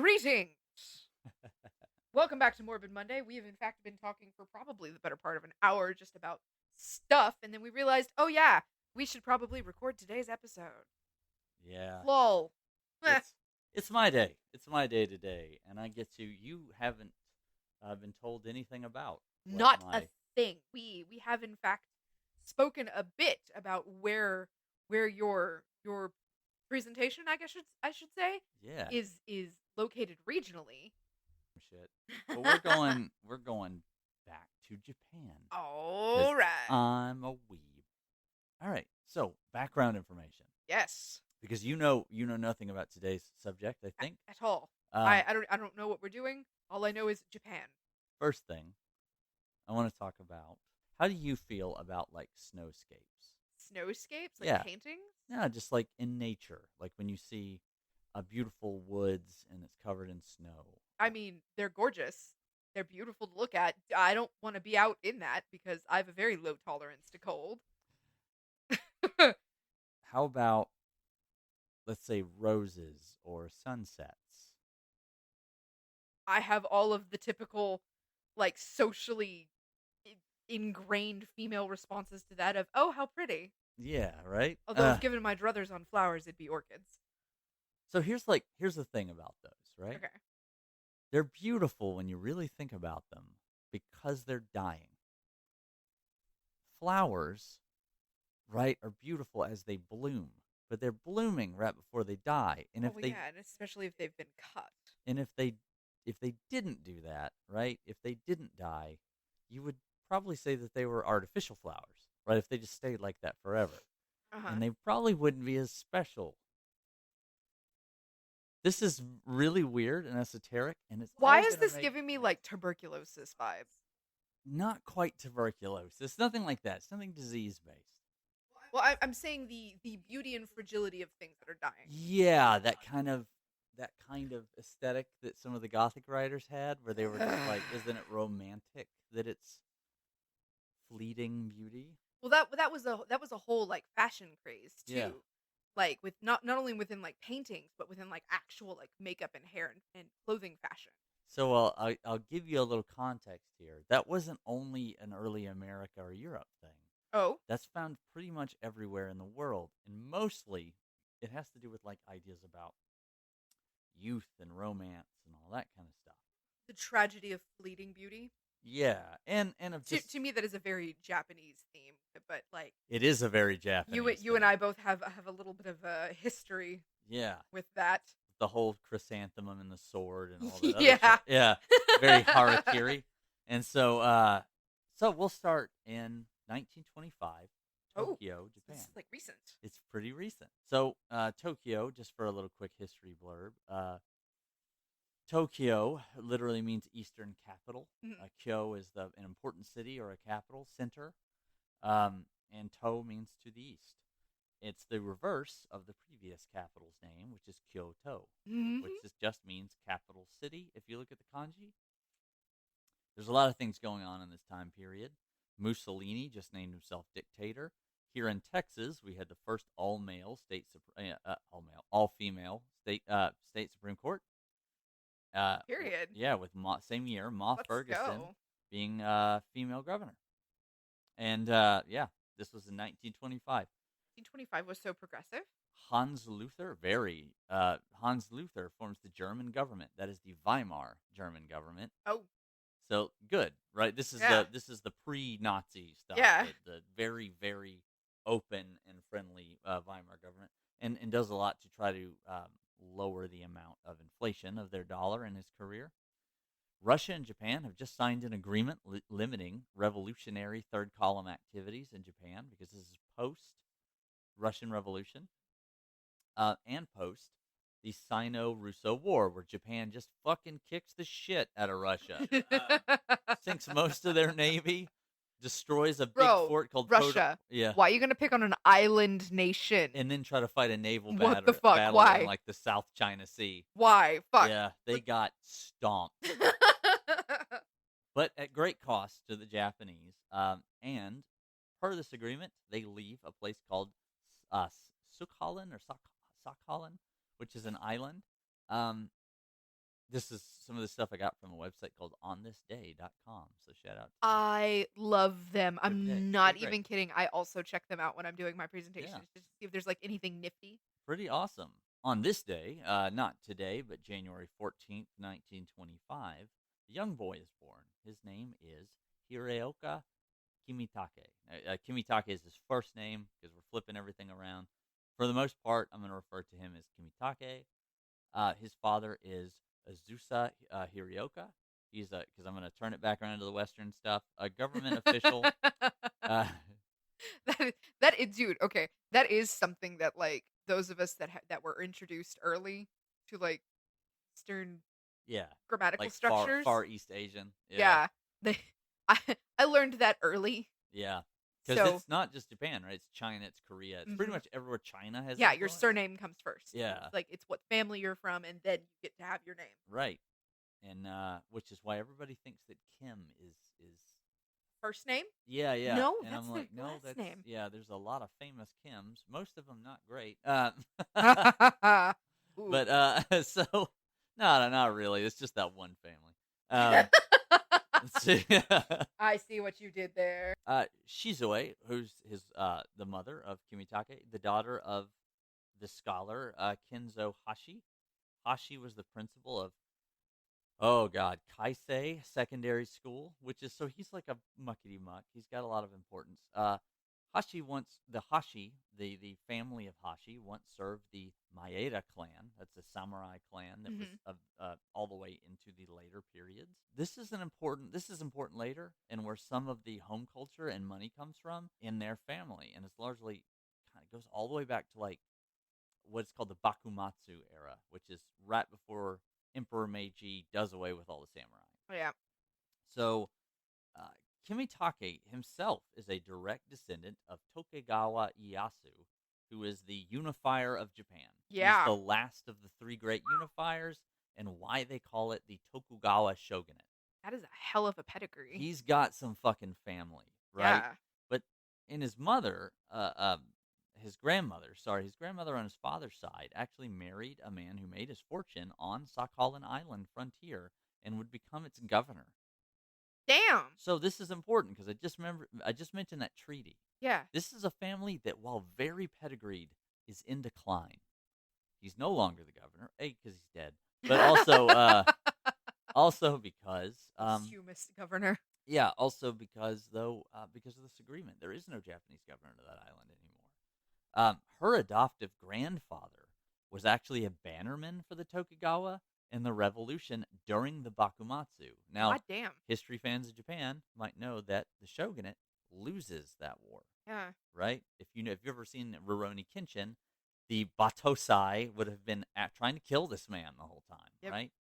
Greetings! Welcome back to Morbid Monday. We have, in fact, been talking for probably the better part of an hour just about stuff, and then we realized, oh yeah, we should probably record today's episode. Yeah, Lol. Eh, it's my day. It's my day today, and I get to. You haven't been told anything about what not a my thing. We have, in fact, spoken a bit about where your presentation, I should say, yeah is located regionally. shit. But we're going back to Japan because All right. I'm a weeb. All right. So background information Yes. because you know nothing about today's subject. I think. At all. Um, I don't know what we're doing. All I know is Japan. First thing I want to talk about. How do you feel about like snowscapes? Snowscapes, like Yeah. paintings. Yeah, just like in nature, like when you see a beautiful woods and it's covered in snow. I mean, they're gorgeous. They're beautiful to look at. I don't want to be out in that because I have a very low tolerance to cold. How about, let's say, roses or sunsets? I have all of the typical, like, socially ingrained female responses to that of, "Oh, how pretty." Yeah, right. Although, if given my druthers on flowers, it'd be orchids. So here's the thing about those, right? Okay. They're beautiful when you really think about them because they're dying. Flowers, right, are beautiful as they bloom, but they're blooming right before they die. And Oh yeah, and especially if they've been cut. if they didn't do that, right? If they didn't die, you would probably say that they were artificial flowers, right? If they just stayed like that forever. Uh huh. And they probably wouldn't be as special. This is really weird and esoteric, and it's Why all is gonna this make giving me like tuberculosis vibes? not quite tuberculosis, nothing like that. It's nothing disease based. Well, I'm saying the beauty and fragility of things that are dying. Yeah, that kind of aesthetic that some of the Gothic writers had, where they were just like, "Isn't it romantic that it's fleeting beauty?" Well, that was a whole like fashion craze Yeah. too, like with not only within like paintings, but within like actual like makeup and hair and clothing fashion. So I'll give you a little context here. That wasn't only an early America or Europe thing. Oh, That's found pretty much everywhere in the world, and mostly it has to do with like ideas about youth and romance and all that kind of stuff. the tragedy of fleeting beauty. Yeah, and of To just to me, that is a very Japanese theme, but like it is a very Japanese you and thing. I both have a little bit of a history Yeah, with that. the whole chrysanthemum and the sword and all that other Yeah. shit. Yeah, very harakiri. And so we'll start in 1925, Oh, Tokyo, this Japan. is like recent. It's pretty recent. So Tokyo, just for a little quick history blurb. Tokyo literally means Eastern capital. Mhm. Kyo is an important city or a capital center, and To means to the east. It's the reverse of the previous capital's name, which is Kyoto, which just means capital city. If you look at the kanji, there's a lot of things going on in this time period. Mussolini just named himself dictator. Here in Texas, we had the first all female state Supreme Court. Period. Yeah, with same year, Ma Let's Ferguson go. being female governor, and yeah, this was in 1925. 1925 was so progressive. Hans Luther forms the German government. That is the Weimar German government. Oh, So good, right? This is yeah. the pre-Nazi stuff. Yeah. The very very open and friendly Weimar government, and does a lot to try to lower the amount of inflation of their dollar in his career. Russia and Japan have just signed an agreement limiting revolutionary third column activities in Japan because this is post Russian Revolution and post the Sino-Russo War, where Japan just fucking kicks the shit out of Russia, sinks most of their navy, destroys a big Bro, fort called Russia. Yeah, Why are you gonna pick on an island nation? and then try to fight a naval What the fuck? battle Why? in like the South China Sea. Why? Fuck. Yeah, they got stomped, but at great cost to the Japanese. And per this agreement, they leave a place called uh, Sakhalin, which is an island. Um, This is some of the stuff I got from a website called onthisday.com. So shout out to them. I love them. I'm They're not great. even kidding. I also check them out when I'm doing my Yeah, presentations just to see if there's like anything nifty. pretty awesome. On this day, not today, but January 14th, 1925, a young boy is born. His name is Hiroka Kimitake. Kimitake is his first name because we're flipping everything around. For the most part, I'm going to refer to him as Kimitake. His father is Azusa Hirioka. He's a, because I'm going to turn it back around to the Western stuff, a government official. Uh, That is, dude. Okay, that is something that like those of us that were introduced early to like Eastern yeah, grammatical like structures. Far East Asian. Yeah, Yeah, they. I I learned that early. yeah. Because So, it's not just Japan, right? It's China, it's Korea. It's pretty mhm. much everywhere China has Yeah, your influence. surname comes first. Yeah, It's like it's what family you're from, and then you get to have your name. right. And which is why everybody thinks that Kim is First name? yeah, yeah. No, And that's I'm their like, no, last that's name. yeah. There's a lot of famous Kims. Most of them not great. Ooh. But so no, not really. It's just that one family. Um, so, I see what you did there. Shizue, who's his the mother of Kimitake, the daughter of the scholar Kenzo Hashi. Hashi was the principal of oh god, Kaisei Secondary School, which is so he's like a muckety muck. He's got a lot of importance. Hashi once the Hashi, the family of Hashi once served the Maeda clan. That's a samurai clan that was Hmm. all the way into the later periods. This is an important. This is important later, and where some of the home culture and money comes from in their family, and it's largely kind of goes all the way back to like what's called the Bakumatsu era, which is right before Emperor Meiji does away with all the samurai. Oh, yeah. So uh, Kimitake himself is a direct descendant of Tokugawa Ieyasu, who is the unifier of Japan. He's Yeah. the last of the three great unifiers, and why they call it the Tokugawa shogunate. That is a hell of a pedigree. He's got some fucking family, right? Yeah. But in his mother, his grandmother on his father's side actually married a man who made his fortune on Sakhalin Island frontier and would become its governor. Damn. So this is important because I just mentioned that treaty. Yeah. This is a family that, while very pedigreed, is in decline. He's no longer the governor, A, because he's dead, but also also because Posthumous governor. yeah, also because because of this agreement, there is no Japanese governor to that island anymore. Her adoptive grandfather was actually a bannerman for the Tokugawa in the revolution during the Bakumatsu. Now, God damn. history fans of Japan might know that the shogunate loses that war, Yeah. right? If you've ever seen Rurouni Kenshin, the Batosai would have been trying to kill this man the whole time, Yep. right?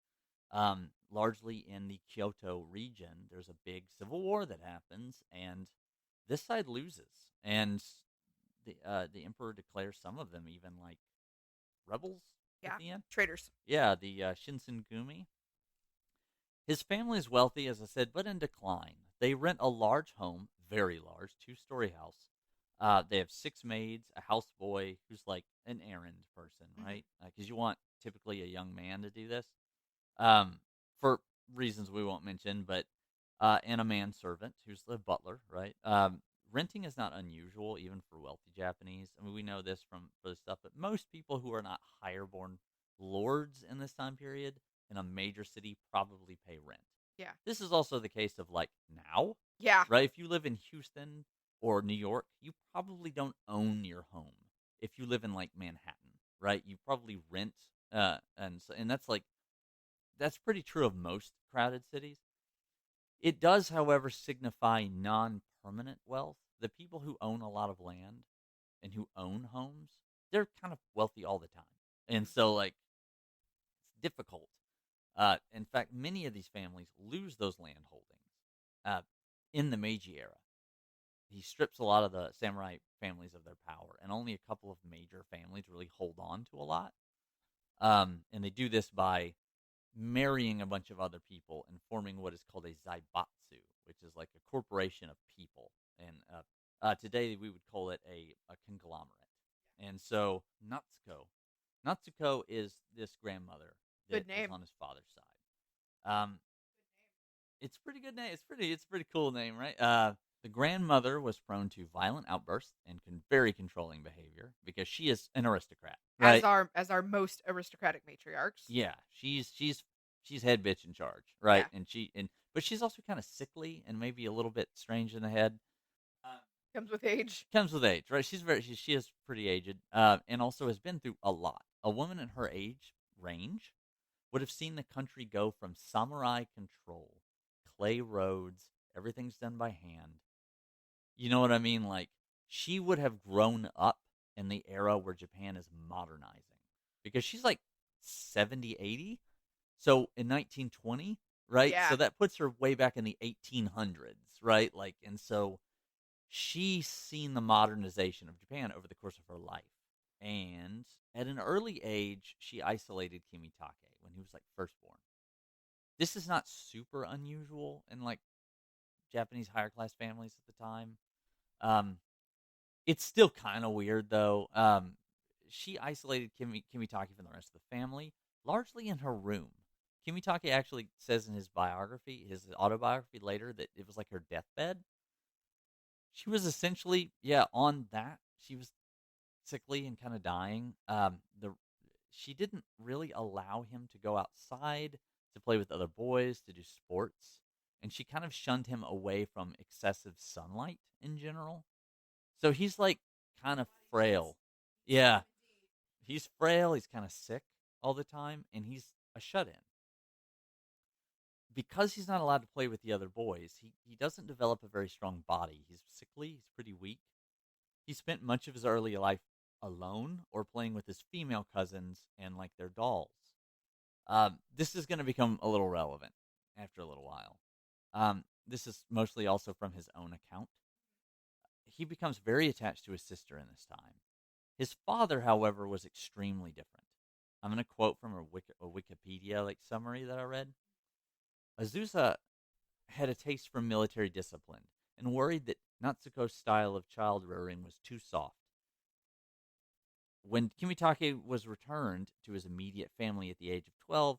Largely in the Kyoto region, there's a big civil war that happens, and this side loses, and the emperor declares some of them even like rebels at Yeah. the end. Traitors. Yeah, the Shinsengumi. His family is wealthy, as I said, but in decline. They rent a large home, very large, two-story house. They have six maids, a houseboy who's like an errand person, Hmm. right? Because you want typically a young man to do this, um, for reasons we won't mention, but and a manservant who's the butler, right? Renting is not unusual even for wealthy Japanese. I mean, we know this from for the stuff, but most people who are not higher-born lords in this time period in a major city probably pay rent. Yeah. This is also the case of like now, Yeah. right? If you live in Houston or New York, you probably don't own your home. If you live in like Manhattan, right? You probably rent, and that's pretty true of most crowded cities. It does, however, signify non-permanent wealth. The people who own a lot of land and who own homes, they're kind of wealthy all the time, and Mhm. so like it's difficult. In fact, many of these families lose those land holdings uh, in the Meiji era. He strips a lot of the samurai families of their power, and only a couple of major families really hold on to a lot. And they do this by marrying a bunch of other people and forming what is called a zaibatsu, which is like a corporation of people. And today we would call it a conglomerate. And so Natsuko is this grandmother that Good is name. on his father's side. Um, it's a pretty good name. It's a pretty cool name, right? The grandmother was prone to violent outbursts and very controlling behavior because she is an aristocrat, As right? our most aristocratic matriarchs. Yeah, she's head bitch in charge, right? Yeah. But she's also kind of sickly and maybe a little bit strange in the head. Um, Comes with age. Comes with age, right? She is pretty aged, and also has been through a lot. A woman in her age range would have seen the country go from samurai control, clay roads, everything's done by hand. You know what I mean? Like, she would have grown up in the era where Japan is modernizing because she's like 70, 80. So in 1920, right? So Yeah. that puts her way back in the 1800s, right? Like, and so she's seen the modernization of Japan over the course of her life. And at an early age, she isolated Kimitake when he was like firstborn. This is not super unusual in like Japanese higher class families at the time. Um, it's still kind of weird though. She isolated Kimitake from the rest of the family, largely in her room. Kimitake actually says in his biography, his autobiography later, that it was like her deathbed. She was essentially, yeah, on that. She was sickly and kind of dying. The She didn't really allow him to go outside to play with other boys, to do sports, and she kind of shunned him away from excessive sunlight in general. So he's like kind of frail. Yeah, he's frail. He's kind of sick all the time, and he's a shut in. Because he's not allowed to play with the other boys, he doesn't develop a very strong body. He's sickly, he's pretty weak. He spent much of his early life alone or playing with his female cousins and like their dolls. This is going to become a little relevant after a little while. This is mostly also from his own account. He becomes very attached to his sister in this time. His father, however, was extremely different. I'm going to quote from a Wikipedia like summary that I read. Azusa had a taste for military discipline and worried that Natsuko's style of child rearing was too soft. When Kimitake was returned to his immediate family at the age of 12,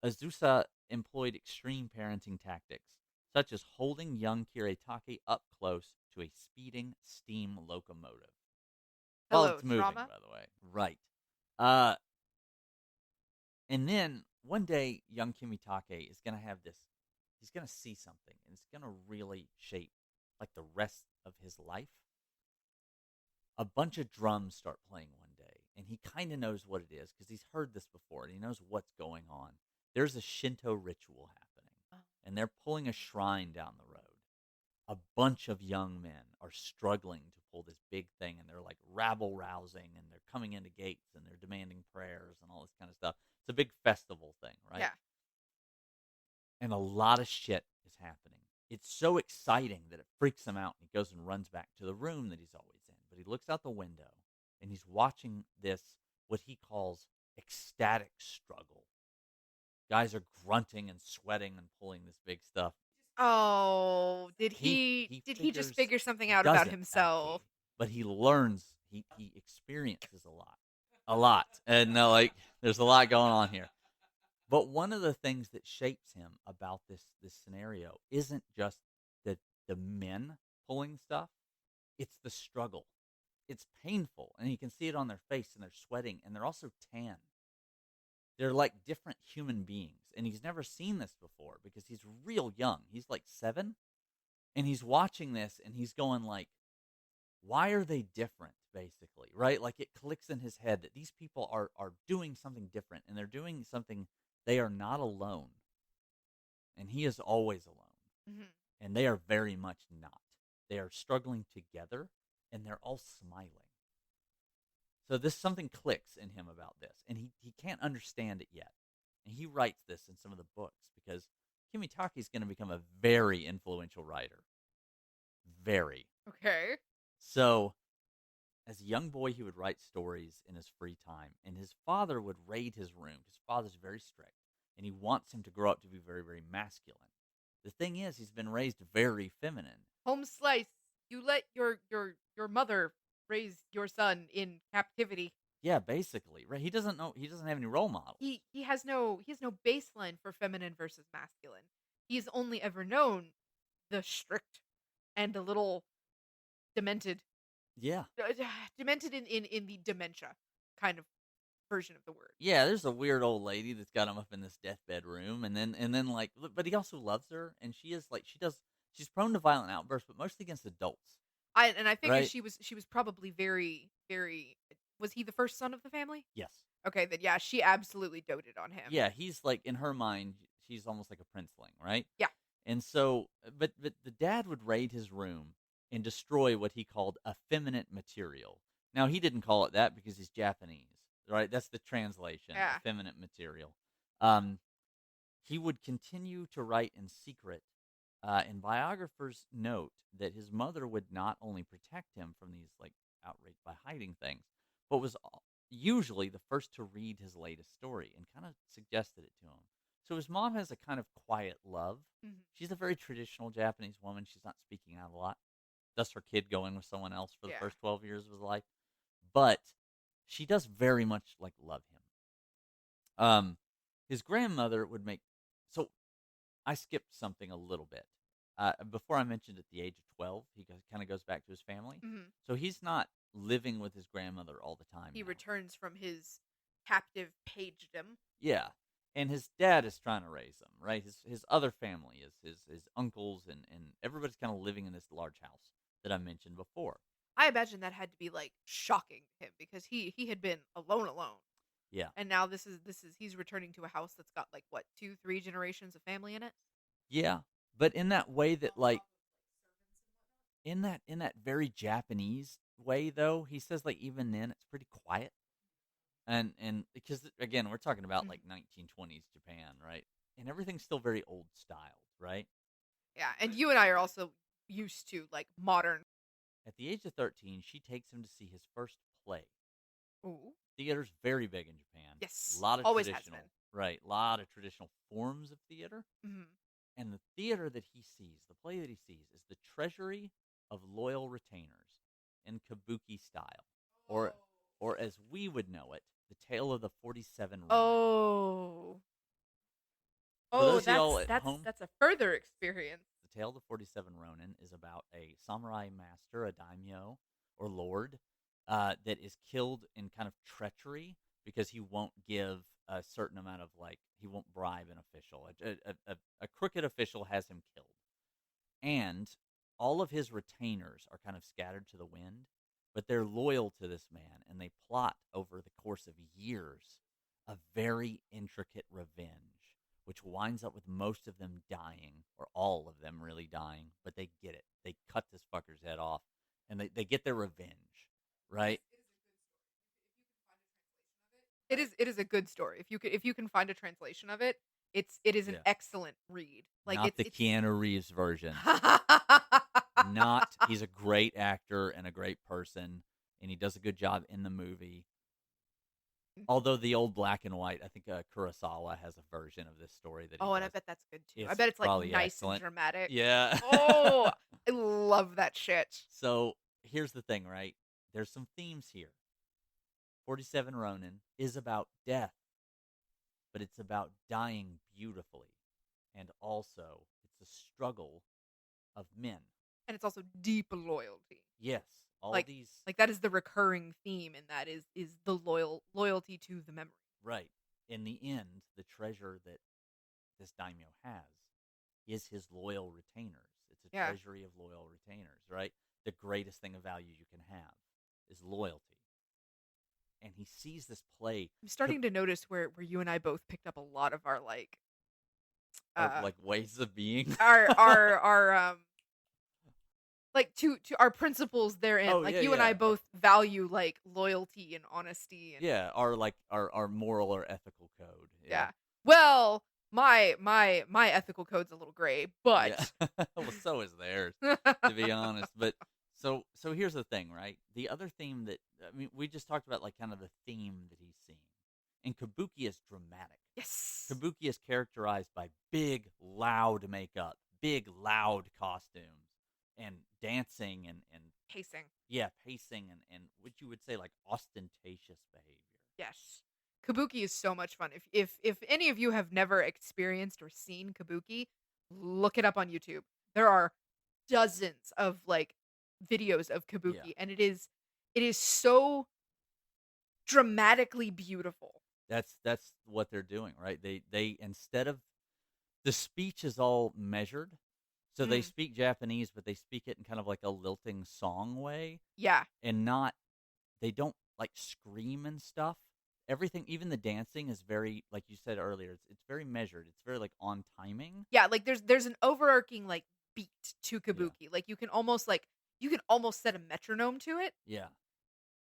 Azusa employed extreme parenting tactics, such as holding young Kiritake up close to a speeding steam locomotive while Hello, it's moving, trauma. by the way. Right. Uh, and then one day, young Kimitake is going to have this. He's going to see something, and it's going to really shape like the rest of his life. A bunch of drums start playing one day, and he kind of knows what it is because he's heard this before, and he knows what's going on. There's a Shinto ritual happening, and they're pulling a shrine down the road. A bunch of young men are struggling to pull this big thing, and they're like rabble rousing, and they're coming into gates, and they're demanding prayers and all this kind of stuff. It's a big festival thing, right? Yeah. And a lot of shit is happening. It's so exciting that it freaks him out, and he goes and runs back to the room that he's always in. But he looks out the window, and he's watching this, what he calls ecstatic struggle. Guys are grunting and sweating and pulling this big stuff. Oh, He did he just figures figure something he out about doesn't himself? actually, but he learns. He experiences a lot, and like there's a lot going on here. But one of the things that shapes him about this scenario isn't just the men pulling stuff; it's the struggle. It's painful, and you can see it on their face, and they're sweating, and they're also tan. They're like different human beings, and he's never seen this before because he's real young. He's like 7, and he's watching this, and he's going like, "Why are they different?" Basically, right? Like it clicks in his head that these people are doing something different, and they're doing something. They are not alone, and he is always alone. Hmm. And they are very much not. They are struggling together, and they're all smiling. So this something clicks in him about this, and he can't understand it yet. And he writes this in some of the books because Kimitake is going to become a very influential writer. Very. Okay. So as a young boy, he would write stories in his free time, and his father would raid his room. His father's very strict, and he wants him to grow up to be very, very masculine. The thing is, he's been raised very feminine. Home slice. You let your mother raise your son in captivity. Yeah, basically, right? He doesn't know. He doesn't have any role models. He has no baseline for feminine versus masculine. He's only ever known the strict and a little demented, Yeah, demented in the dementia kind of version of the word. yeah. There's a weird old lady that's got him up in this deathbed room, and then like, but he also loves her, and she is like, she's prone to violent outbursts, but mostly against adults, I figured right? she was probably very very. Was he the first son of the family? Yes. Okay, then yeah, she absolutely doted on him. Yeah, he's like in her mind, she's almost like a princeling, right? Yeah. And so, but the dad would raid his room and destroy what he called effeminate material. Now he didn't call it that because he's Japanese, right? That's the translation, Yeah. effeminate material. Um, he would continue to write in secret, and biographers note that his mother would not only protect him from these like outrage by hiding things, but was usually the first to read his latest story and kind of suggested it to him. So his mom has a kind of quiet love. Mhm. She's a very traditional Japanese woman. She's not speaking out a lot. Thus, her kid going with someone else for the Yeah. first 12 years of his life. But she does very much like love him. His grandmother would make. So I skipped something a little bit. Before I mentioned at the age of 12, he kind of goes back to his family. Mhm. So he's not living with his grandmother all the time He now. returns from his captive pagedom. Yeah. And his dad is trying to raise him, right? His other family is his uncles, and everybody's kind of living in this large house that I mentioned before. I imagine that had to be like shocking to him because he had been alone, Yeah. and now this is he's returning to a house that's got like what 2-3 generations of family in it. Yeah. But in that way that like in that very Japanese way though, he says like even then it's pretty quiet. And because again, we're talking about Mhm. like 1920s Japan, right? And everything's still very old styled, right? Yeah, and you and I are also used to like modern. At the age of 13, she takes him to see his first play. Ooh, Theater's very big in Japan. A yes, lot of always has been. traditional, right? A lot of traditional forms of theater. Mhm. And the theater that he sees, the play that he sees, is the treasury of loyal retainers in kabuki style. Or or as we would know it, the tale of the 47 Ronin. Oh, For oh, those of y'all that's at that's home, that's a further experience. the tale of the 47 Ronin is about a samurai master, a daimyo or lord, that is killed in kind of treachery because he won't give a certain amount of like he won't bribe an official. A crooked official has him killed, and all of his retainers are kind of scattered to the wind, but they're loyal to this man, and they plot over the course of years a very intricate revenge, which winds up with most of them dying, or all of them really dying, but they get it. They cut this fucker's head off, and they get their revenge, right? It is a good story. If you can find a translation of it, it is an Yeah. excellent read. Like Not the it's Keanu Reeves version. Not, he's a great actor and a great person, and he does a good job in the movie. Although the old black and white, I think Kurosawa has a version of this story that he Oh, and I does. bet that's good too. I It's bet it's like probably nice and excellent. dramatic. Yeah. Oh, I love that shit. So here's the thing, right? There's some themes here. 47 Ronin is about death, but it's about dying beautifully. And also, it's a struggle of men. And it's also deep loyalty. Yes, all Like these, like that is the recurring theme, and that is the loyalty to the memory. right. In the end, the treasure that this daimyo has is his loyal retainers. It's a Yeah. treasury of loyal retainers, right? The greatest thing of value you can have is loyalty. And he sees this play, I'm starting to notice where you and I both picked up a lot of our like uh like ways of being. our like to our principles therein. Oh Like yeah, you and I yeah, both value like loyalty and honesty and yeah. Our like our moral or ethical code. Yeah, yeah. Well, my ethical code's a little gray, but yeah. Well, so is theirs, to be honest. But so here's the thing, right? The other theme that I mean, we just talked about like kind of the theme that he's seeing, and kabuki is dramatic. yes. Kabuki is characterized by big, loud makeup, big, loud costumes, and dancing and Pacing. Yeah, pacing and what you would say like ostentatious behavior. Yes. Kabuki is so much fun. If any of you have never experienced or seen Kabuki, look it up on YouTube. There are dozens of like videos of Yeah. Kabuki, and it is so dramatically beautiful. That's what they're doing, right? They instead of the speech is all measured. So they Mm, speak Japanese, but they speak it in kind of like a lilting song way yeah. and not they don't like scream and stuff. Everything, even the dancing is very like you said earlier, it's very measured. It's very like on timing. Yeah, like there's an overarching like beat to Yeah. Kabuki. Like you can almost set a metronome to it, Yeah.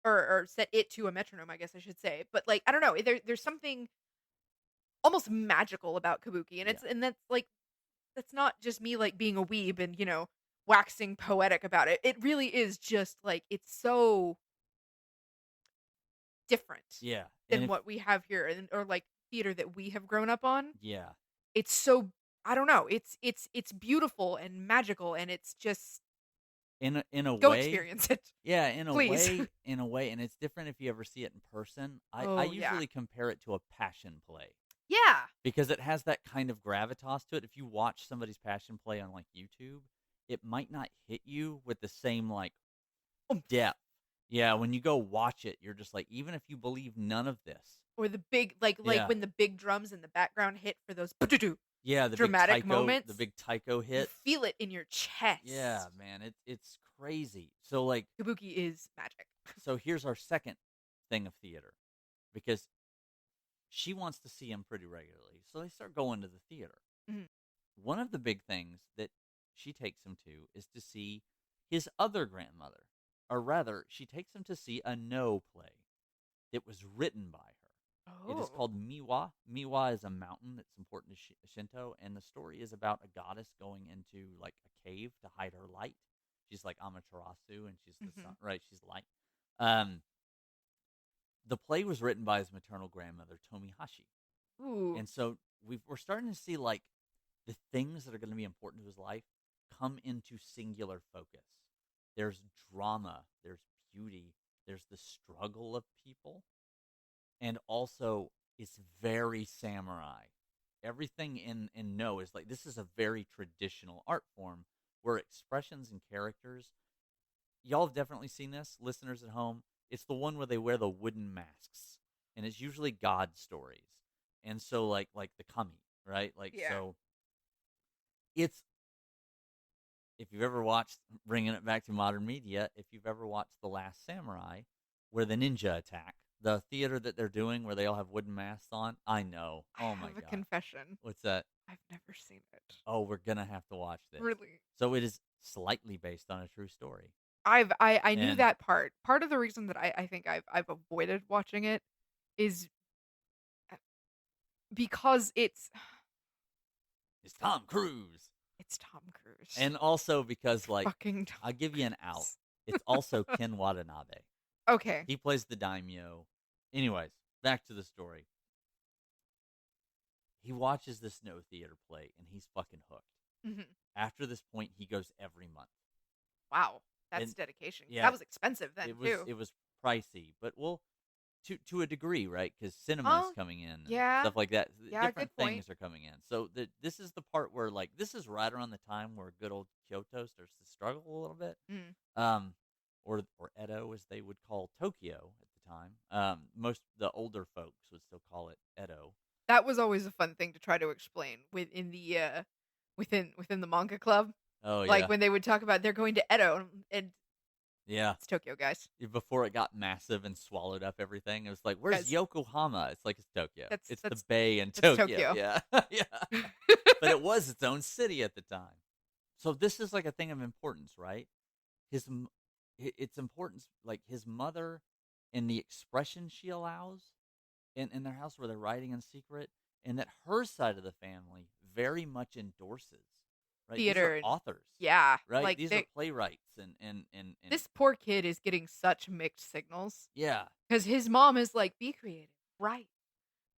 or set it to a metronome, I guess I should say. But like I don't know, there's something almost magical about Kabuki, and Yeah. that's not just me like being a weeb and waxing poetic about it. It really is just like it's so different Yeah. And than if what we have here, or like theater that we have grown up on. yeah. It's so, I don't know. It's beautiful and magical, and it's just In a go way, experience it, yeah, please. in a way, and it's different if you ever see it in person. I Oh yeah, usually compare it to a passion play yeah. because it has that kind of gravitas to it. If you watch somebody's passion play on like YouTube, it might not hit you with the same like Oomph. depth. Yeah, when you go watch it, you're just like, even if you believe none of this, Or the big like yeah, when the big drums in the background hit for those yeah, dramatic the moments. big taiko You hit, feel it in your yeah, chest. man, it's crazy. So like, Kabuki is magic. so here's our second thing of theater, because she wants to see him pretty regularly, so they start going to the theater. Mhm. One of the big things that she takes him to is to see his other grandmother, or rather, she takes him to see a no play that was written by her. It is Oh. called Miwa. Miwa is a mountain that's important to Shinto, and the story is about a goddess going into like a cave to hide her light. She's like Amaterasu, and she's the sun, Mhm. right? She's light. Um, the play was written by his maternal grandmother Tomihashi, Ooh. and so we're starting to see like the things that are going to be important to his life come into singular focus. There's drama, there's beauty, there's the struggle of people, and also it's very samurai. Everything in No is like this is a very traditional art form where expressions and characters. Y'all have definitely seen this, listeners at home. It's the one where they wear the wooden masks, and it's usually God stories, and so like the kami, right? Like Yeah. so, it's if you've ever watched, bringing it back to modern media, if you've ever watched The Last Samurai, where the ninja attack, the theater that they're doing where they all have wooden masks on, I know. I Oh my have a god, confession. what's that? I've never seen it. Oh, we're gonna have to watch this. Really. So it is slightly based on a true story, I knew and that part. Part of the reason that I think I've avoided watching it is because it's Tom Cruise, it's Tom Cruise. and also because like Fucking Tom I'll give you an out. Cruise. It's also Ken Watanabe. Okay. He plays the daimyo. Anyways, back to the story. He watches this no theater play and he's fucking hooked. Mhm. After this point, he goes every month. Wow. That's And dedication. yeah, That was expensive then too. it was pricey, but well, to a degree, right? Because cinema is Oh, coming in and yeah. stuff like that. Yeah, Different good point. things are coming in. So this is the part where like this is right around the time where good old Kyoto starts to struggle a little bit. Mm. Um, or Edo as they would call Tokyo at the time. Most the older folks would still call it Edo. That was always a fun thing to try to explain within the within the manga club. Oh Like yeah, when they would talk about they're going to Edo, and yeah. it's Tokyo, guys. Before it got massive and swallowed up everything, it was like, "Where's Guys, Yokohama?" It's like it's Tokyo. that's It's the that's bay in that's Tokyo. Tokyo. Yeah, yeah. But it was its own city at the time. So this is like a thing of importance, right? His its importance, like his mother, and the expression she allows in their house where they're writing in secret, and that her side of the family very much endorses. Right, these are Theater and authors, yeah, right? like These are playwrights, and this poor kid is getting such mixed signals yeah, because his mom is like, "Be creative, right?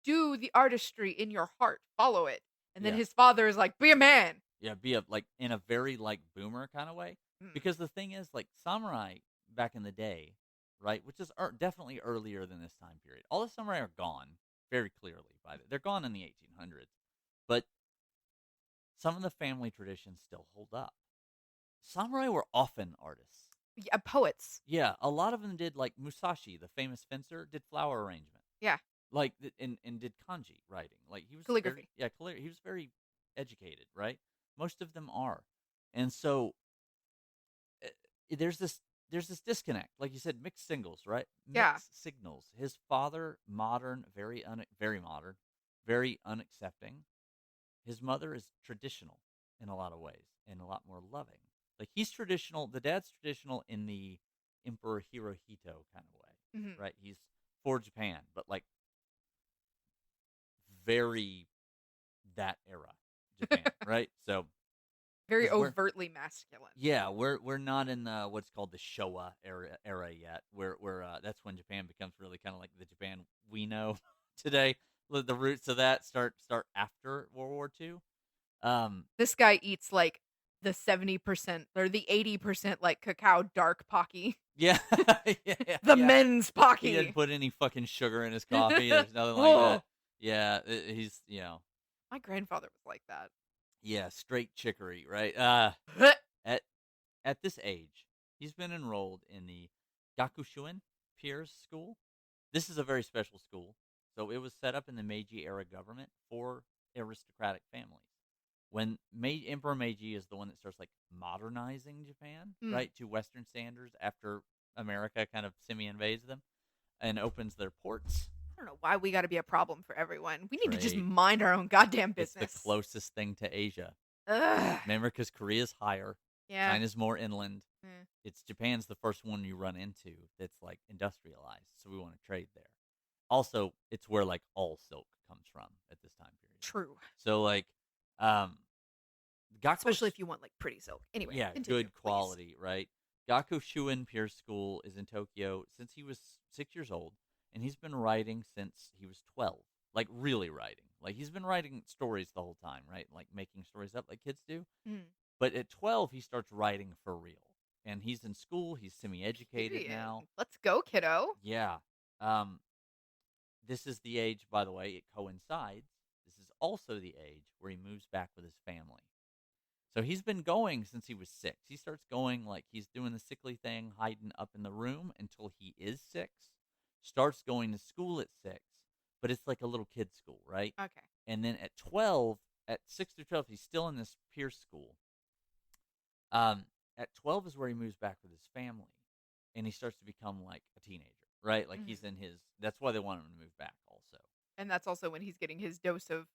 Do the artistry in your heart, follow it," and then yeah. his father is like, "Be a man." Yeah, be a like in a very like boomer kind of way. Mm. Because the thing is, like, samurai back in the day, right, which is definitely earlier than this time period. All the samurai are gone very clearly they're gone in the 1800s, but some of the family traditions still hold up. Samurai were often artists. Yeah, poets. Yeah, a lot of them did, like Musashi, the famous fencer, did flower arrangement, Yeah, like, and did kanji writing. Like he was very calligraphy. he was very educated, right? Most of them are, and so uh, there's this there's this disconnect, like you said, mixed singles, right? Yeah. Mixed signals. His father, modern, very modern, very unaccepting. His mother is traditional in a lot of ways and a lot more loving. Like he's traditional. The dad's traditional in the Emperor Hirohito kind of way, Hmm. right? He's for Japan, but like very that era Japan, right? So Very because overtly masculine. we're not in what's called the Showa era yet. Where that's when Japan becomes really kind of like the Japan we know today. The roots of that start after World War II. This guy eats like the 70% or the 80% like cacao dark Pocky. Yeah, yeah, The yeah. men's He didn't Pocky. put any fucking sugar in his coffee. There's nothing like Oh, that. Yeah, he's my grandfather was like that. yeah, straight chicory, right? At at this age, he's been enrolled in the Gakushuin Peers School. This is a very special school. So it was set up in the Meiji era government for aristocratic families. When Emperor Meiji is the one that starts like modernizing Japan, Mm. right, to Western standards after America kind of semi-invades them and opens their ports. I don't know why we got to be a problem for everyone. We need to just Trade. mind our own goddamn It's the business. closest thing to Asia. Ugh. Remember, because Korea's higher, Yeah. China's more inland. Eh. It's Japan's the first one you run into that's like industrialized, so we want to trade there. Also, it's where like all silk comes from at this time period. True. So like, um, Gaku's Especially if you want like pretty silk. Anyway, yeah, continue, good please. quality, right? Gakushuin Pierce School is in Tokyo since he was 6 years old, and he's been writing since he was 12. Like really writing. Like he's been writing stories the whole time, right? Like making stories up like kids do. Mm. But at 12, he starts writing for real. And he's in school. He's semi-educated Period. now. Let's go, kiddo. Yeah. Um, this is the age, by the way, it coincides. This is also the age where he moves back with his family. So he's been going since he was 6. He starts going like he's doing the sickly thing, hiding up in the room until he is 6. Starts going to school at 6, but it's like a little kid's school, right? Okay. And then at 12, at 6 through 12, he's still in this peer school. At 12 is where he moves back with his family, and he starts to become like a teenager, right? Like Mhm. he's in his. That's why they want him to move back, also. And that's also when he's getting his dose of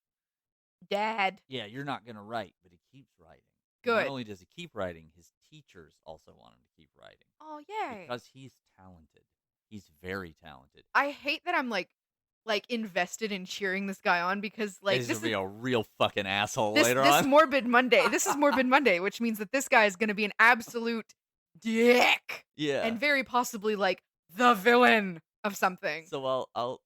dad. Yeah, you're not gonna write, but he keeps writing. Not Good. only does he keep writing, his teachers also want him to keep writing Oh, yay. because he's talented. He's very talented. I hate that I'm like invested in cheering this guy on because like He's gonna be a real fucking asshole later this on. Morbid Monday. This is Morbid Monday, which means that this guy is going to be an absolute dick Yeah. and very possibly like the villain of something. So I'll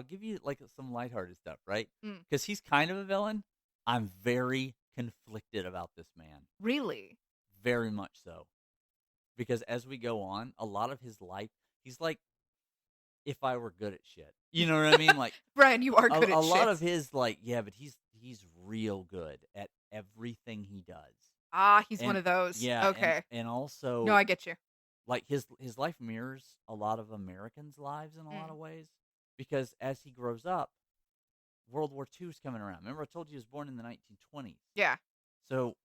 give you like some lighthearted stuff, right? Mm. Because he's kind of a villain. I'm very conflicted about this man, Really? very much so. Because as we go on, a lot of his life, he's like, if I were good at shit, you know what I mean? Like Brian, you are a, good at a shit. lot of his, like, yeah, but he's real good at everything he does. Ah, he's one And of those. yeah, Okay. and also No, I get you. like his life mirrors a lot of Americans' lives in a lot of Mm. ways, because as he grows up, World War II is coming around. Remember, I told you he was born in the 1920s. Yeah. So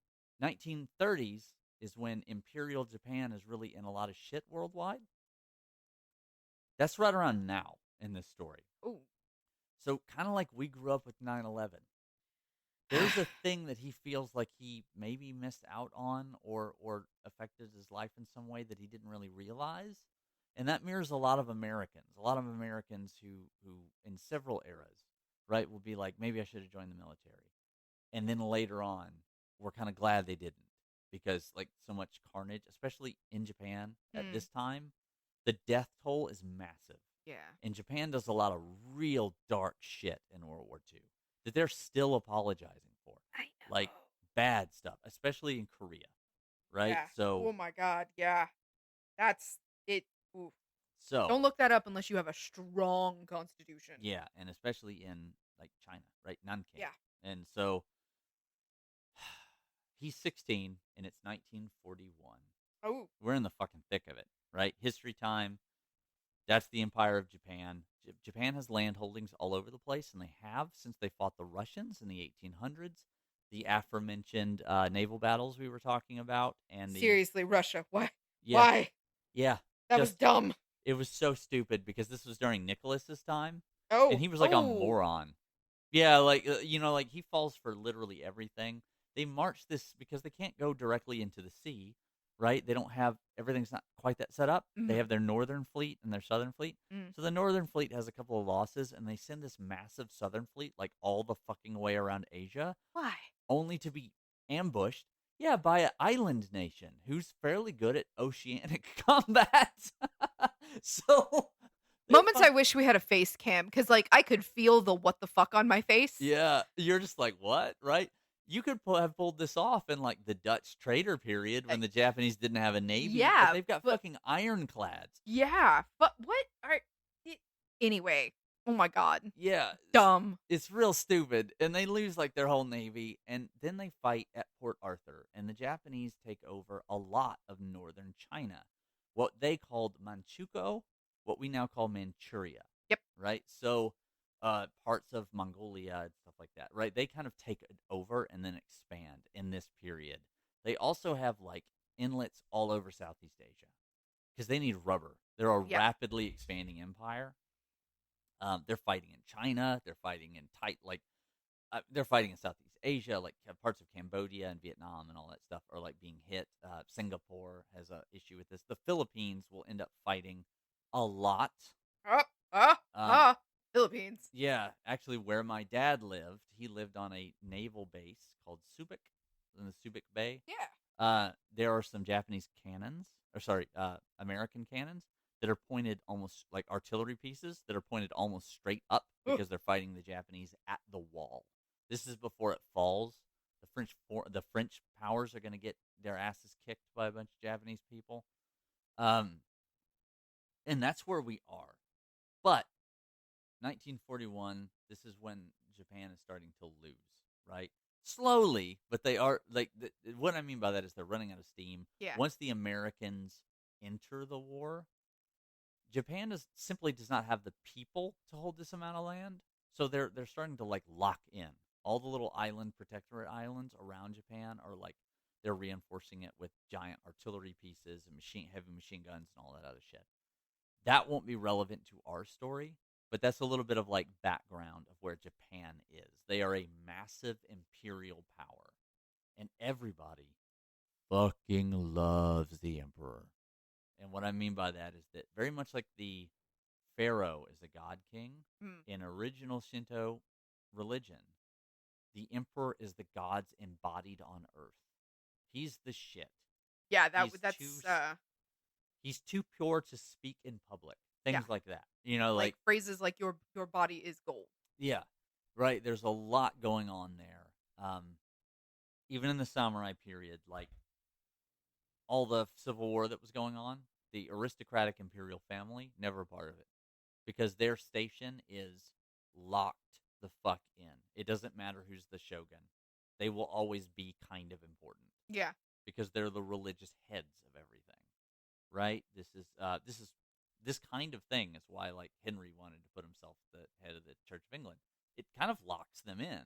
1930s is when Imperial Japan is really in a lot of shit worldwide. That's right around now in this story. Ooh. So kind of like we grew up with 9/11. There's a thing that he feels like he maybe missed out on or affected his life in some way that he didn't really realize. And that mirrors a lot of Americans. A lot of Americans who in several eras, right, will be like, maybe I should have joined the military. And then later on, we're kind of glad they didn't, because like so much carnage, especially in Japan at Mm. this time, the death toll is massive. Yeah. And Japan does a lot of real dark shit in World War II that they're still apologizing for. I know. Like bad stuff, especially in Korea, right? Yeah. Oh my god, yeah. That's it. Oof. So Don't look that up unless you have a strong constitution. yeah, and especially in like China, right? Nanking. Yeah. And so he's 16 and it's 1941. Oh. We're in the fucking thick of it, right? History time. That's the Empire of Japan. Japan has land holdings all over the place, and they have since they fought the Russians in the 1800s. The aforementioned naval battles we were talking about, and the Seriously, Russia. Why? yeah, Why? yeah, That was just dumb. it was so stupid because this was during Nicholas's time, and Oh. he was like a Oh. moron. Yeah, like like he falls for literally everything. They march this because they can't go directly into the sea, right? They don't have everything's not quite that set up. They Mhm. have their northern fleet and their southern fleet. Mm. So the northern fleet has a couple of losses, and they send this massive southern fleet like all the fucking way around Asia, Why? only to be ambushed. Yeah, by an island nation who's fairly good at oceanic combat. So they Moments I wish we had a face cam because, like, I could feel the what the fuck on my face. Yeah, you're just like, "What?" Right? You could have pulled this off in, like, the Dutch trader period Uh, when the Japanese didn't have a navy, but yeah, they've got but fucking ironclads. yeah, but what are I anyway, oh my god. Yeah, Dumb. it's real stupid, and they lose, like, their whole navy, and then they fight at Port Arthur, and the Japanese take over a lot of northern China, what they called Manchukuo, what we now call Manchuria. Yep. Right? So, parts of Mongolia and stuff like that, right? They kind of take it over and then expand in this period. They also have like inlets all over Southeast Asia because they need rubber. They're a Yep. rapidly expanding empire. They're fighting in China. They're fighting in they're fighting in Southeast Asia, like parts of Cambodia and Vietnam and all that stuff are like being hit. Singapore has a issue with this. The Philippines will end up fighting a lot. Ah, ah, Um, ah. Philippines. Yeah, actually, where my dad lived, he lived on a naval base called Subic in the Subic Bay. Yeah. There are some Japanese cannons, or sorry, American cannons that are pointed almost like artillery pieces that are pointed almost straight up Ugh. because they're fighting the Japanese at the wall. This is before it falls. The French powers are going to get their asses kicked by a bunch of Japanese people, um, and that's where we are. But 1941, this is when Japan is starting to lose, right? Slowly, but they are like what I mean by that is they're running out of steam. Yeah. Once the Americans enter the war, Japan does not have the people to hold this amount of land, so they're starting to like lock in. All the little island protectorate islands around Japan are like they're reinforcing it with giant artillery pieces and heavy machine guns and all that other shit. That won't be relevant to our story, but that's a little bit of like background of where Japan is. They are a massive imperial power, and everybody fucking loves the emperor. And what I mean by that is that very much like the pharaoh is a god king Mm. in original Shinto religion, the emperor is the gods embodied on earth. He's the shit. Yeah, He's that's he's too pure to speak in public. yeah. Things like that. You know, Like like phrases like your body is gold. yeah, right. There's a lot going on there. Even in the samurai period, like all the civil war that was going on, the aristocratic imperial family never a part of it because their station is locked the fuck in. It doesn't matter who's the shogun; they will always be kind of important Yeah. because they're the religious heads of everything. Right? This kind of thing is why like Henry wanted to put himself the head of the Church of England. It kind of locks them in,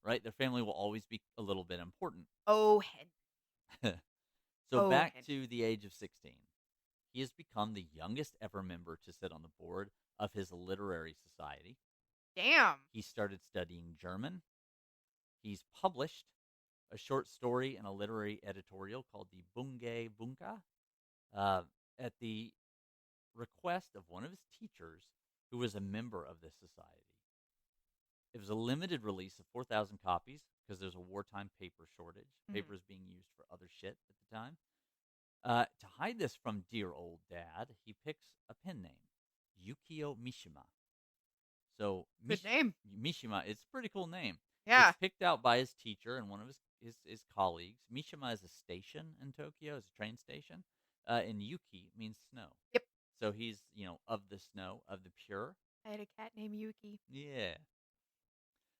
right? Their family will always be a little bit important. Oh, So oh, back to the age of 16. He has become the youngest ever member to sit on the board of his literary society. damn. He started studying German. He's published a short story and a literary editorial called the Bunge Bunka at the request of one of his teachers who was a member of this society. It was a limited release of 4,000 copies because there's a wartime paper shortage. Paper is being used for other shit at the time. To hide this from dear old dad, he picks a pen name, Yukio Mishima. So Good name. Mishima, it's a pretty cool name. Yeah. It's picked out by his teacher and one of his colleagues. Mishima is a station in Tokyo, is a train station. And Yuki means snow. Yep. So he's, of the snow, of the pure. I had a cat named Yuki. Yeah.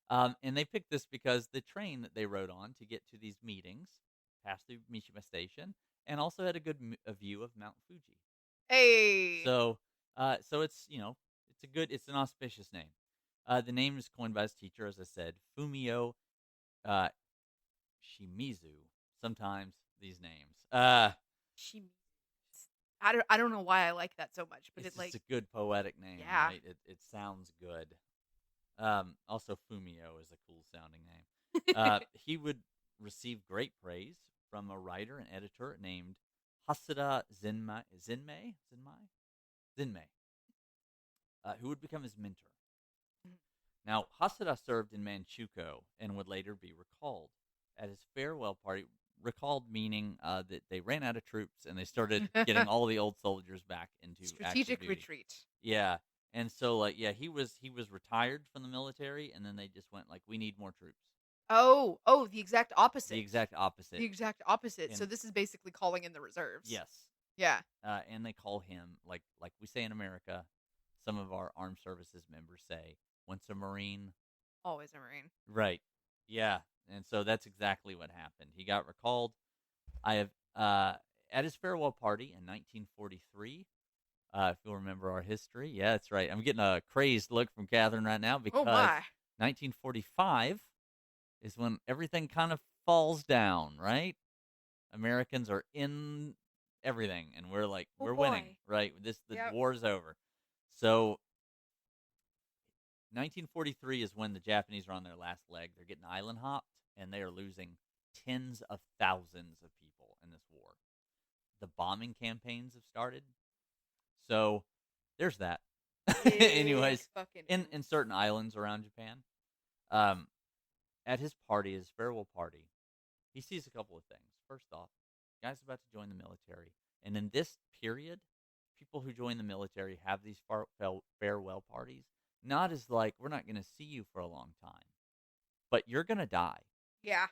And they picked this because the train that they rode on to get to these meetings passed through Mishima Station and also had a good a view of Mount Fuji. Hey. So it's an auspicious name. The name is coined by his teacher, as I said, Fumio uh, Shimizu. Sometimes these names. She. I don't know why I like that so much, but It's it just like a good poetic name, yeah. right? It sounds good. Also, Fumio is a cool sounding name. He would receive great praise from a writer and editor named Hasuda Zenmei, who would become his mentor. Now, Hasuda served in Manchukuo and would later be recalled. At his farewell party, recalled meaning that they ran out of troops and they started getting all the old soldiers back into active Strategic duty. retreat. Yeah, and so he was retired from the military, and then they just went like, we need more troops. Oh, the exact opposite. The exact opposite. The exact opposite. And So this is basically calling in the reserves. yes, Yeah. and they call him like we say in America. Some of our armed services members say, once a Marine, Always a Marine. right? Yeah, and so that's exactly what happened. He got recalled. I have at his farewell party in 1943. If you'll remember our history, yeah, that's right. I'm getting a crazed look from Catherine right now because Oh my. 1945 is when everything kind of falls down, right? Americans are in everything, and we're like, Oh we're boy. winning, right? The Yep. war's over. So 1943 is when the Japanese are on their last leg. They're getting island hopped, and they are losing tens of thousands of people in this war. The bombing campaigns have started. So there's that. Anyways, in certain islands around Japan, at his party, his farewell party, he sees a couple of things. First off, guy's about to join the military, and in this period, people who join the military have these farewell parties. Not as like, we're not going to see you for a long time, but you're going to die. Yeah.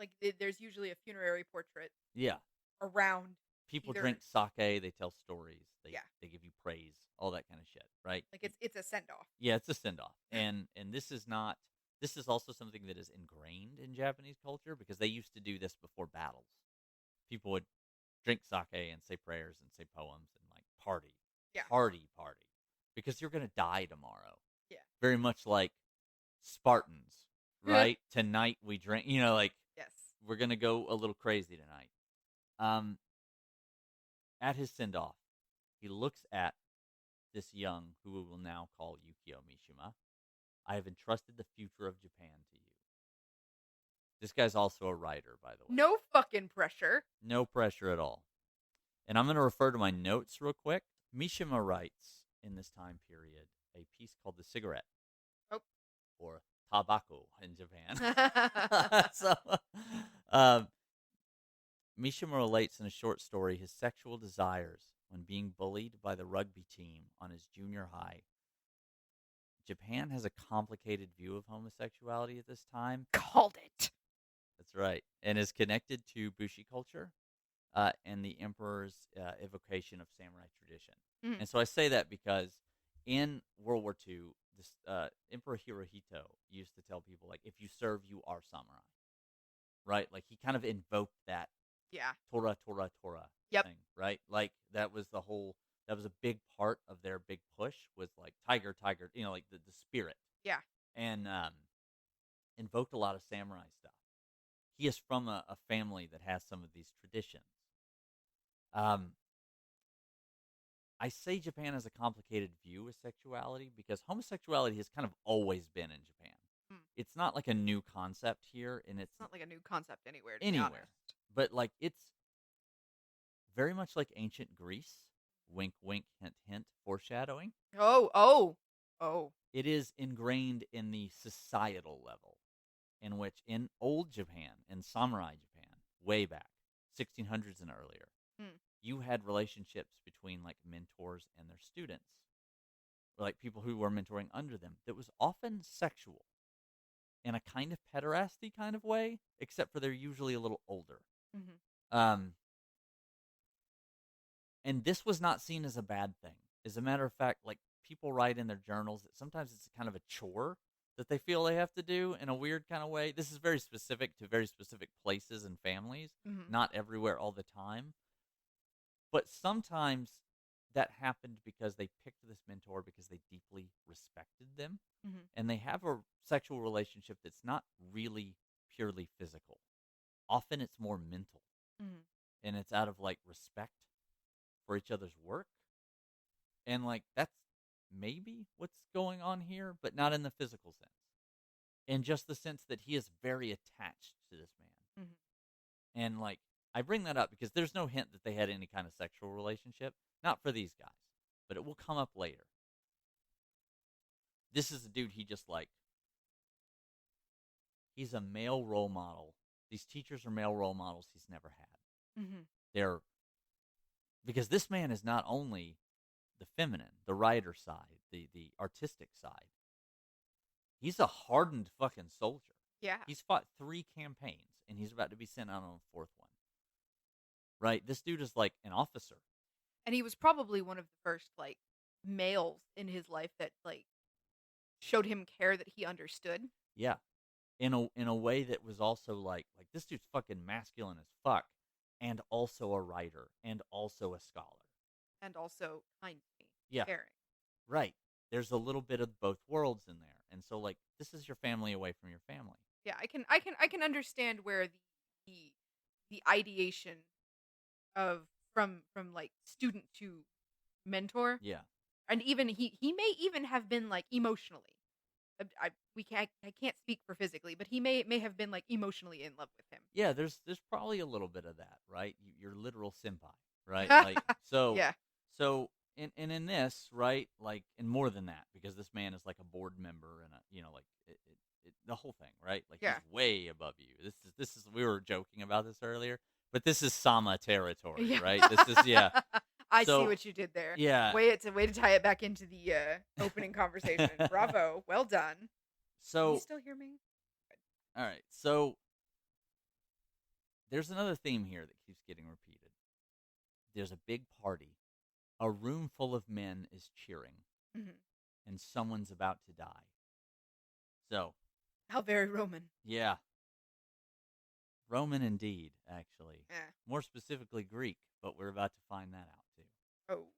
Like there's usually a funerary portrait. Yeah. Around. People drink sake. They tell stories. They give you praise. All that kind of shit, right? Like it's a send off. Yeah, it's a send off, and this is not. This is also something that is ingrained in Japanese culture because they used to do this before battles. People would drink sake and say prayers and say poems and like party, party, because you're gonna die tomorrow. Yeah, very much like Spartans, right? Tonight we drink. Like yes, we're gonna go a little crazy tonight. At his send off, he looks at this young, who we will now call Yukio Mishima. I have entrusted the future of Japan to you. This guy's also a writer, by the way. No fucking pressure. No pressure at all. And I'm going to refer to my notes real quick. Mishima writes in this time period a piece called The Cigarette. Oh. Or Tabako in Japan. Mishima relates in a short story his sexual desires when being bullied by the rugby team on his junior high. Japan has a complicated view of homosexuality at this time. Called it. That's right. And is connected to Bushi culture and the emperor's evocation of samurai tradition. Mm. And so I say that because in World War II, this Emperor Hirohito used to tell people, like, if you serve, you are samurai. Right? Like, he kind of invoked that Tora thing, right? Like, that was a big part of their big push was, like, tiger, like, the spirit. Yeah. And invoked a lot of samurai stuff. He is from a family that has some of these traditions. I say Japan has a complicated view of sexuality because homosexuality has kind of always been in Japan. Mm. It's not like a new concept here, and it's not like a new concept anywhere, to be honest. But like it's very much like ancient Greece. Wink, wink, hint, hint, foreshadowing. Oh. It is ingrained in the societal level, in which in old Japan, in samurai Japan, way back, 1600s and earlier, you had relationships between like mentors and their students, or like people who were mentoring under them, that was often sexual. in a kind of pederasty kind of way, except for they're usually a little older. Mhm. Um, and this was not seen as a bad thing. As a matter of fact, like people write in their journals that sometimes it's kind of a chore that they feel they have to do in a weird kind of way. This is very specific to very specific places and families, Mhm. not everywhere all the time. But sometimes that happened because they picked this mentor because they deeply respected them Mhm. and they have a sexual relationship that's not really purely physical. Often it's more mental Mhm. and it's out of like respect for each other's work. And like that's maybe what's going on here, but not in the physical sense. In just the sense that he is very attached to this man. Mhm. And like I bring that up because there's no hint that they had any kind of sexual relationship, not for these guys, but it will come up later. This is a dude he just like he's a male role model. These teachers are male role models he's never had. Mhm. They're because this man is not only the feminine, the writer side, the artistic side. He's a hardened fucking soldier. Yeah. He's fought 3 campaigns and he's about to be sent out on a 4th one. Right? This dude is like an officer. And he was probably one of the first like males in his life that like showed him care that he understood. Yeah. In a way that was also like this dude's fucking masculine as fuck and also a writer and also a scholar. And also kind to me, Yeah. caring. Right. There's a little bit of both worlds in there. And so like this is your family away from your family. Yeah, I can understand where the the ideation of from like student to mentor, Yeah. and even he may even have been like emotionally. I can't speak for physically, but he may have been like emotionally in love with him. Yeah, there's probably a little bit of that, right? You're literal senpai, right? Like so Yeah. so and in this, right? Like and more than that because this man is like a board member and like the whole thing, right? Like he's Yeah. way above you. This is we were joking about this earlier, but this is Sama territory, Yeah. right? This is yeah. I see So what you did there. yeah. Way to tie it back into the opening conversation. Bravo. Well done. Can you So still hear me? all right. So there's another theme here that keeps getting repeated. There's a big party. A room full of men is cheering, Mhm. and someone's about to die. So, How very Roman. yeah, Roman indeed, actually. Eh. More specifically, Greek, but we're about to find that out too. Oh.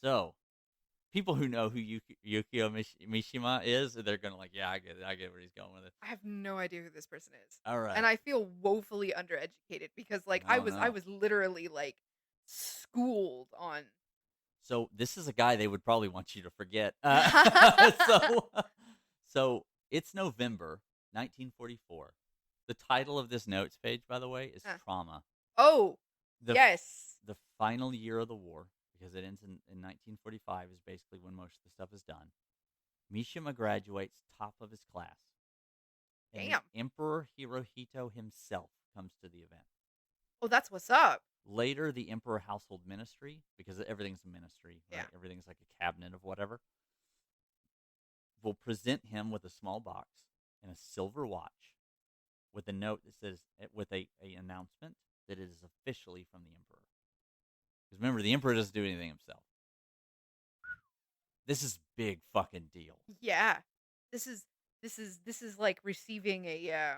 So, people who know who Yukio Mishima is, they're going to like, yeah, I get where he's going with it. I have no idea who this person is. All right. And I feel woefully undereducated because like I Oh, was no. I was literally like schooled on So, this is a guy they would probably want you to forget. So, so, it's November 1944. The title of this notes page, by the way, is Trauma. Oh, yes. The final year of the war, because it ends in 1945, is basically when most of the stuff is done. Mishima graduates top of his class. And Damn. the Emperor Hirohito himself comes to the event. Oh, that's what's up. Later, the Emperor Household Ministry, because everything's a ministry, right? Yeah. Everything's like a cabinet of whatever, will present him with a small box and a silver watch with a note that says, with a announcement that it is officially from the Emperor. Because remember, the Emperor doesn't do anything himself. This is big fucking deal. Yeah. This is like receiving a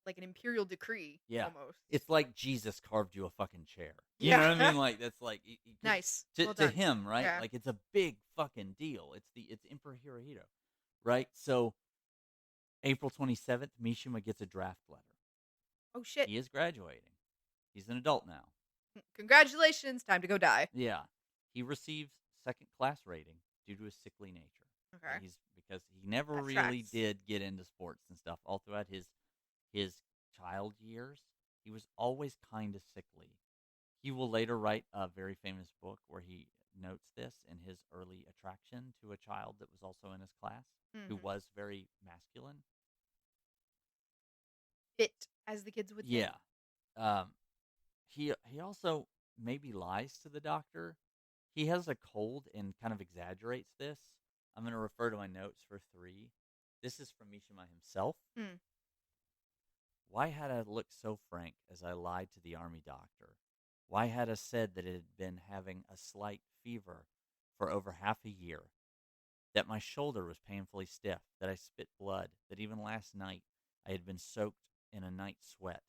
like an imperial decree. Yeah. Almost. It's like Jesus carved you a fucking chair. You Yeah. know what I mean? Like that's like Nice. to, Well to done. him, right? Yeah. Like it's a big fucking deal. It's Emperor Hirohito, right? So April 27th, Mishima gets a draft letter. Oh shit. He is graduating. He's an adult now. Congratulations. Time to go die. Yeah. He receives second class rating due to his sickly nature. Okay. Because he never That really tracks. did get into sports and stuff all throughout his child years. He was always kind of sickly. He will later write a very famous book where he notes this in his early attraction to a child that was also in his class who was very masculine. Fit, as the kids would say. Yeah. He also maybe lies to the doctor. He has a cold and kind of exaggerates this. I'm going to refer to my notes for 3. This is from Mishima himself. Hmm. Why had I looked so frank as I lied to the army doctor? Why had I said that it had been having a slight fever for over half a year? That my shoulder was painfully stiff, that I spit blood, that even last night I had been soaked in a night sweat?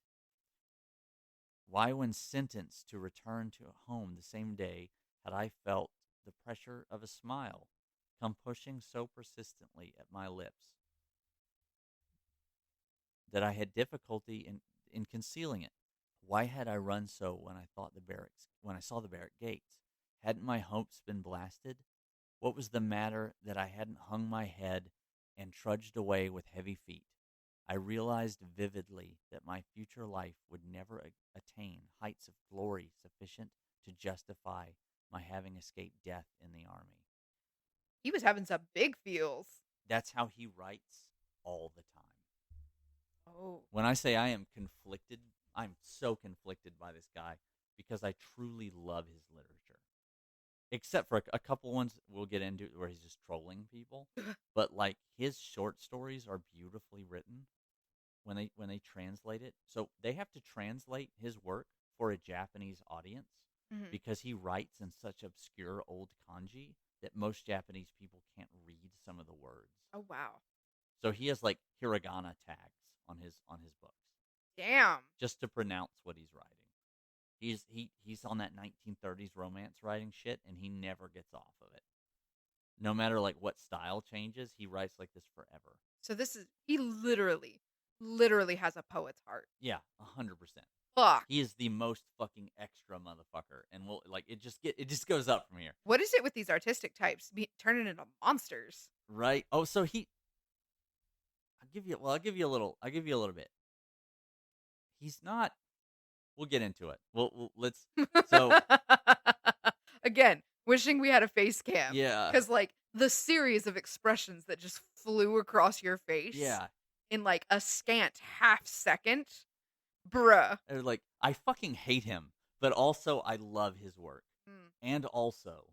Why, when sentenced to return to home the same day, had I felt the pressure of a smile come pushing so persistently at my lips that I had difficulty in concealing it? Why had I run so when I saw the barrack gates? Hadn't my hopes been blasted? What was the matter that I hadn't hung my head and trudged away with heavy feet? I realized vividly that my future life would never attain heights of glory sufficient to justify my having escaped death in the army. He was having some big feels. That's how he writes all the time. Oh. When I say I am conflicted, I'm so conflicted by this guy because I truly love his literature. Except for a couple ones we'll get into where he's just trolling people, but like his short stories are beautifully written when they translate it. So they have to translate his work for a Japanese audience Hmm. because he writes in such obscure old kanji that most Japanese people can't read some of the words. Oh wow. So he has like hiragana tags on his books Damn. just to pronounce what he's writing. He's on that 1930s romance writing shit, and he never gets off of it. No matter like what style changes, he writes like this forever. So this is he literally has a poet's heart. Yeah, 100%. Fuck. He is the most fucking extra motherfucker, and we'll like it just goes up from here, What is it with these artistic types turning into monsters? right? Oh, so I'll give you a little bit. He's not. We'll get into it. Let's. So Again, wishing we had a face cam yeah, because like the series of expressions that just flew across your face yeah. in like a scant half second, bruh. Like I fucking hate him, but also I love his work, Mm. and also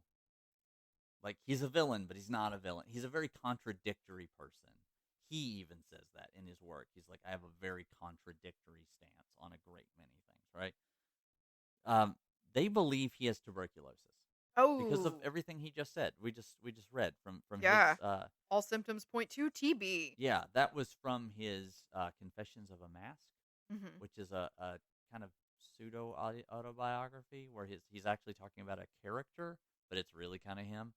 like he's a villain, but he's not a villain. He's a very contradictory person. He even says that in his work. He's like, I have a very contradictory stance on a great many things, right? They believe he has tuberculosis because of Oh, everything he just said. We just read from his yeah. All symptoms point to TB. yeah, that was from his Confessions of a Mask, Hmm. which is a kind of pseudo autobiography where he's actually talking about a character, but it's really kind of him.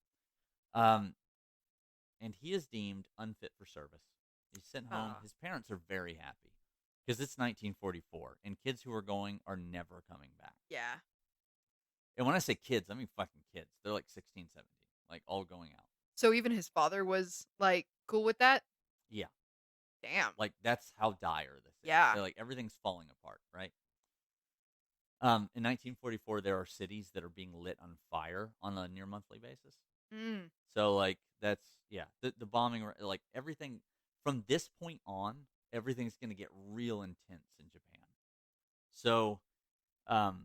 Um, and he is deemed unfit for service. He's sent home. His parents are very happy because it's 1944, and kids who are going are never coming back. Yeah. And when I say kids, I mean fucking kids. They're like 16, 17, like all going out. So even his father was like cool with that. Yeah, Damn. like that's how dire this is. Yeah. They're like everything's falling apart, right? In 1944, there are cities that are being lit on fire on a near monthly basis. Mm. So like that's yeah, the bombing like everything from this point on, everything's going to get real intense in Japan. So um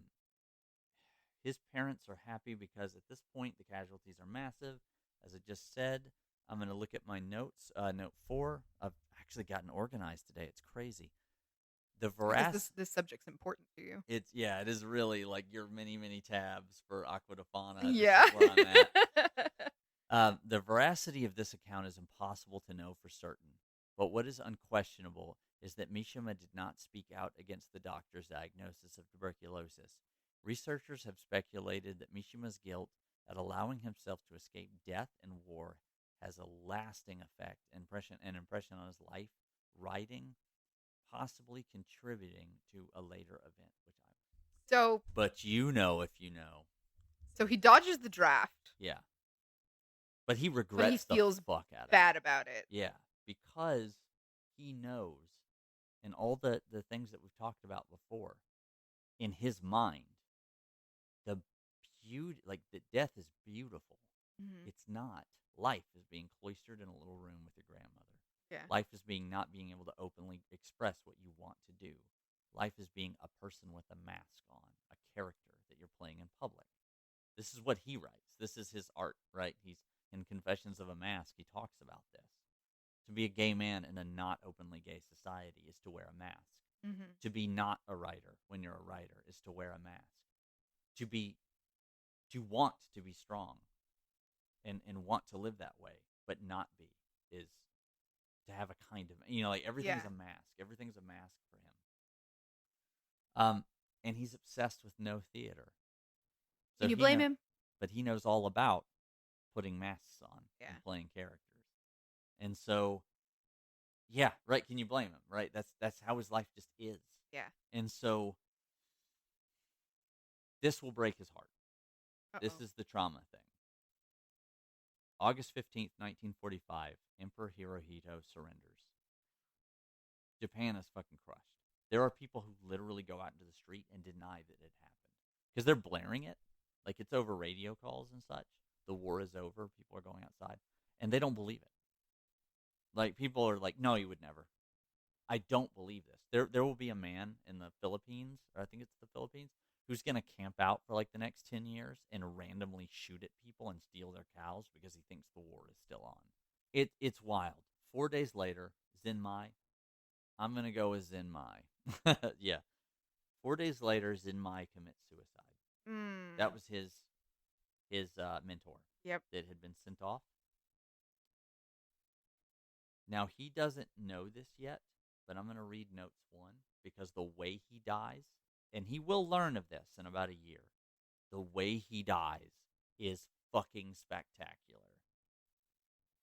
his parents are happy because at this point the casualties are massive. As I just said, I'm going to look at my notes. Note 4. I've actually gotten organized today. It's crazy. The Because veras this subject's important to you. It's yeah, it is really like your many tabs for Aqua de Fauna. This Yeah. is where I'm at. The veracity of this account is impossible to know for certain, but what is unquestionable is that Mishima did not speak out against the doctor's diagnosis of tuberculosis. Researchers have speculated that Mishima's guilt at allowing himself to escape death and war has a lasting effect, an impression on his life, writing, possibly contributing to a later event, which I'm. so But you know if you know. so he dodges the draft, Yeah. But he but he regrets the feels fuck out of it. bad about it. Yeah, because he knows, and all the things that we've talked about before, in his mind, the beauty, like the death is beautiful. Hmm. It's not. Life is being cloistered in a little room with your grandmother. Yeah. Life is being not being able to openly express what you want to do. Life is being a person with a mask on, a character that you're playing in public. This is what he writes. This is his art, right? He's in Confessions of a Mask. He talks about this. To be a gay man in a not openly gay society is to wear a mask. Mhm. To be not a writer when you're a writer is to wear a mask. To be to want to be strong and want to live that way, but not be, is to have a kind of, like everything's Yeah. a mask. Everything's a mask for him. And he's obsessed with no theater. So Can you blame him? but he knows all about putting masks on Yeah. and playing characters. And so, yeah, right. Can you blame him? Right. That's how his life just is. Yeah. And so this will break his heart. This Uh-oh. is the trauma thing. August 15th, 1945, Emperor Hirohito surrenders. Japan is fucking crushed. There are people who literally go out into the street and deny that it happened because they're blaring it. Like it's over radio calls and such. The war is over. People are going outside and they don't believe it. Like people are like, no, you would never. I don't believe this. There will be a man in the Philippines, or I think it's the Philippines, who's going to camp out for like the next 10 years and randomly shoot at people and steal their cows because he thinks the war is still on. It's wild. 4 days later, Zenmai, I'm going to go with Zenmai. Yeah. 4 days later, Zenmai commits suicide. Mm. That was his mentor Yep. that had been sent off. Now, he doesn't know this yet, but I'm going to read notes 1 because the way he dies, and he will learn of this in about a year, the way he dies is fucking spectacular.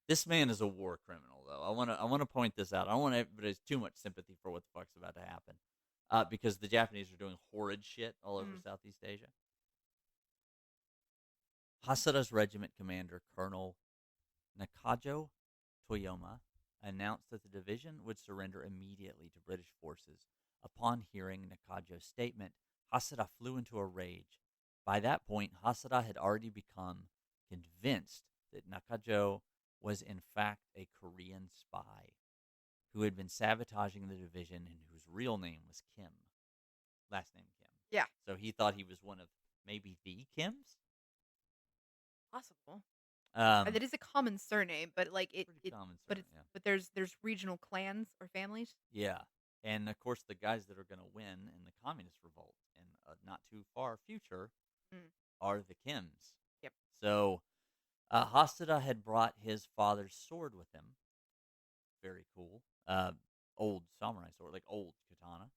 This man is a war criminal, though. I want to point this out. I don't want everybody too much sympathy for what the fuck's about to happen, because the Japanese are doing horrid shit all over Southeast Asia. Hasada's regiment commander, Colonel Nakajo Toyoma, announced that the division would surrender immediately to British forces. Upon hearing Nakajo's statement, Hasada flew into a rage. By that point, Hasada had already become convinced that Nakajo was in fact a Korean spy who had been sabotaging the division and whose real name was Kim. Last name Kim. Yeah. So he thought he was one of maybe the Kims? Possible. Um, That is a common surname, but like Pretty common but surname, it's yeah. but there's regional clans or families. Yeah. And of course, the guys that are going to win in the communist revolt in a not too far future Mm. are the Kims. Yep. So Hasada had brought his father's sword with him. Very cool. Old samurai sword, like old katana.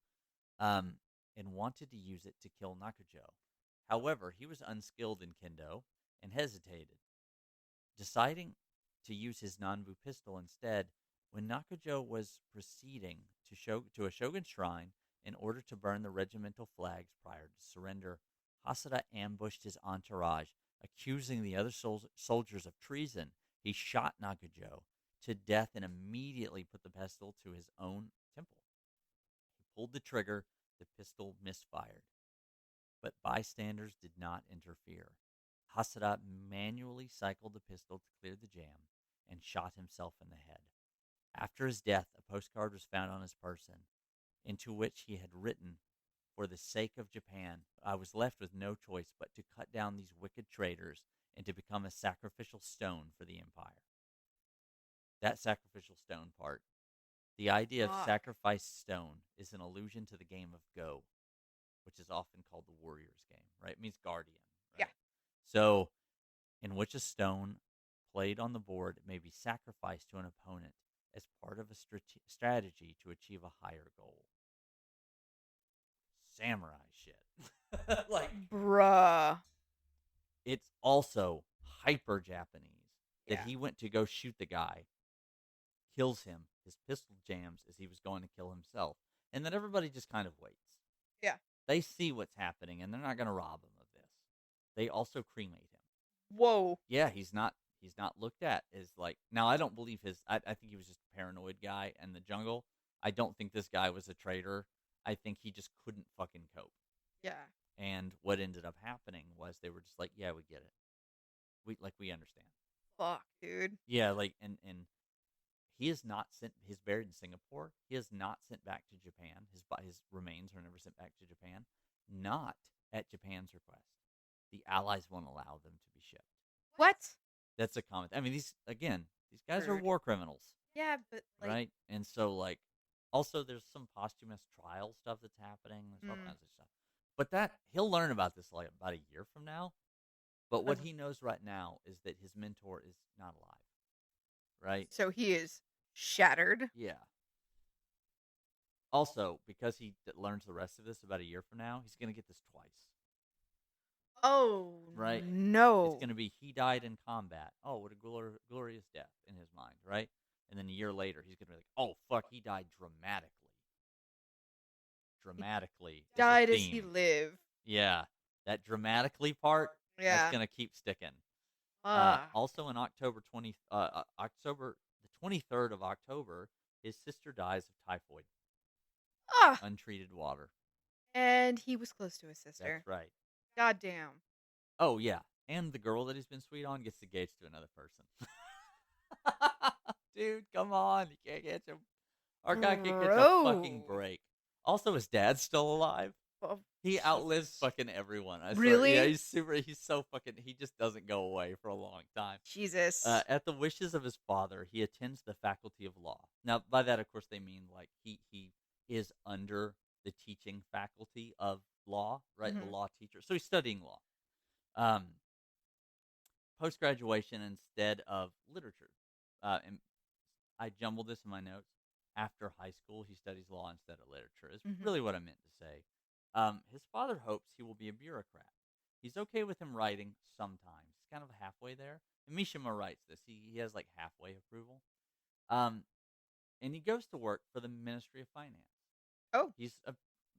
And wanted to use it to kill Nakajo. However, he was unskilled in kendo and hesitated, deciding to use his Nanbu pistol instead. When Nakajo was proceeding to a shogun shrine in order to burn the regimental flags prior to surrender, Hasada ambushed his entourage, accusing the other soldiers of treason. He shot Nakajo to death and immediately put the pistol to his own temple. He pulled the trigger, the pistol misfired, but bystanders did not interfere. Hasada manually cycled the pistol to clear the jam and shot himself in the head. After his death, a postcard was found on his person, into which he had written, "For the sake of Japan, I was left with no choice but to cut down these wicked traitors and to become a sacrificial stone for the empire." That sacrificial stone part. The idea of Fuck. sacrifice stone is an allusion to the game of Go, which is often called the Warriors game, right? It means guardian, right? Yeah. So, in which a stone played on the board may be sacrificed to an opponent as part of a strategy to achieve a higher goal. Samurai shit. Like, Bruh. it's also hyper Japanese that Yeah. he went to go shoot the guy, kills him, his pistol jams as he was going to kill himself, and then everybody just kind of waits. Yeah. They see what's happening, and they're not going to rob him of this. They also cremate him. Whoa. Yeah, he's not looked at as like, now I don't believe I think he was just a paranoid guy in the jungle. I don't think this guy was a traitor. I think he just couldn't fucking cope. Yeah. And what ended up happening was they were just like, yeah, we get it. We understand. Fuck, dude. Yeah, like and he is not sent. He's buried in Singapore. He is not sent back to Japan. His remains are never sent back to Japan. Not at Japan's request. The Allies won't allow them to be shipped. What? That's a comment. I mean, these guys are Rude. war criminals. Yeah, but, like right? And so, like, also there's some posthumous trial stuff that's happening. There's all mm, kinds of stuff. But that he'll learn about this like about a year from now. But what of he knows right now is that his mentor is not alive, right? so he is shattered. Yeah. Also, because he learns the rest of this about a year from now, he's gonna get this twice, Oh, right? It's no. gonna be he died in combat. Oh, what a glorious death in his mind, right? And then a year later, he's gonna be like, oh fuck, he died dramatically. He Dramatically is a died as he theme. lived. Yeah, that dramatically part that's Yeah. gonna keep sticking. Ah. Also, in October the 23rd of October, his sister dies of typhoid, Ah! untreated water. And he was close to his That's sister. right. Goddamn. Oh yeah, and the girl that he's been sweet on gets engaged to another person. Dude, come on, you can't catch him. Our guy can't catch a fucking Bro. break. Also, his dad's still alive. Oh, He outlives Jesus. fucking everyone. I swear. Yeah, Really? he's super. He's so fucking. He just doesn't go away for a long time. Jesus. At the wishes of his father, he attends the faculty of law. Now, by that, of course, they mean like he is under the teaching faculty of law, right? The Mhm. law teacher. So he's studying law. Um, Post graduation instead of literature. And I jumbled this in my notes. After high school, he studies law instead of literature, is Mhm. really what I meant to say. His father hopes he will be a bureaucrat. He's okay with him writing sometimes. He's kind of halfway there. And Mishima writes this. He has like halfway approval. Um, and he goes to work for the Ministry of Finance. Oh. He's,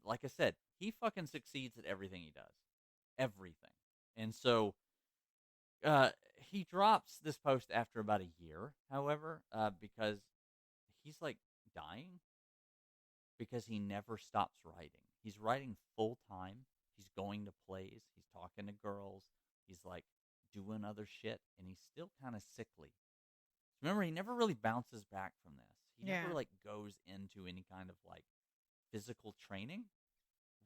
like I said, he fucking succeeds at everything he does. Everything. And so he drops this post after about a year, however, because he's like dying because he never stops writing. He's writing full time. He's going to plays. He's talking to girls. He's like doing other shit, and he's still kind of sickly. Remember, he never really bounces back from this. He never Yeah. like goes into any kind of like physical training.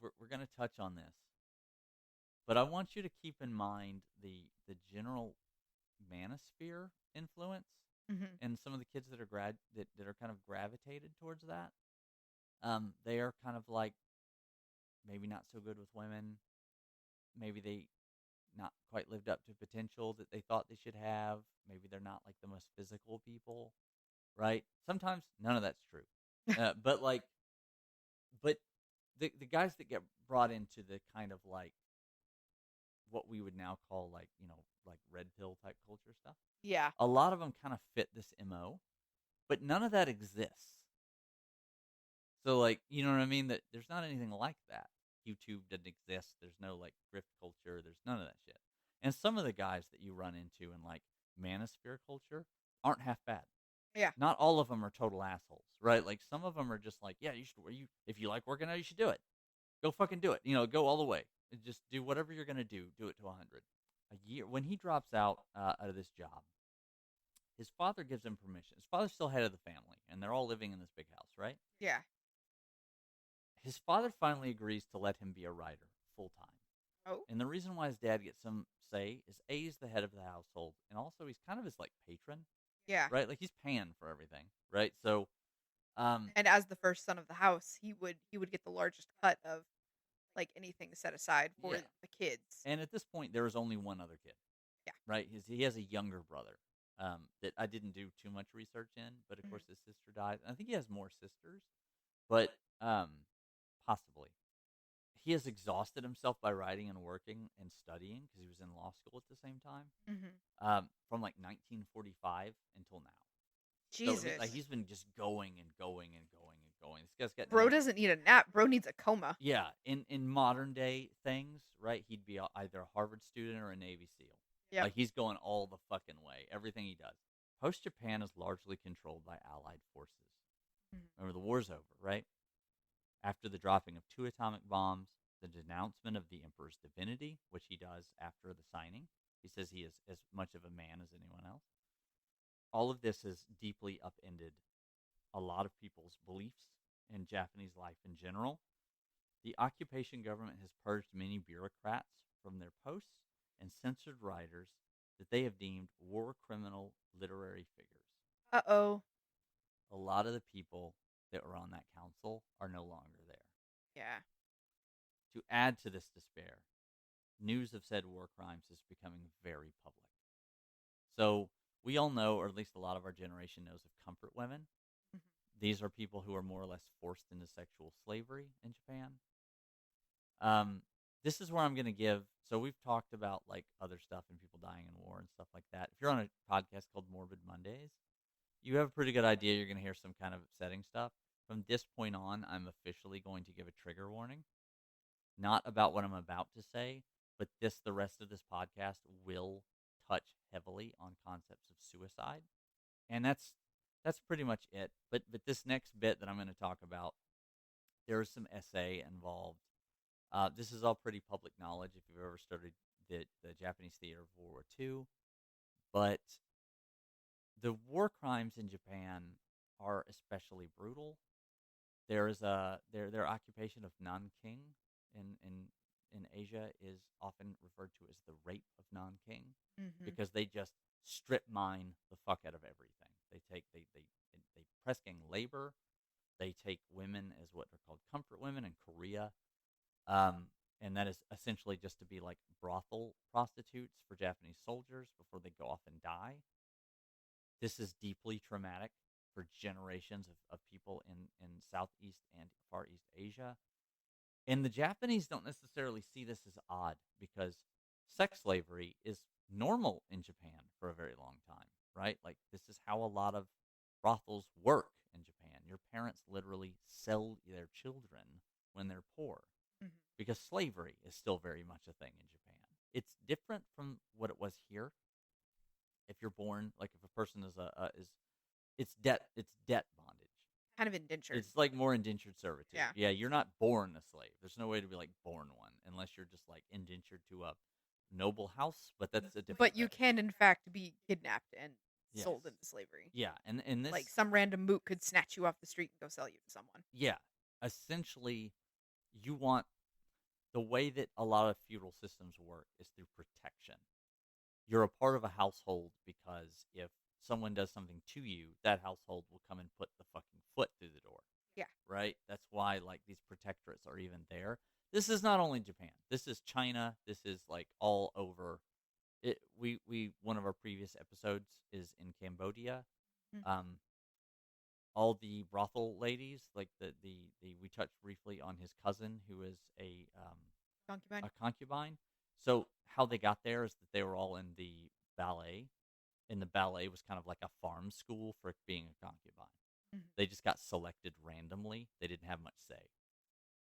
We're gonna touch on this, but I want you to keep in mind the general manosphere influence Mhm. and some of the kids that are that are kind of gravitated towards that. They are kind of like maybe not so good with women. Maybe they not quite lived up to potential that they thought they should have. Maybe they're not like the most physical people, right? Sometimes none of that's true. But like, but the guys that get brought into the kind of like what we would now call like like red pill type culture stuff. Yeah. A lot of them kind of fit this mo, but none of that exists. So like, you know what I mean? That there's not anything like that. YouTube doesn't exist. There's no like grift culture. There's none of that shit. And some of the guys that you run into in like manosphere culture aren't half bad. Yeah. Not all of them are total assholes, right? Like some of them are just like, yeah, you should. You if you like working out, you should do it. Go fucking do it. Go all the way. Just do whatever you're gonna do. Do it to 100. A year when he drops out of this job, his father gives him permission. His father's still head of the family, and they're all living in this big house, right? Yeah. His father finally agrees to let him be a writer full time. Oh. And the reason why his dad gets some say is A, he's the head of the household, and also he's kind of his like patron, Yeah. right? Like he's paying for everything, right? So, um, And as the first son of the house, he would get the largest cut of like anything set aside for yeah. the kids. And at this point, there is only one other kid, Yeah. right? He has a younger brother that I didn't do too much research in, but of Mhm. course his sister died. I think he has more sisters, but possibly. He has exhausted himself by writing and working and studying because he was in law school at the same time, Mhm. from like 1945 until now. So Jesus. he's been just going and going and going and going. This guy's got Bro no doesn't need a nap. Bro needs a coma. yeah. In modern day things, right? He'd be either a Harvard student or a Navy SEAL. Yep. Like he's going all the fucking way. Everything he does. Post Japan is largely controlled by Allied forces. Mhm. Remember, the war's over, right? After the dropping of two atomic bombs, the denouncement of the emperor's divinity, which he does after the signing. He says he is as much of a man as anyone else. All of this has deeply upended a lot of people's beliefs in Japanese life in general. The occupation government has purged many bureaucrats from their posts and censored writers that they have deemed war criminal literary figures. Uh-oh. a lot of the people that were on that council are no longer there. Yeah. To add to this despair, news of said war crimes is becoming very public. So we all know, or at least a lot of our generation knows, of comfort women. Mhm. These are people who are more or less forced into sexual slavery in Japan. Um, this is where I'm going to give. So we've talked about like other stuff and people dying in war and stuff like that. If you're on a podcast called Morbid Mondays, you have a pretty good idea you're going to hear some kind of upsetting stuff. From this point on, I'm officially going to give a trigger warning, not about what I'm about to say, but the rest of this podcast will touch heavily on concepts of suicide. And that's pretty much it. But this next bit that I'm going to talk about, there is some essay involved. This is all pretty public knowledge if you've ever studied the Japanese theater of World War II. But the war crimes in Japan are especially brutal. There is their occupation of non-king in Asia is often referred to as the rape of non-king Mhm. because they just strip mine the fuck out of everything. They press gang labor. They take women as what are called comfort women in Korea, um, and that is essentially just to be like brothel prostitutes for Japanese soldiers before they go off and die. This is deeply traumatic for generations of people in Southeast and Far East Asia. And the Japanese don't necessarily see this as odd because sex slavery is normal in Japan for a very long time, right? Like, this is how a lot of brothels work in Japan. Your parents literally sell their children when they're poor Mhm. because slavery is still very much a thing in Japan. It's different from what it was here. If you're born, like if a person is it's debt bondage. Kind of indentured. It's like more indentured servitude. Yeah. Yeah, you're not born a slave. There's no way to be like born one unless you're just like indentured to a noble house, but that's a different But you thing. can, in fact, be kidnapped and Yes. sold into slavery. Yeah, and this Like some random moot could snatch you off the street and go sell you to someone. yeah, essentially you want the way that a lot of feudal systems work is through protection. You're a part of a household because if someone does something to you, that household will come and put the fucking foot through the door. Yeah. Right? That's why like these protectorates are even there. This is not only Japan. This is China. This is like all over. We one of our previous episodes is in Cambodia. Mhm. Um, all the brothel ladies, like the we touched briefly on his cousin who is Concubine. a concubine. So how they got there is that they were all in the ballet, and the ballet was kind of like a farm school for being a concubine. Mhm. They just got selected randomly. They didn't have much say,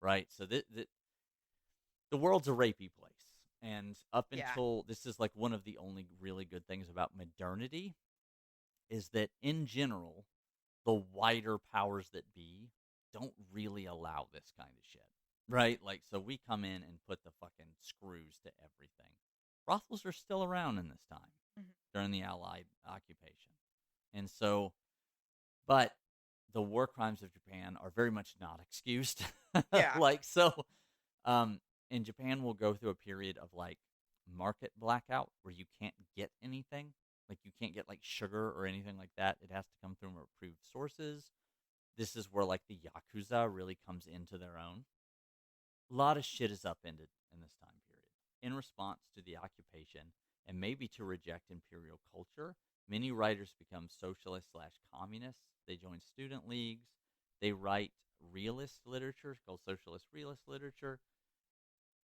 right? So the world's a rapey place, and up Yeah. until this is like one of the only really good things about modernity is that in general, the wider powers that be don't really allow this kind of shit, right? Like, so we come in and put the fucking screws to everything. Brothels are still around in this time Mhm. during the Allied occupation, and so, but the war crimes of Japan are very much not excused. Yeah. Like, so, um, in Japan, we'll go through a period of like market blackout where you can't get anything. Like, you can't get like sugar or anything like that. It has to come from approved sources. This is where like the Yakuza really comes into their own. A lot of shit is upended in this time period. In response to the occupation and maybe to reject imperial culture, many writers become socialist slash communists. They join student leagues. They write realist literature called socialist realist literature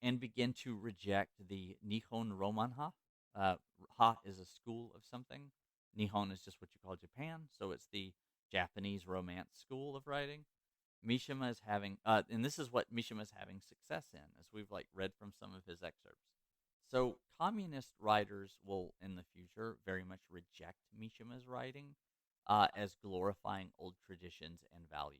and begin to reject the Nihon Romanha. Ha is a school of something. Nihon is just what you call Japan, so it's the Japanese Romance school of writing. Mishima is having, and this is what Mishima is having success in, as we've like read from some of his excerpts. So communist writers will, in the future, very much reject Mishima's writing as glorifying old traditions and value.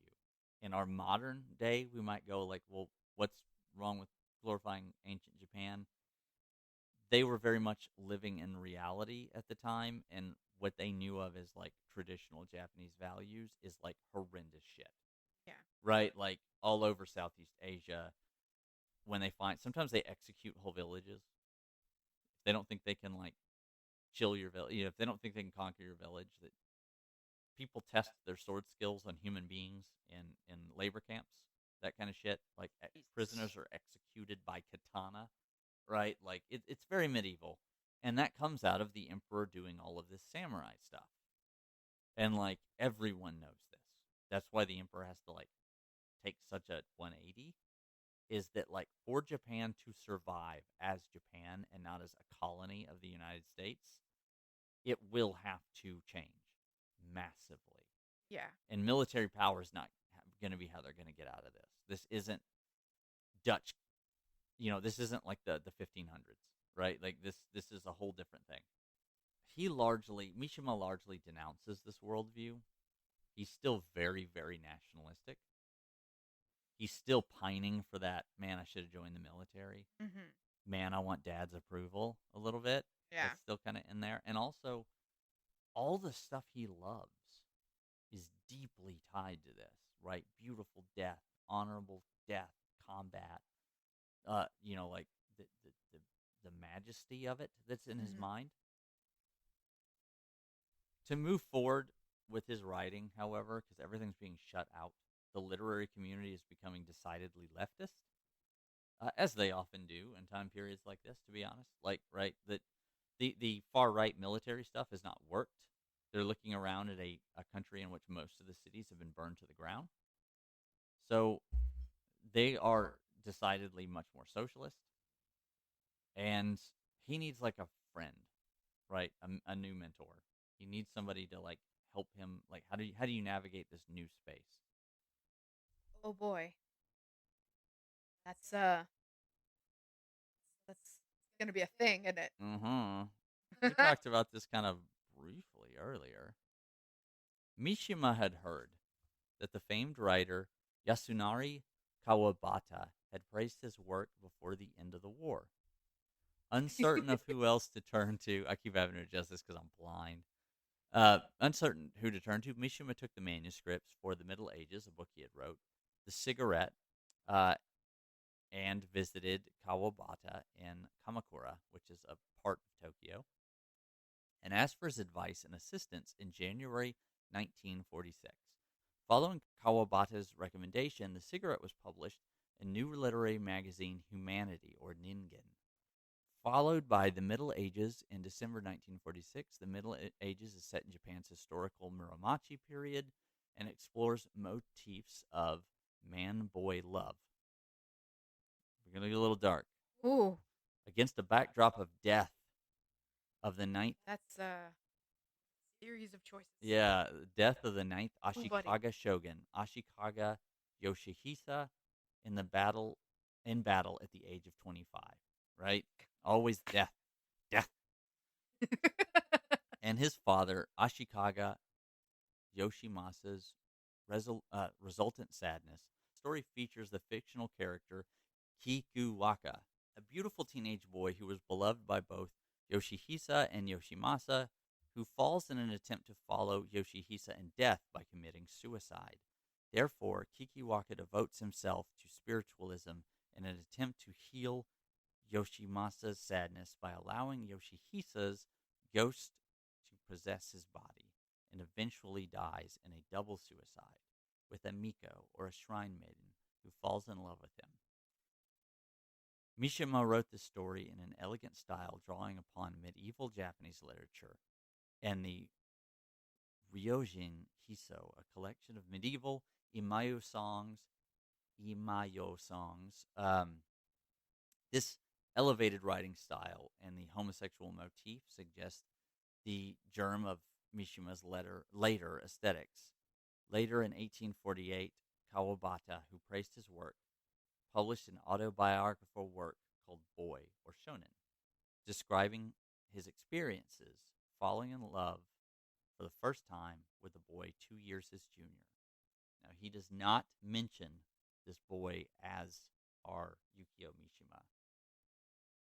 In our modern day, we might go like, well, what's wrong with glorifying ancient Japan? They were very much living in reality at the time, and what they knew of as like traditional Japanese values is like horrendous shit, Yeah. right? Like all over Southeast Asia, when they find sometimes they execute whole villages. If they don't think they can like chill your village, if they don't think they can conquer your village, that people test their sword skills on human beings in labor camps, that kind of shit. Like Jesus. prisoners are executed by katana, right? Like it's very medieval, and that comes out of the emperor doing all of this samurai stuff, and like everyone knows this. That's why the emperor has to like take such a 180. Is that like for Japan to survive as Japan and not as a colony of the United States, it will have to change massively. Yeah. And military power is not going to be how they're going to get out of this. This isn't Dutch, this isn't like the 1500s, right? Like this is a whole different thing. Mishima largely denounces this worldview. He's still very, very nationalistic. He's still pining for that, man, I should have joined the military. Mhm. Man, I want dad's approval a little bit. Yeah. That's still kind of in there. And also, all the stuff he loves is deeply tied to this, right? Beautiful death, honorable death, combat, like the majesty of it that's in his Mhm. mind. To move forward with his writing, however, because everything's being shut out, the literary community is becoming decidedly leftist, as they often do in time periods like this. To be honest, like right, that the far right military stuff has not worked. They're looking around at a country in which most of the cities have been burned to the ground, so they are decidedly much more socialist, and he needs like a friend, right? A new mentor. He needs somebody to like help him. Like, how do you navigate this new space? Oh boy. That's that's gonna be a thing, isn't it? Mm-hmm. We talked about this kind of briefly earlier. Mishima had heard that the famed writer Yasunari Kawabata had praised his work before the end of the war. Uncertain of who else to turn to, I keep having to adjust this because I'm blind. Uncertain who to turn to, Mishima took the manuscripts for the Middle Ages, a book he had wrote, The Cigarette, uh, and visited Kawabata in Kamakura, which is a part of Tokyo, and asked for his advice and assistance in January 1946. Following Kawabata's recommendation, The Cigarette was published in new literary magazine Humanity, or Ningen. Followed by The Middle Ages in December 1946. The Middle Ages is set in Japan's historical Muromachi period and explores motifs of man-boy love. We're going to get a little dark. Ooh, Against a backdrop of death of the ninth, that's a series of choices. yeah, death of the ninth Ooh, buddy. Ashikaga shogun, Ashikaga Yoshihisa, in battle at the age of 25. Right, always death, death, and his father Ashikaga Yoshimasa's resultant sadness. The story features the fictional character Kikuwaka, a beautiful teenage boy who was beloved by both Yoshihisa and Yoshimasa, who falls in an attempt to follow Yoshihisa in death by committing suicide. Therefore, Kikiwaka devotes himself to spiritualism in an attempt to heal Yoshimasa's sadness by allowing Yoshihisa's ghost to possess his body, and eventually dies in a double suicide with a Miko, or a shrine maiden, who falls in love with him. Mishima wrote the story in an elegant style, drawing upon medieval Japanese literature and the Ryojin Hiso, a collection of medieval imayo songs. This elevated writing style and the homosexual motif suggest the germ of Mishima's later aesthetics. Later in 1848, Kawabata, who praised his work, published an autobiographical work called Boy, or Shonen, describing his experiences falling in love for the first time with a boy 2 years his junior. Now, he does not mention this boy as our Yukio Mishima.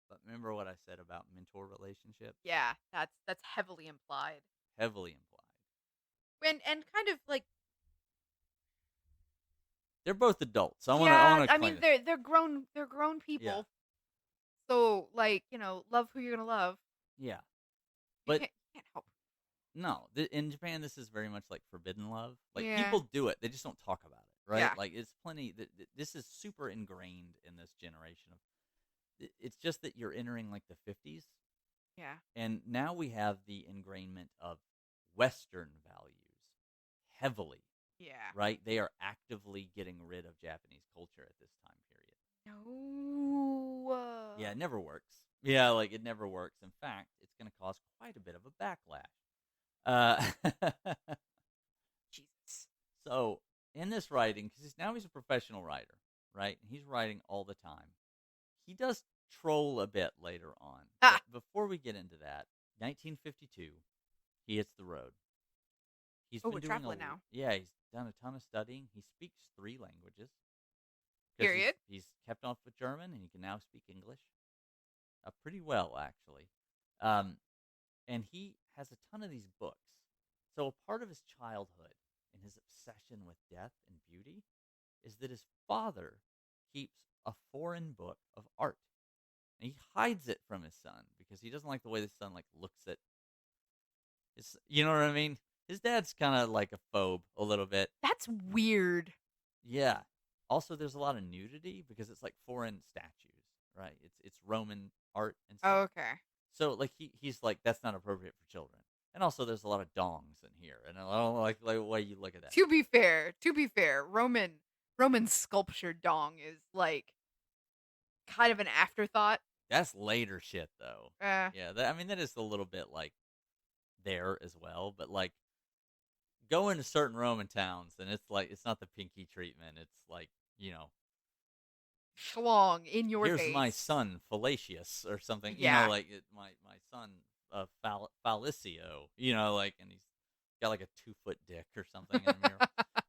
But remember what I said about mentor relationships? Yeah, that's heavily implied. Heavily implied. And kind of like, They're both adults. I want to. I yeah, want to I claim mean it. they're grown Yeah, people. So like, love who you're gonna love. yeah. You But can't help. No, in Japan, this is very much like forbidden love. Like Yeah. people do it, they just don't talk about it, right? Yeah. Like it's plenty. This is super ingrained in this generation of. It's just that you're entering like the 50s, Yeah. and now we have the ingrainment of Western values heavily, Yeah. right? They are actively getting rid of Japanese culture at this time period. No. Yeah, it never works. Yeah, like it never works. In fact, it's going to cause quite a bit of a backlash. Jesus. So in this writing, because now he's a professional writer, right? He's writing all the time. He does troll a bit later on, Ah. but before we get into that, 1952, he hits the road. He's Oh, been we're doing traveling now. yeah, he's done a ton of studying. He speaks 3 languages because Period. he's kept off with German and he can now speak English, pretty well actually. Um, and he has a ton of these books. So a part of his childhood and his obsession with death and beauty is that his father keeps a foreign book of art. And he hides it from his son because he doesn't like the way the son like looks at his, you know what I mean? His dad's kind of like a phobe a little bit. That's weird. Yeah. Also there's a lot of nudity because it's like foreign statues, right? It's Roman art and Oh, stuff. okay. So like he's like that's not appropriate for children. And also there's a lot of dongs in here, and I don't like the way you look at that. To be fair, Roman sculpture dong is like kind of an afterthought. That's later shit though. Uh, Yeah, I mean that is a little bit like there as well, but like go into certain Roman towns and it's like it's not the pinky treatment. It's like, you know, schlong in your here's my face. son Fallacious or something, you know, Yeah. like my son Fallicio, you know, like, and he's got like a 2-foot dick or something in a mirror.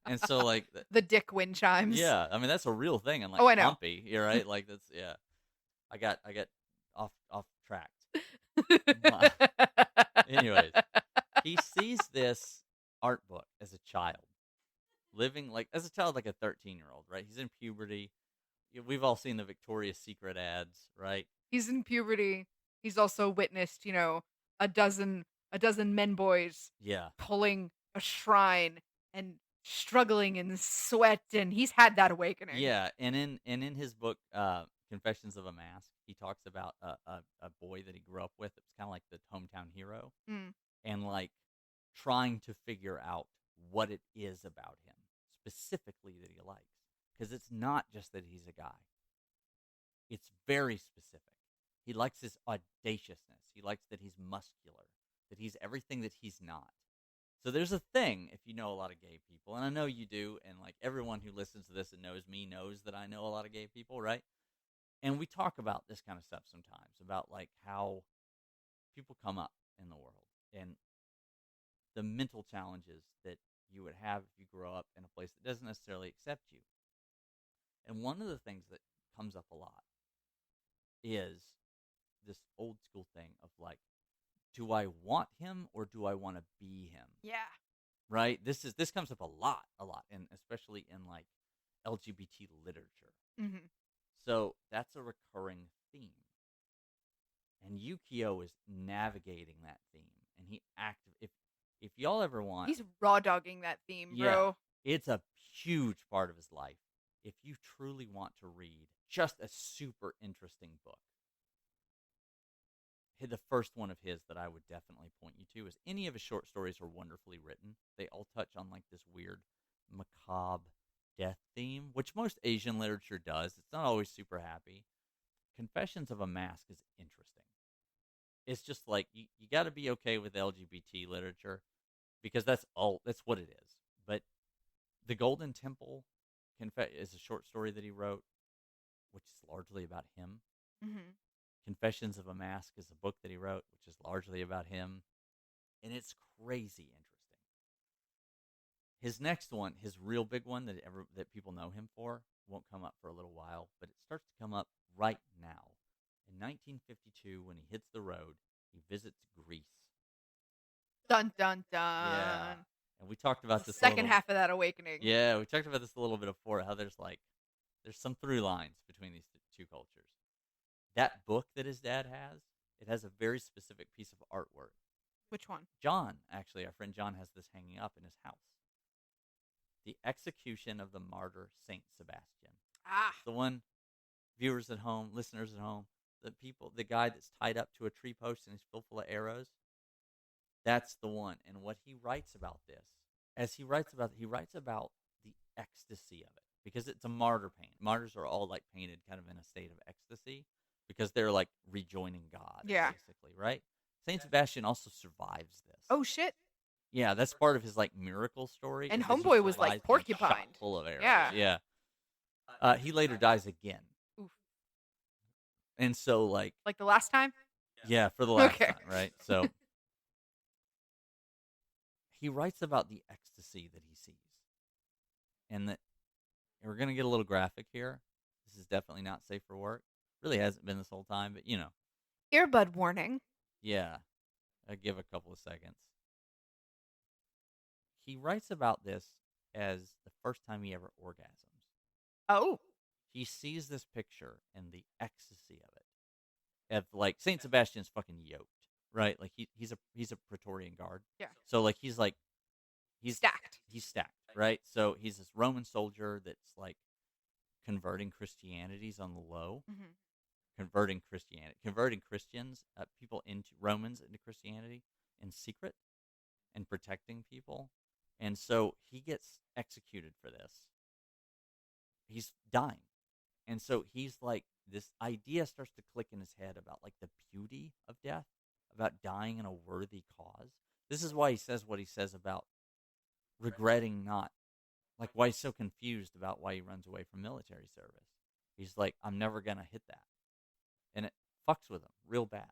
And so like The dick wind chimes. yeah, I mean that's a real thing in like Oh, I know. Pompey, you're right, like that's yeah. I got off track. Anyways, he sees this art book as a child, living like as a child, like a 13-year-old, right? He's in puberty. We've all seen the Victoria's Secret ads, right? He's in puberty. He's also witnessed, a dozen men boys Yeah, pulling a shrine and struggling in sweat, and he's had that awakening. yeah. And in his book, Confessions of a Mask, he talks about a boy that he grew up with. It's kind of like the hometown hero, Mm. and like trying to figure out what it is about him specifically that he likes, because it's not just that he's a guy. It's very specific. He likes his audaciousness. He likes that he's muscular, that he's everything that he's not. So there's a thing, if you know a lot of gay people, and I know you do, and like everyone who listens to this and knows me knows that I know a lot of gay people, right? And we talk about this kind of stuff sometimes, about like how people come up in the world and the mental challenges that you would have if you grow up in a place that doesn't necessarily accept you. And one of the things that comes up a lot is this old school thing of like, do I want him or do I want to be him? Yeah. Right? This comes up a lot, and especially in like LGBT literature. Mm-hmm. So that's a recurring theme. And Yukio is navigating that theme, and if y'all ever want, He's raw dogging that theme, yeah, bro. it's a huge part of his life. If you truly want to read just a super interesting book, the first one of his that I would definitely point you to is any of his short stories are wonderfully written. They all touch on like this weird macabre death theme, which most Asian literature does. It's not always super happy. Confessions of a Mask is interesting. It's just like you got to be okay with LGBT literature because that's what it is. But The Golden Temple is a short story that he wrote, which is largely about him. Mm-hmm. Confessions of a Mask is a book that he wrote, which is largely about him. And it's crazy interesting. His next one, his real big one that people know him for, won't come up for a little while, but it starts to come up right now. In 1952, when he hits the road, he visits Greece. Dun dun dun. Yeah. And we talked about The this second half of that awakening. Yeah, we talked about this a little bit before, how there's some through lines between these two cultures. That book that his dad has, it has a very specific piece of artwork Which one? John, actually, our friend John has this hanging up in his house. The execution of the martyr Saint Sebastian. Ah. It's the one, viewers at home, listeners at home, the guy that's tied up to a tree post and he's filled full of arrows. That's the one. And what he writes about this, he writes about the ecstasy of it because it's a martyr paint. Martyrs are all like painted kind of in a state of ecstasy because they're like rejoining God, Yeah. basically, right? Saint Sebastian also survives this. Oh shit. Yeah, that's part of his like miracle story. And is that he Homeboy was like survives being shot porcupined. full of arrows. Yeah. Yeah. He later dies again, Oof. and so like Like the last time? yeah, for the last Okay. time, right? So he writes about the ecstasy that he sees, and that and we're gonna get a little graphic here. This is definitely not safe for work. Really hasn't been this whole time, but Earbud warning. yeah. I give a couple of seconds. He writes about this as the first time he ever orgasms. Oh. He sees this picture and the ecstasy of it. Of like Saint Sebastian's fucking yoked, right? Like he's a Praetorian guard. Yeah. So like he's Stacked. He's stacked, right? So he's this Roman soldier that's like converting Christianities on the low, Mm-hmm. converting Christians, people into Romans into Christianity in secret, and protecting people. And so he gets executed for this. He's dying. And so he's like, this idea starts to click in his head about like the beauty of death, about dying in a worthy cause. This is why he says what he says about regretting not, like why he's so confused about why he runs away from military service. He's like, I'm never going to hit that. And it fucks with him real bad.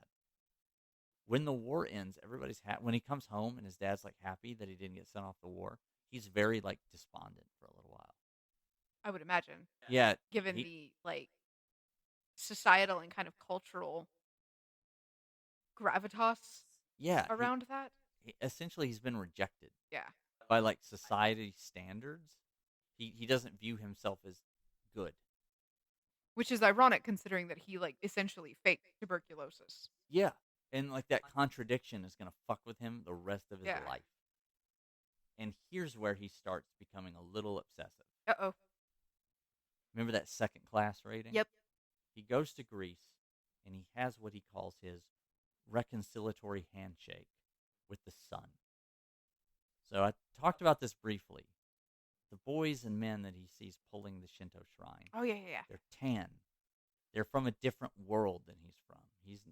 When the war ends, everybody's when he comes home and his dad's like happy that he didn't get sent off the war, he's very like despondent for a little while. I would imagine. Yeah. Given the like societal and kind of cultural gravitas around that. Essentially he's been rejected. Yeah. By like society standards. He doesn't view himself as good. Which is ironic considering that he like essentially faked tuberculosis. Yeah. And like that contradiction is going to fuck with him the rest of his life. And here's where he starts becoming a little obsessive. Uh-oh. Remember that second class rating? Yep. He goes to Greece and he has what he calls his reconciliatory handshake with the sun. So I talked about this briefly. The boys and men that he sees pulling the Shinto shrine. Oh, yeah. They're tan. They're from a different world than he's from.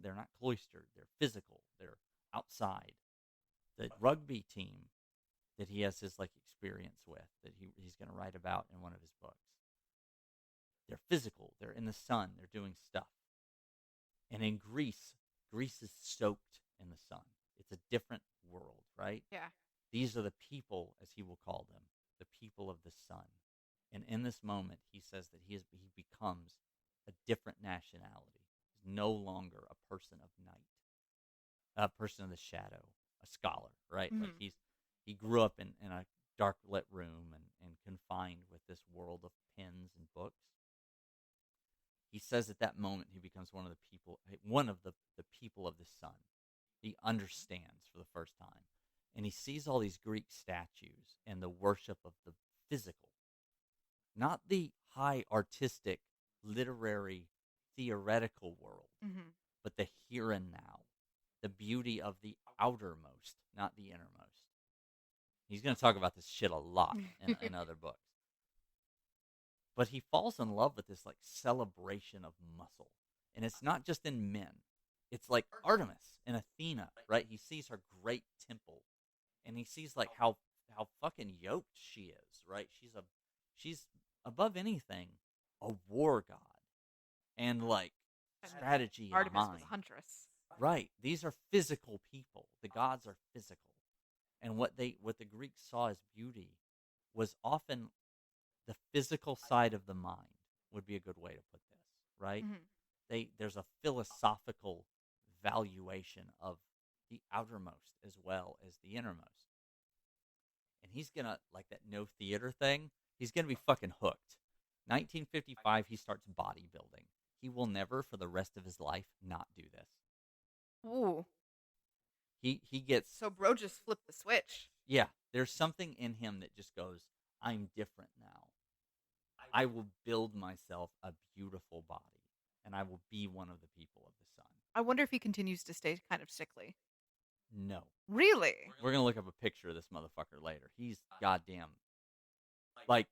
They're not cloistered. They're physical. They're outside. The rugby team that he has his like experience with that he's going to write about in one of his books. They're physical. They're in the sun. They're doing stuff. And in Greece is soaked in the sun. It's a different world, right? Yeah. These are the people, as he will call them, the people of the sun. And in this moment, he says that he becomes a different nationality. He's no longer a person of night, a person of the shadow, a scholar, right? Mm-hmm. Like he grew up in a dark lit room and confined with this world of pens and books. He says at that moment he becomes one of the people of the sun. He understands for the first time. And he sees all these Greek statues and the worship of the physical. Not the high artistic, literary, theoretical world, Mm-hmm. but the here and now. The beauty of the outermost, not the innermost. He's going to talk about this shit a lot in other books. But he falls in love with this like celebration of muscle. And it's not just in men. It's like Artemis and Athena, right? He sees her great temple. And he sees like how fucking yoked she is, right? She's above anything a war god. And like strategy Artemis and mind. was a huntress. Right. These are physical people. The gods are physical. And what the Greeks saw as beauty was often the physical side of the mind would be a good way to put this, right? Mm-hmm. There's a philosophical valuation of the outermost as well as the innermost. And he's going to, like that no theater thing, he's going to be fucking hooked. 1955, he starts bodybuilding. He will never, for the rest of his life, not do this. Ooh. He gets So bro just flipped the switch. yeah. There's something in him that just goes, I'm different now. I will build myself a beautiful body, and I will be one of the people of the sun. I wonder if he continues to stay kind of sickly. No. Really? We're going to look up a picture of this motherfucker later. He's goddamn. Like,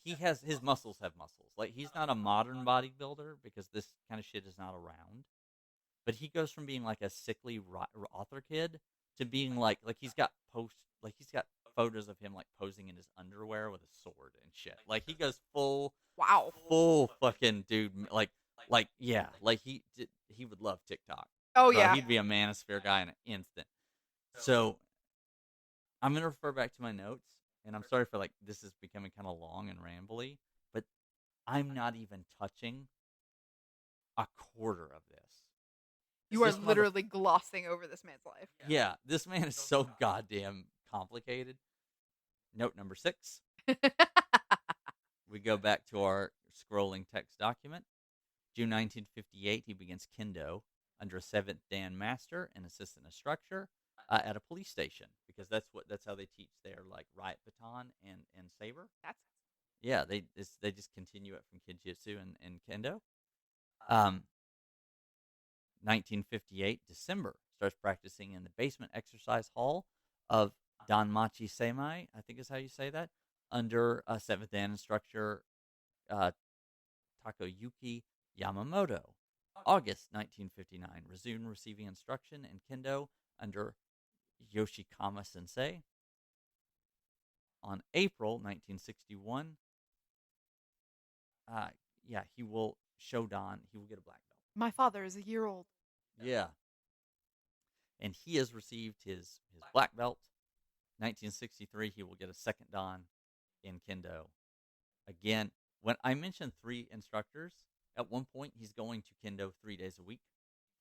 his muscles have muscles. Like, he's not a modern bodybuilder because this kind of shit is not around. But he goes from being like a sickly author kid to being like he's got photos of him like posing in his underwear with a sword and shit. Like he goes full Wow. full fucking dude. Like yeah, like he would love TikTok. Oh Bro, yeah. he'd be a manosphere guy in an instant. So I'm gonna refer back to my notes, and I'm sorry for like this is becoming kind of long and rambly, but I'm not even touching a quarter of this. You are This literally glossing over this man's life. Yeah, this man is so goddamn complicated. Note number 6. We go back to our scrolling text document. June 1958, he begins kendo under a 7th Dan master and assistant instructor at a police station because that's how they teach their like riot baton and saber. That's Yeah, they just continue it from kinjutsu and kendo. 1958, December, starts practicing in the basement exercise hall of Danmachi Seimai, I think is how you say that, under a 7th Dan instructor, Takayuki Yamamoto. August 1959, resume receiving instruction in kendo under Yoshikama Sensei. On April 1961, he will Shodan. He will get a black belt. my father is a year old. Yeah. And he has received his black belt. 1963, he will get a second dan in kendo. Again, when I mentioned 3 instructors, at one point he's going to kendo 3 days a week.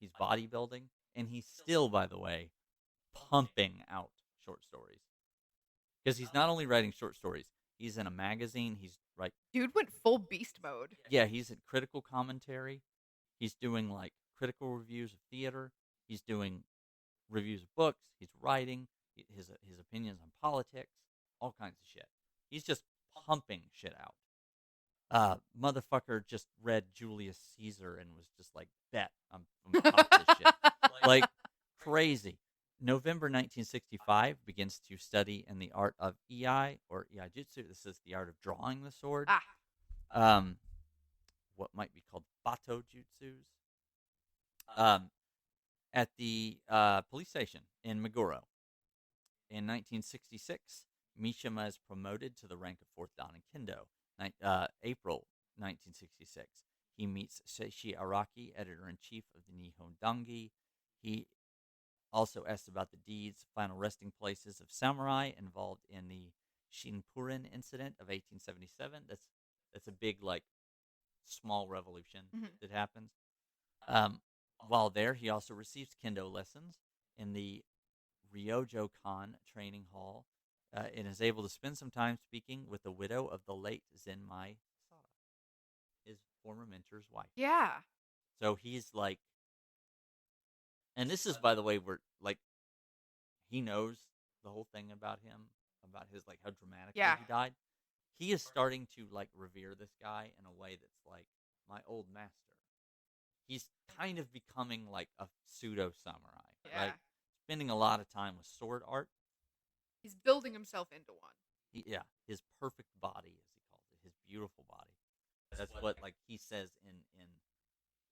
He's bodybuilding, and he's still, by the way, pumping out short stories. Because he's not only writing short stories, he's in a magazine. He's Dude went full beast mode. yeah, he's in critical commentary. He's doing like critical reviews of theater. He's doing reviews of books. He's writing his opinions on politics, all kinds of shit. He's just pumping shit out. Motherfucker just read Julius Caesar and was just like, bet I'm pop this shit. Like crazy. November 1965 begins to study in the art of Iai or Iai-jutsu. This is the art of drawing the sword. What might be called Bato jutsus. At the police station in Meguro. In 1966, Mishima is promoted to the rank of 4th Dan in Kendo. April 1966, he meets Seishi Araki, editor-in-chief of the Nihon Dangi. He also asked about the deeds, final resting places of samurai involved in the Shinpurin incident of 1877. That's a big, like, small revolution that happens. While there, he also receives kendo lessons in the Ryojo-kan training hall and is able to spend some time speaking with the widow of the late Zenmai Sara, his former mentor's wife. Yeah. So he's like, and this is, by the way, where like he knows the whole thing about him, about his like how dramatically he died. He is starting to like revere this guy in a way that's like my old master. He's kind of becoming like a pseudo samurai, right? Spending a lot of time with sword art. He's building himself into one. His perfect body, as he calls it, his beautiful body. That's what like he says in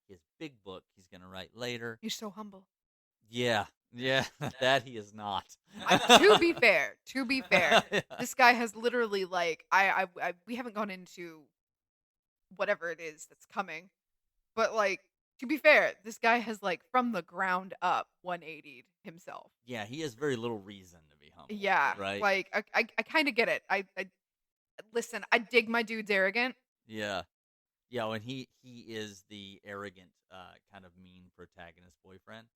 his big book he's gonna write later. He's so humble. Yeah, that he is not. To be fair, this guy has literally like we haven't gone into whatever it is that's coming, but like to be fair, this guy has like from the ground up 180'd himself. Yeah, he has very little reason to be humble. Yeah, right. Like I kind of get it. I listen. I dig my dude's arrogant. Yeah, when he is the arrogant, kind of mean protagonist boyfriend.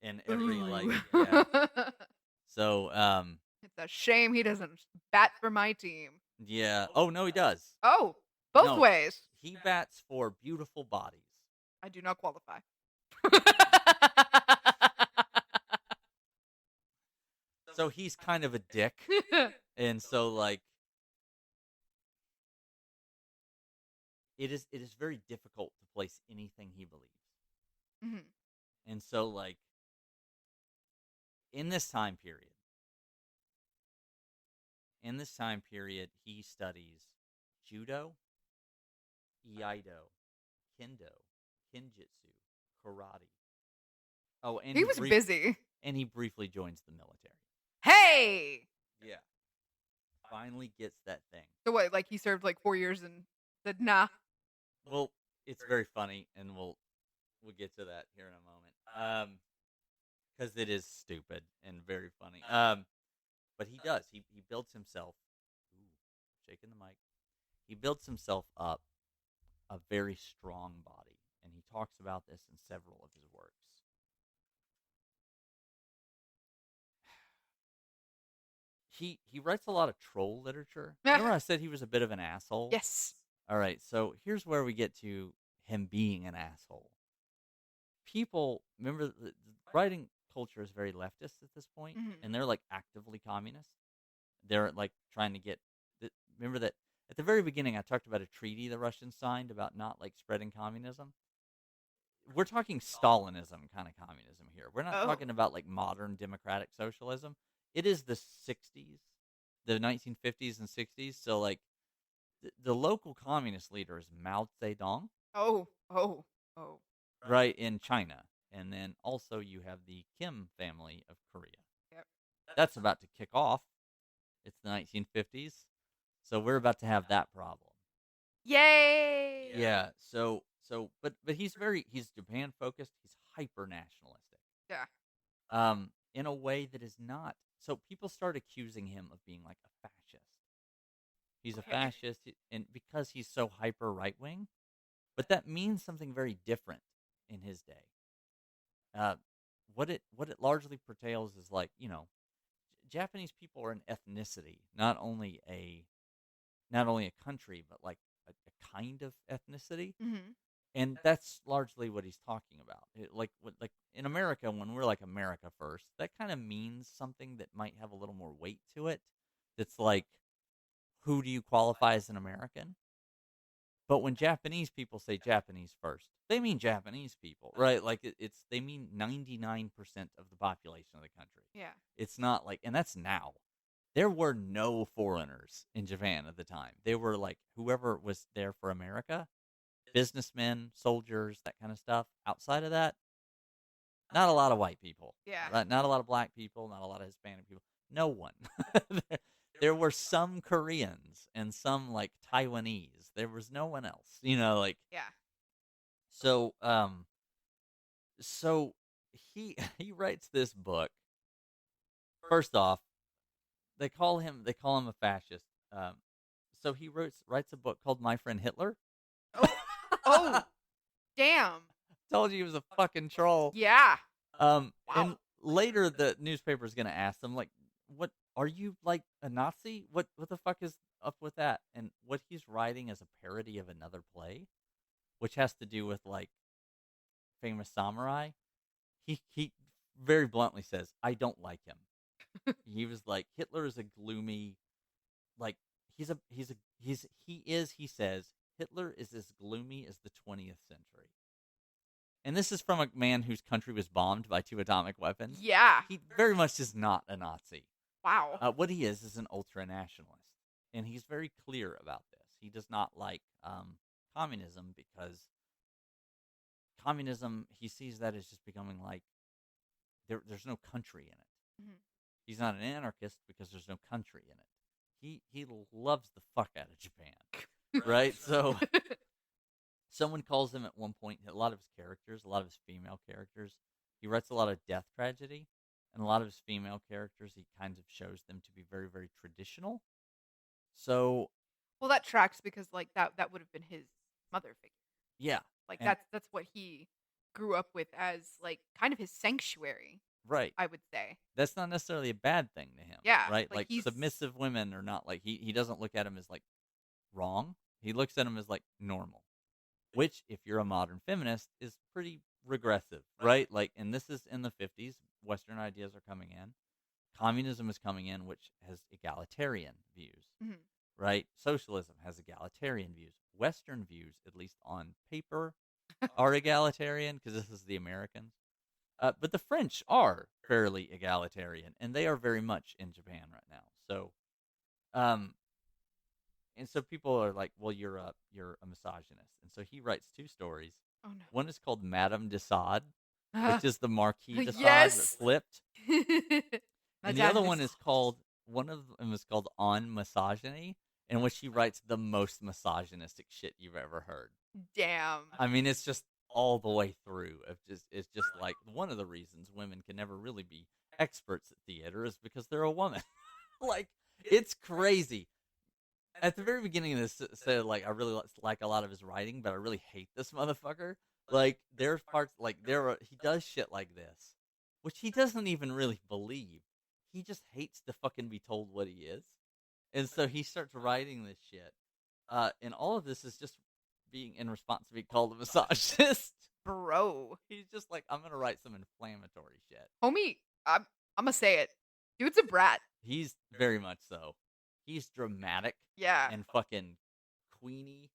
In every like, So, it's a shame he doesn't bat for my team. Yeah. Oh no, he does. Oh, both ways. He bats for beautiful bodies. I do not qualify. So he's kind of a dick, and so like it is very difficult to place anything he believes. Mhm. And so like in this time period, he studies judo, iaido, kendo, kinjutsu, karate. Oh, He was busy. and he briefly joins the military. Hey! Yeah. Finally gets that thing. So what, like, he served, like, 4 years and said, "Nah." Well, it's very funny, and we'll get to that here in a moment. Because it is stupid and very funny. But he does. He builds himself. Ooh, shaking the mic. He builds himself up a very strong body, and he talks about this in several of his works. He writes a lot of troll literature. Remember I said he was a bit of an asshole? Yes. All right, so here's where we get to him being an asshole. People, remember, the writing culture is very leftist at this point, Mhm. and they're like actively communist. They're like trying to get. Remember that at the very beginning, I talked about a treaty the Russians signed about not like spreading communism. We're talking Stalinism kind of communism here. We're not Oh. talking about like modern democratic socialism. It is the 60s, the 1950s and 60s. So like the local communist leader is Mao Zedong, Oh. Oh. Oh. right, in China. And then also you have the Kim family of Korea. Yep. That's about to kick off. It's the 1950s. So we're about to have that problem. Yay! Yeah. But he's Japan focused. He's hyper nationalistic. Yeah. In a way that is not. So people start accusing him of being like a fascist. He's a fascist, and because he's so hyper right wing, but that means something very different in his day. Uh, what it largely pertains is like Japanese people are an ethnicity, not only a country, but like a kind of ethnicity. Mhm. And that's largely what he's talking about. Like in America, when we're like America first, that kind of means something that might have a little more weight to it. That's like, who do you qualify as an American? But when Japanese people say Japanese first, they mean Japanese people, right? Like they mean 99% of the population of the country. Yeah. It's not like, and that's now. There were no foreigners in Japan at the time. They were like whoever was there for America, businessmen, soldiers, that kind of stuff. Outside of that, not a lot of white people. Yeah. Right? Not a lot of black people, not a lot of Hispanic people. No one. There were some Koreans and some like Taiwanese. There was no one else. Like Yeah. so so he writes this book. First off, they call him a fascist. So he writes a book called My Friend Hitler. Oh. Oh. Damn. Told you he was a fucking troll. Yeah. And Wow. later the newspaper is gonna ask them like, "What are you like a Nazi? What the fuck is up with that?" And what he's writing is a parody of another play, which has to do with like famous samurai. He very bluntly says, "I don't like him." He was like, Hitler is a gloomy, like he says Hitler is as gloomy as the 20th century. And this is from a man whose country was bombed by 2 atomic weapons. Yeah. He very much is not a Nazi. Wow. What he is an ultra nationalist, and he's very clear about this. He does not like communism because communism, he sees that as just becoming like there's no country in it. Mhm. He's not an anarchist because there's no country in it. He loves the fuck out of Japan, right? So someone calls him at one point, a lot of his characters, a lot of his female characters, he writes a lot of death tragedy, and a lot of his female characters, he kind of shows them to be very, very traditional. So, Well, that tracks because like that would have been his mother figure. yeah. Like And, that's what he grew up with as like kind of his sanctuary, right. I would say. That's not necessarily a bad thing to him, Yeah, right? like Like, he's submissive women are not like, he doesn't look at him as like wrong. He looks at him as like normal, which, if you're a modern feminist, is pretty regressive, right? Like, and this is in the 50s. Western ideas are coming in. Communism is coming in, which has egalitarian views, Mhm. right? Socialism has egalitarian views. Western views, at least on paper, are egalitarian because this is the Americans. But the French are fairly egalitarian, and they are very much in Japan right now. So, um, and so people are like, "Well, you're a misogynist," and so he writes two stories. Oh, no. One is called Madame de Sade, which is the Marquis de Sade but Yes! flipped, and the other Madame de one is Sauce. called one of them is called On Misogyny, in which he writes the most misogynistic shit you've ever heard. Damn. I mean, it's just all the way through. It's just like one of the reasons women can never really be experts at theater is because they're a woman. Like it's crazy. At the very beginning of this, said like I really like a lot of his writing, but I really hate this motherfucker. Like there's parts like he does shit like this, which he doesn't even really believe. He just hates to fucking be told what he is, and so he starts writing this shit. And all of this is just being in response to being called a misogynist. Bro. He's just like, I'm gonna write some inflammatory shit. Homie, I'm gonna say it. Dude's a brat. He's very much so. He's dramatic Yeah. and fucking queenie.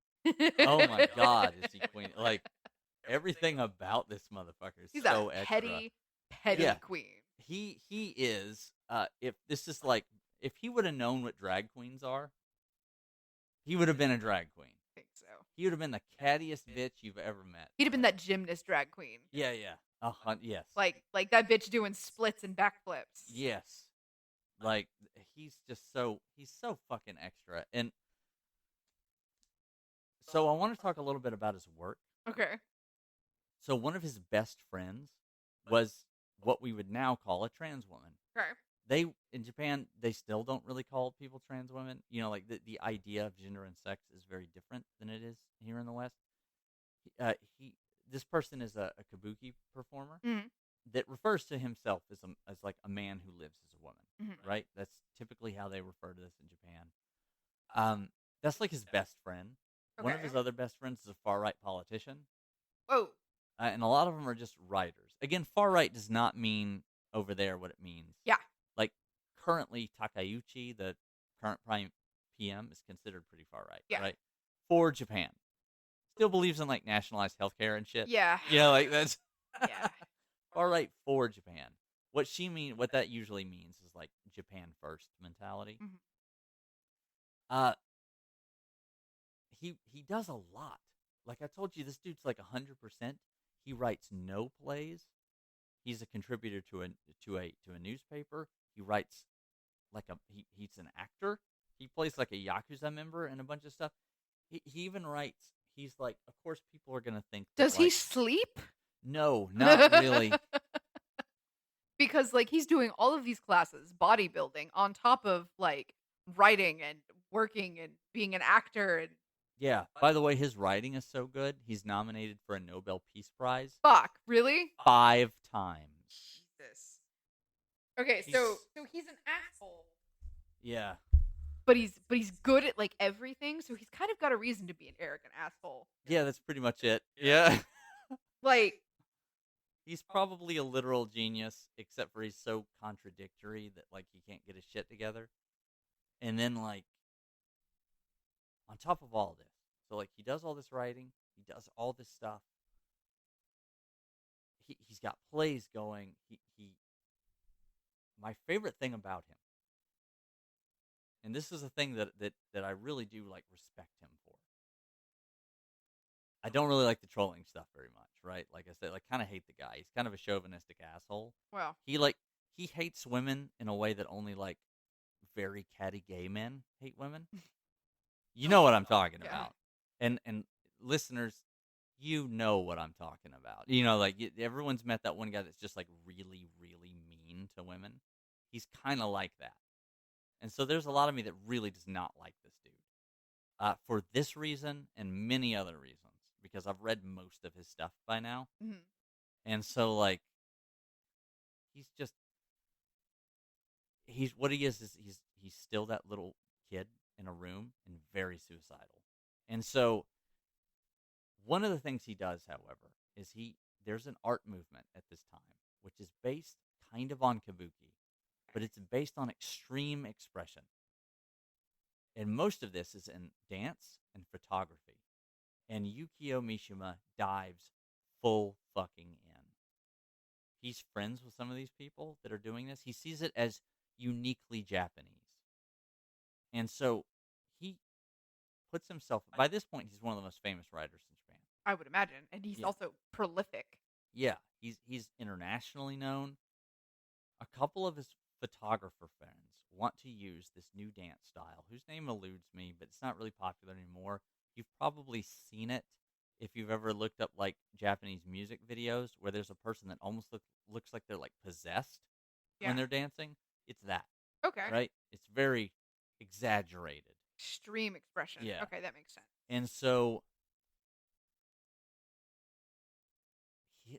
Oh my god, is he queenie? Like everything about this motherfucker is He's so a extra. petty Yeah, queen. he is. If this is like, if he would have known what drag queens are, he would have been a drag queen. I think so. He would have been the cattiest bitch you've ever met. He'd have been that gymnast drag queen. Yeah, yeah. Yes. Like that bitch doing splits and backflips. Yes. Like he's so fucking extra. And so I want to talk a little bit about his work. Okay. So one of his best friends was what we would now call a trans woman. Okay. They in Japan they still don't really call people trans women. You know, like the idea of gender and sex is very different than it is here in the West. He this person is a kabuki performer Mhm. that refers to himself as like a man who lives as a woman, Mhm. right? That's typically how they refer to this in Japan. That's like his best friend. One of Okay. his other best friends is a far right politician, Whoa. and a lot of them are just writers. Again, far right does not mean over there what it means. Yeah. Like currently, Takeuchi, the current prime PM, is considered pretty far right, Yeah. right? For Japan, still believes in like nationalized healthcare and shit. Yeah. You know, like that's Yeah. far right for Japan. What that usually means is like Japan first mentality. Mhm. Uh, he does a lot. Like I told you, this dude's like 100%. He writes no plays. He's a contributor to a newspaper. He writes like he's an actor. He plays like a yakuza member and a bunch of stuff. He even writes. He's like, of course, people are gonna think that Does he like, sleep? no, not really. Because like he's doing all of these classes, bodybuilding, on top of like writing and working and being an actor and Yeah. By the way, his writing is so good. He's nominated for a Nobel Peace Prize fuck, really? 5 times. Jesus. Okay, He's so he's an asshole. yeah. But he's good at like everything, so he's kind of got a reason to be an arrogant asshole. Yeah, that's pretty much it. Yeah. Like, He's probably a literal genius, except for he's so contradictory that like he can't get his shit together. And then like on top of all this, so like he does all this writing, he does all this stuff. He's got plays going. He my favorite thing about him, and this is a thing that I really do like respect him for. I don't really like the trolling stuff very much, right? Like I said, like kind of hate the guy. He's kind of a chauvinistic asshole. well, He hates women in a way that only like very catty gay men hate women. You know what I'm talking yeah. about. And listeners, you know what I'm talking about. You know, like everyone's met that one guy that's just like really, really mean to women. He's kind of like that. And so there's a lot of me that really does not like this dude. For this reason and many other reasons, because I've read most of his stuff by now. Mhm. And so like he's what he is he's still that little kid in a room and very suicidal. And so one of the things he does, however, is there's an art movement at this time which is based kind of on kabuki. but it's based on extreme expression. And most of this is in dance and photography. And Yukio Mishima dives full fucking in. He's friends with some of these people that are doing this. He sees it as uniquely Japanese. And so he puts himself, by this point, he's one of the most famous writers in Japan. I would imagine, and he's Yeah. also prolific. Yeah, he's internationally known. A couple of his photographer friends want to use this new dance style, whose name eludes me, but it's not really popular anymore. You've probably seen it if you've ever looked up like Japanese music videos where there's a person that almost looks like they're like possessed when Yeah. they're dancing. It's that, Okay. right? It's very exaggerated. Extreme expression. Yeah. Okay, that makes sense. And so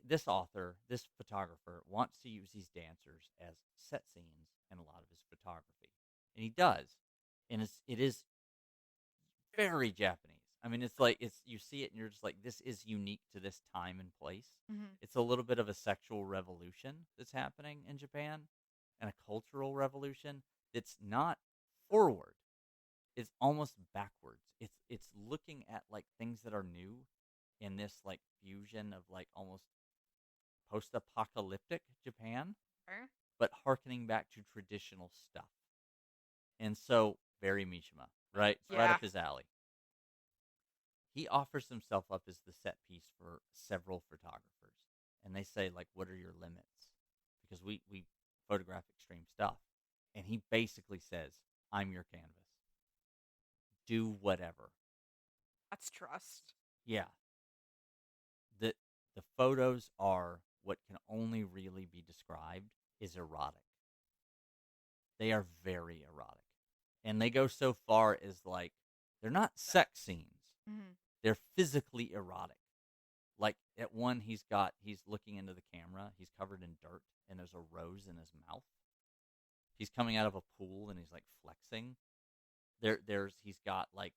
this author, this photographer, wants to use these dancers as set scenes in a lot of his photography, and he does, and it is very Japanese. I mean, it's like you see it, and you're just like, this is unique to this time and place. Mm-hmm. It's a little bit of a sexual revolution that's happening in Japan, and a cultural revolution that's not forward. It's almost backwards. It's looking at like things that are new in this like fusion of like almost post-apocalyptic Japan, Okay. but harkening back to traditional stuff. And so, very Mishima, right? It's right Yeah. up his alley. He offers himself up as the set piece for several photographers. And they say, like, what are your limits? Because we photograph extreme stuff. And he basically says, I'm your canvas. Do whatever. That's trust. Yeah. The photos are what can only really be described as erotic. They are very erotic. And they go so far as like, they're not sex scenes. Mm-hmm. They're physically erotic. Like at one, he's looking into the camera. He's covered in dirt and there's a rose in his mouth. He's coming out of a pool and he's like flexing. He's got like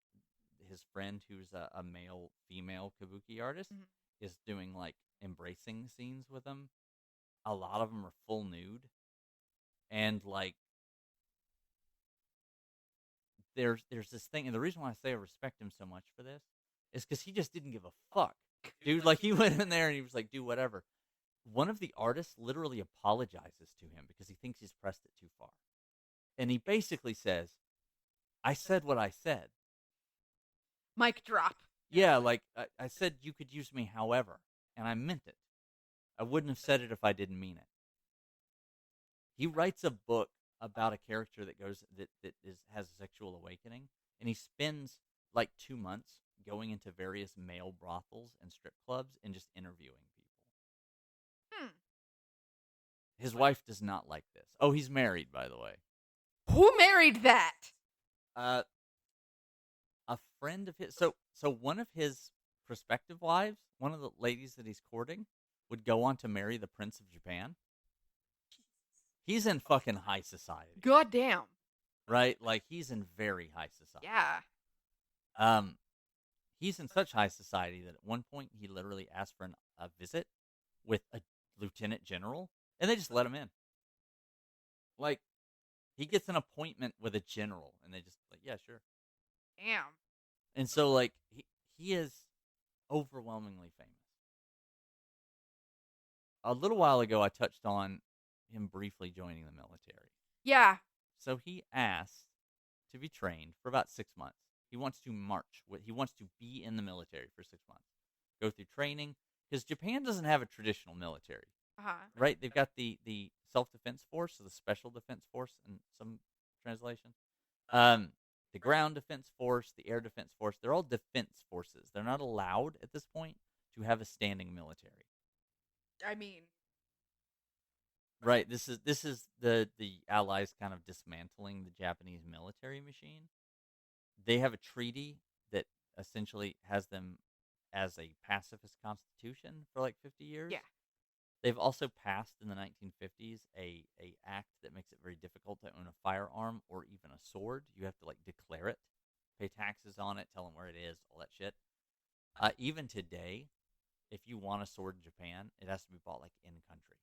his friend who's a male female kabuki artist is doing like embracing scenes with him. A lot of them are full nude, and like there's this thing, and the reason why I say I respect him so much for this is because he just didn't give a fuck, dude. Like he went in there and he was like, do whatever. One of the artists literally apologizes to him because he thinks he's pressed it too far, and he basically says, "I said what I said." Mic drop. Yeah, like I said you could use me however, and I meant it. I wouldn't have said it if I didn't mean it. He writes a book about a character that has a sexual awakening, and he spends like 2 months going into various male brothels and strip clubs and just interviewing people. His wife does not like this. Oh, he's married, by the way. Who married that? A friend of his. So one of his prospective wives, one of the ladies that he's courting, would go on to marry the Prince of Japan. He's in fucking high society. God damn. Right? Like, he's in very high society. Yeah. He's in such high society that at one point he literally asked for a visit with a lieutenant general, and they just let him in. Like, he gets an appointment with a general, and they just like, yeah, sure. Damn. And so, like, he is overwhelmingly famous. A little while ago, I touched on him briefly joining the military. Yeah. So he asked to be trained for about 6 months. He wants to march. He wants to be in the military for 6 months. Go through training. Because Japan doesn't have a traditional military. Right? They've got the self-defense force, or the special defense force in some translations. The ground defense force, the air defense force. They're all defense forces. They're not allowed at this point to have a standing military. I mean, right. This is the Allies kind of dismantling the Japanese military machine. They have a treaty that essentially has them as a pacifist constitution for like 50 years. Yeah. They've also passed in the 1950s a act that makes it very difficult to own a firearm or even a sword. You have to like declare it, pay taxes on it, tell them where it is, all that shit. Even today, if you want a sword in Japan, it has to be bought like in country.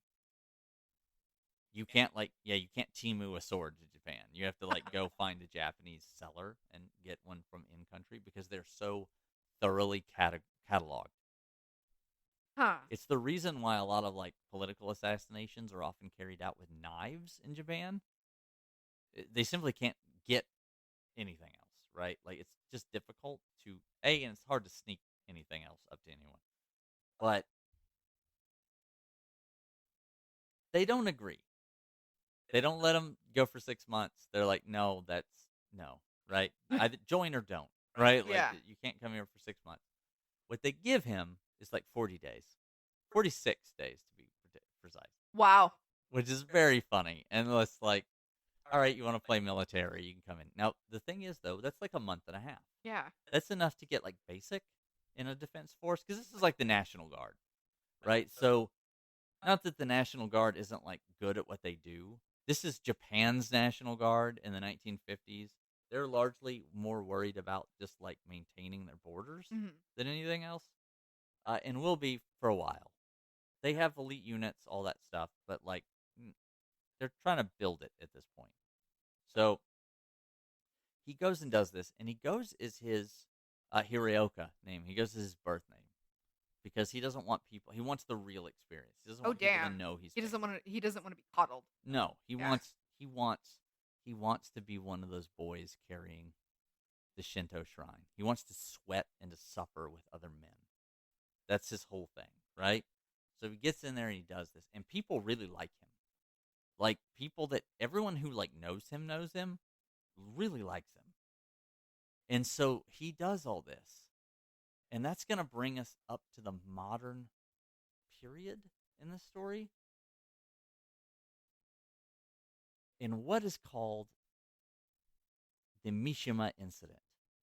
You can't you can't Temu a sword to Japan. You have to go find a Japanese seller and get one from in country because they're so thoroughly cataloged. Huh. It's the reason why a lot of political assassinations are often carried out with knives in Japan. They simply can't get anything else, right? It's just difficult to and it's hard to sneak anything else up to anyone. But they don't agree. They don't let them go for 6 months. They're like, no, that's no, right? Either join or don't, right? Yeah. You can't come here for 6 months. What they give him is 40 days, 46 days to be precise, Wow. which is very funny. And it's all right, you want to play military, you can come in. Now, the thing is, though, that's a month and a half. Yeah. That's enough to get basic in a defense force because this is the National Guard, right? So, not that the National Guard isn't good at what they do. This is Japan's National Guard in the 1950s. They're largely more worried about just maintaining their borders than anything else, and will be for a while. They have elite units, all that stuff, but they're trying to build it at this point. So he goes and does this, and he goes is his Hirioka name. He goes as his birth name because he doesn't want people. He wants the real experience. He doesn't want people to know he's. He doesn't want to. He doesn't want to be coddled. No, he wants to be one of those boys carrying the Shinto shrine. He wants to sweat and to suffer with other men. That's his whole thing, right? So he gets in there and he does this, and people really like him. People that everyone who knows him really likes him. And so he does all this. And that's going to bring us up to the modern period in the story. In what is called the Mishima incident.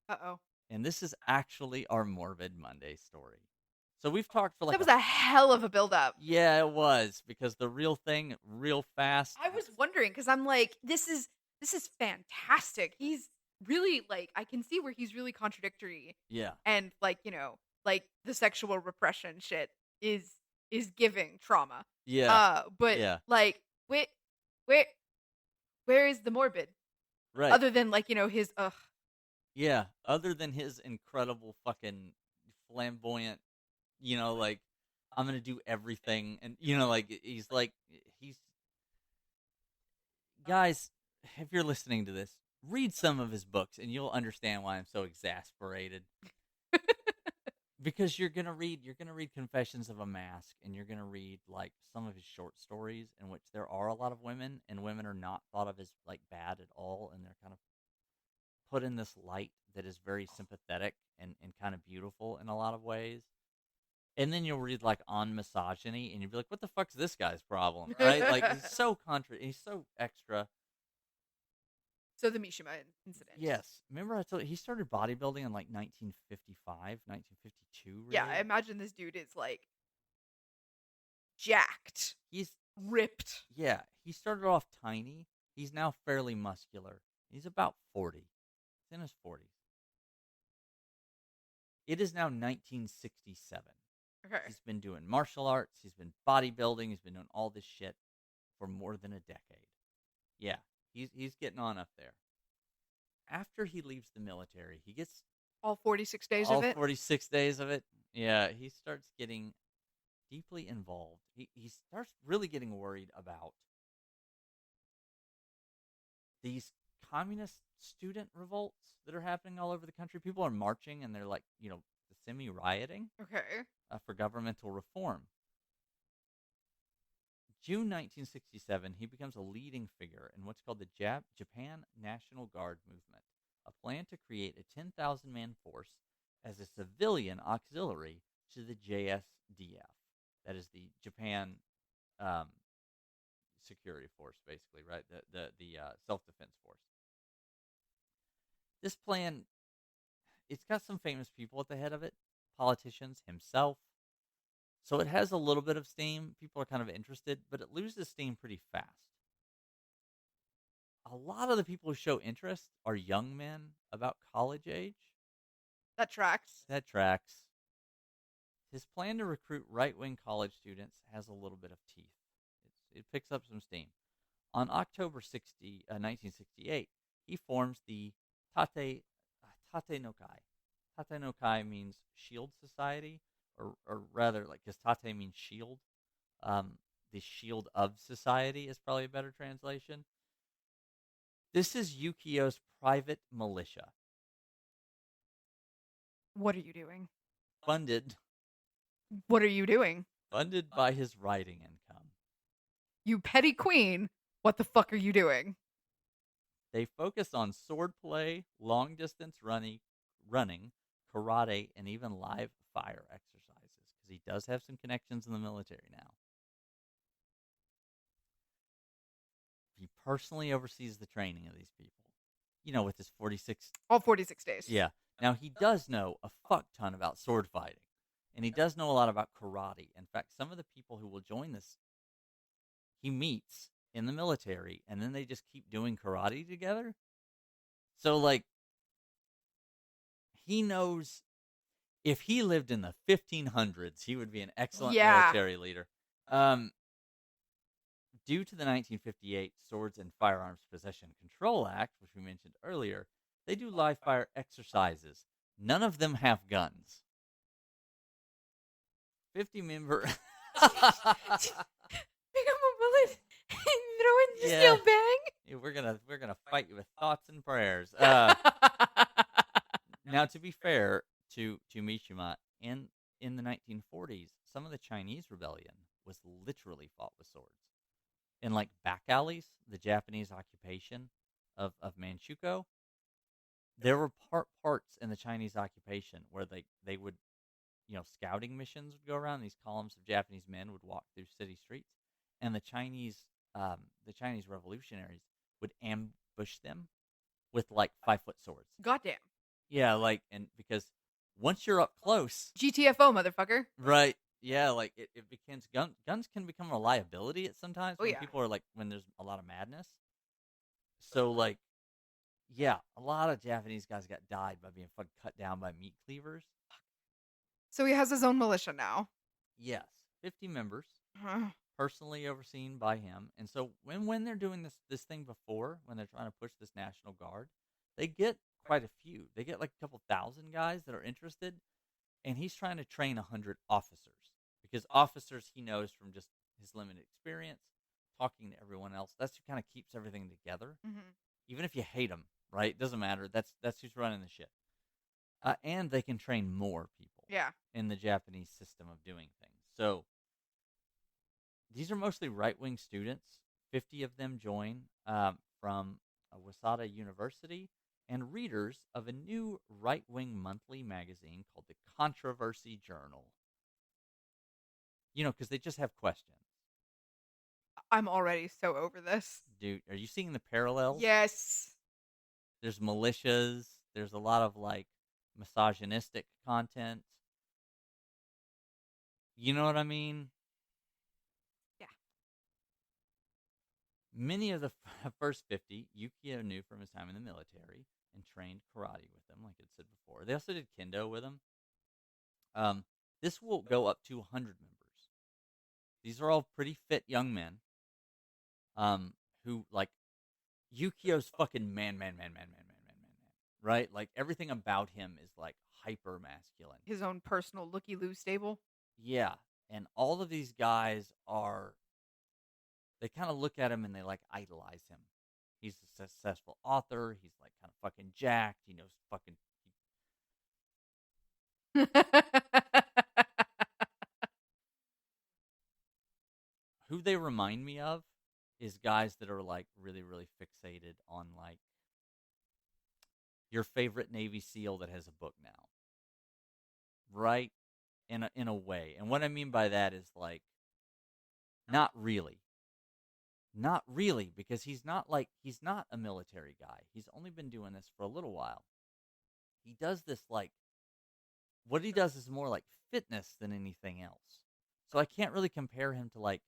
Uh-oh. And this is actually our Morbid Monday story. So we've talked for that was a hell of a build-up. Yeah, it was, because the real thing, real fast. I was wondering, because I'm like, this is fantastic. He's really, I can see where he's really contradictory. Yeah. And, the sexual repression shit is giving trauma. Yeah. But, yeah. Where is the Morbid? Right. Other than, his, ugh. Yeah, other than his incredible fucking flamboyant, I'm going to do everything. And, he's guys, if you're listening to this, read some of his books and you'll understand why I'm so exasperated. Because you're going to read Confessions of a Mask, and you're going to read some of his short stories in which there are a lot of women, and women are not thought of as bad at all, and they're kind of put in this light that is very sympathetic and kind of beautiful in a lot of ways. And then you'll read On Misogyny, and you'll be like, what the fuck's this guy's problem? Right? He's so he's so extra. So the Mishima incident. Yes. Remember I told you, he started bodybuilding in 1955, 1952, really? Yeah, I imagine this dude is jacked. He's ripped. Yeah, he started off tiny. He's now fairly muscular. He's about 40. He's in his 40s. It is now 1967. Okay. He's been doing martial arts. He's been bodybuilding. He's been doing all this shit for more than a decade. Yeah, he's getting on up there. After he leaves the military, he gets all 46 days of it. All 46 days of it. Yeah, he starts getting deeply involved. He starts really getting worried about these communist student revolts that are happening all over the country. People are marching, and they're semi-rioting. Okay. For governmental reform. June 1967, he becomes a leading figure in what's called the Japan National Guard movement, a plan to create a 10,000-man force as a civilian auxiliary to the JSDF. That is the Japan security force, basically, right? The self-defense force. This plan, it's got some famous people at the head of it, politicians, himself. So it has a little bit of steam. People are kind of interested, but it loses steam pretty fast. A lot of the people who show interest are young men about college age. That tracks. His plan to recruit right-wing college students has a little bit of teeth. It picks up some steam. On October 1968, he forms the Tate Tate no Kai. Tate no Kai means Shield Society, or rather, like, because Tate means shield. Um, the Shield of Society is probably a better translation. This is Yukio's private militia, What are you doing? funded What are you doing? funded by his writing income. You petty queen. What the fuck are you doing? They focus on swordplay, long distance running, karate, and even live fire exercises because he does have some connections in the military now. He personally oversees the training of these people. With his 46. All 46 days. Yeah. Now, he does know a fuck ton about sword fighting, and he does know a lot about karate. In fact, some of the people who will join this, he meets in the military, and then they just keep doing karate together. So, like, he knows if he lived in the 1500s, he would be an excellent military leader. Due to the 1958 Swords and Firearms Possession Control Act, which we mentioned earlier, they do live fire exercises. None of them have guns. 50 member. Pick up a bullet and throw it in the steel bag. Yeah, we're gonna fight you with thoughts and prayers. Now, to be fair to Mishima, in the 1940s, some of the Chinese rebellion was literally fought with swords. In, like, back alleys, the Japanese occupation of Manchukuo, there were parts in the Chinese occupation where they would, scouting missions would go around. These columns of Japanese men would walk through city streets, and the Chinese revolutionaries would ambush them with, like, 5-foot swords. Goddamn. Yeah, like, and because once you're up close, GTFO, motherfucker. right? Yeah, like, it becomes guns can become a liability at sometimes when people are, like, when there's a lot of madness. So, like, yeah, a lot of Japanese guys got died by being fucking cut down by meat cleavers. So he has his own militia now. Yes, 50 members, personally overseen by him. And so when they're doing this thing before, when they're trying to push this National Guard, they get quite a few. They get like a couple thousand guys that are interested, and he's trying to train 100 officers. Because officers, he knows from just his limited experience, talking to everyone else, that's who kind of keeps everything together. Mm-hmm. Even if you hate them, right? It doesn't matter. That's who's running the shit. And they can train more people. Yeah. In the Japanese system of doing things. So these are mostly right-wing students. 50 of them join from Waseda University, and readers of a new right-wing monthly magazine called the Controversy Journal. Because they just have questions. I'm already so over this. Dude, are you seeing the parallels? Yes. There's militias. There's a lot of, like, misogynistic content. You know what I mean? Yeah. Many of the first 50, Yukio knew from his time in the military and trained karate with them, like I said before. They also did kendo with him. This will go up to 100 members. These are all pretty fit young men who, like, Yukio's fucking man, right? Like, everything about him is, like, hyper masculine. His own personal looky-loo stable. Yeah, and all of these guys they kind of look at him and they, like, idolize him. He's a successful author. He's, like, kind of fucking jacked. He knows fucking... Who they remind me of is guys that are, like, really, really fixated on, like, your favorite Navy SEAL that has a book now. Right? In a way. And what I mean by that is, like, not really. Not really, because he's not a military guy. He's only been doing this for a little while. He does this, like, what he does is more like fitness than anything else. So I can't really compare him to, like,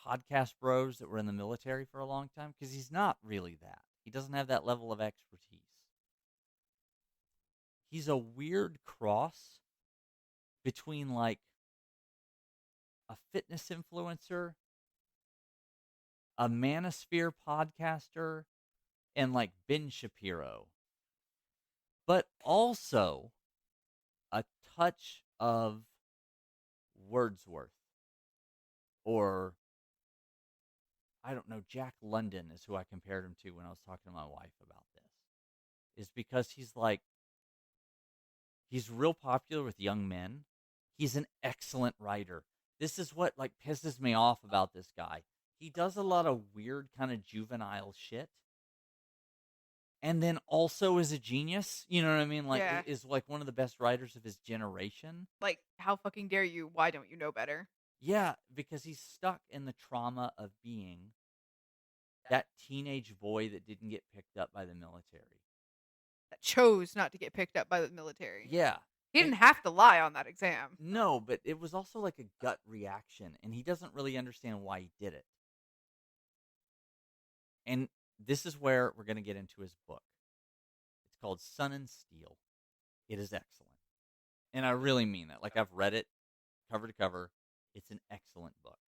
podcast bros that were in the military for a long time, because he's not really that. He doesn't have that level of expertise. He's a weird cross between, like, a fitness influencer a Manosphere podcaster, and like Ben Shapiro, but also a touch of Wordsworth, or I don't know, Jack London is who I compared him to when I was talking to my wife about this. Is because he's real popular with young men. He's an excellent writer. This is what like pisses me off about this guy. He does a lot of weird kind of juvenile shit, and then also is a genius. You know what I mean? Like Yeah. is like one of the best writers of his generation. Like, how fucking dare you? Why don't you know better? Yeah, because he's stuck in the trauma of being that teenage boy that didn't get picked up by the military. That chose not to get picked up by the military. Yeah. He didn't have to lie on that exam. No, but it was also like a gut reaction, and he doesn't really understand why he did it. And this is where we're going to get into his book. It's called Sun and Steel. It is excellent. And I really mean that. Like, I've read it cover to cover. It's an excellent book.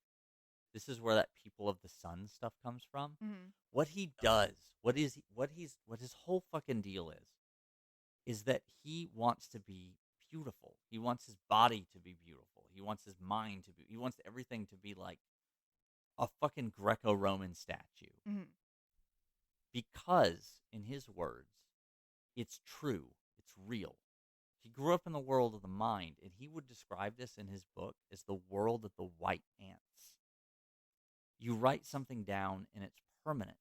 This is where that People of the Sun stuff comes from. Mm-hmm. What he does, what his whole fucking deal is that he wants to be beautiful. He wants his body to be beautiful. He wants his mind to be. He wants everything to be like a fucking Greco-Roman statue. Mm-hmm. Because, in his words, it's true. It's real. He grew up in the world of the mind, and he would describe this in his book as the world of the white ants. You write something down, and it's permanent,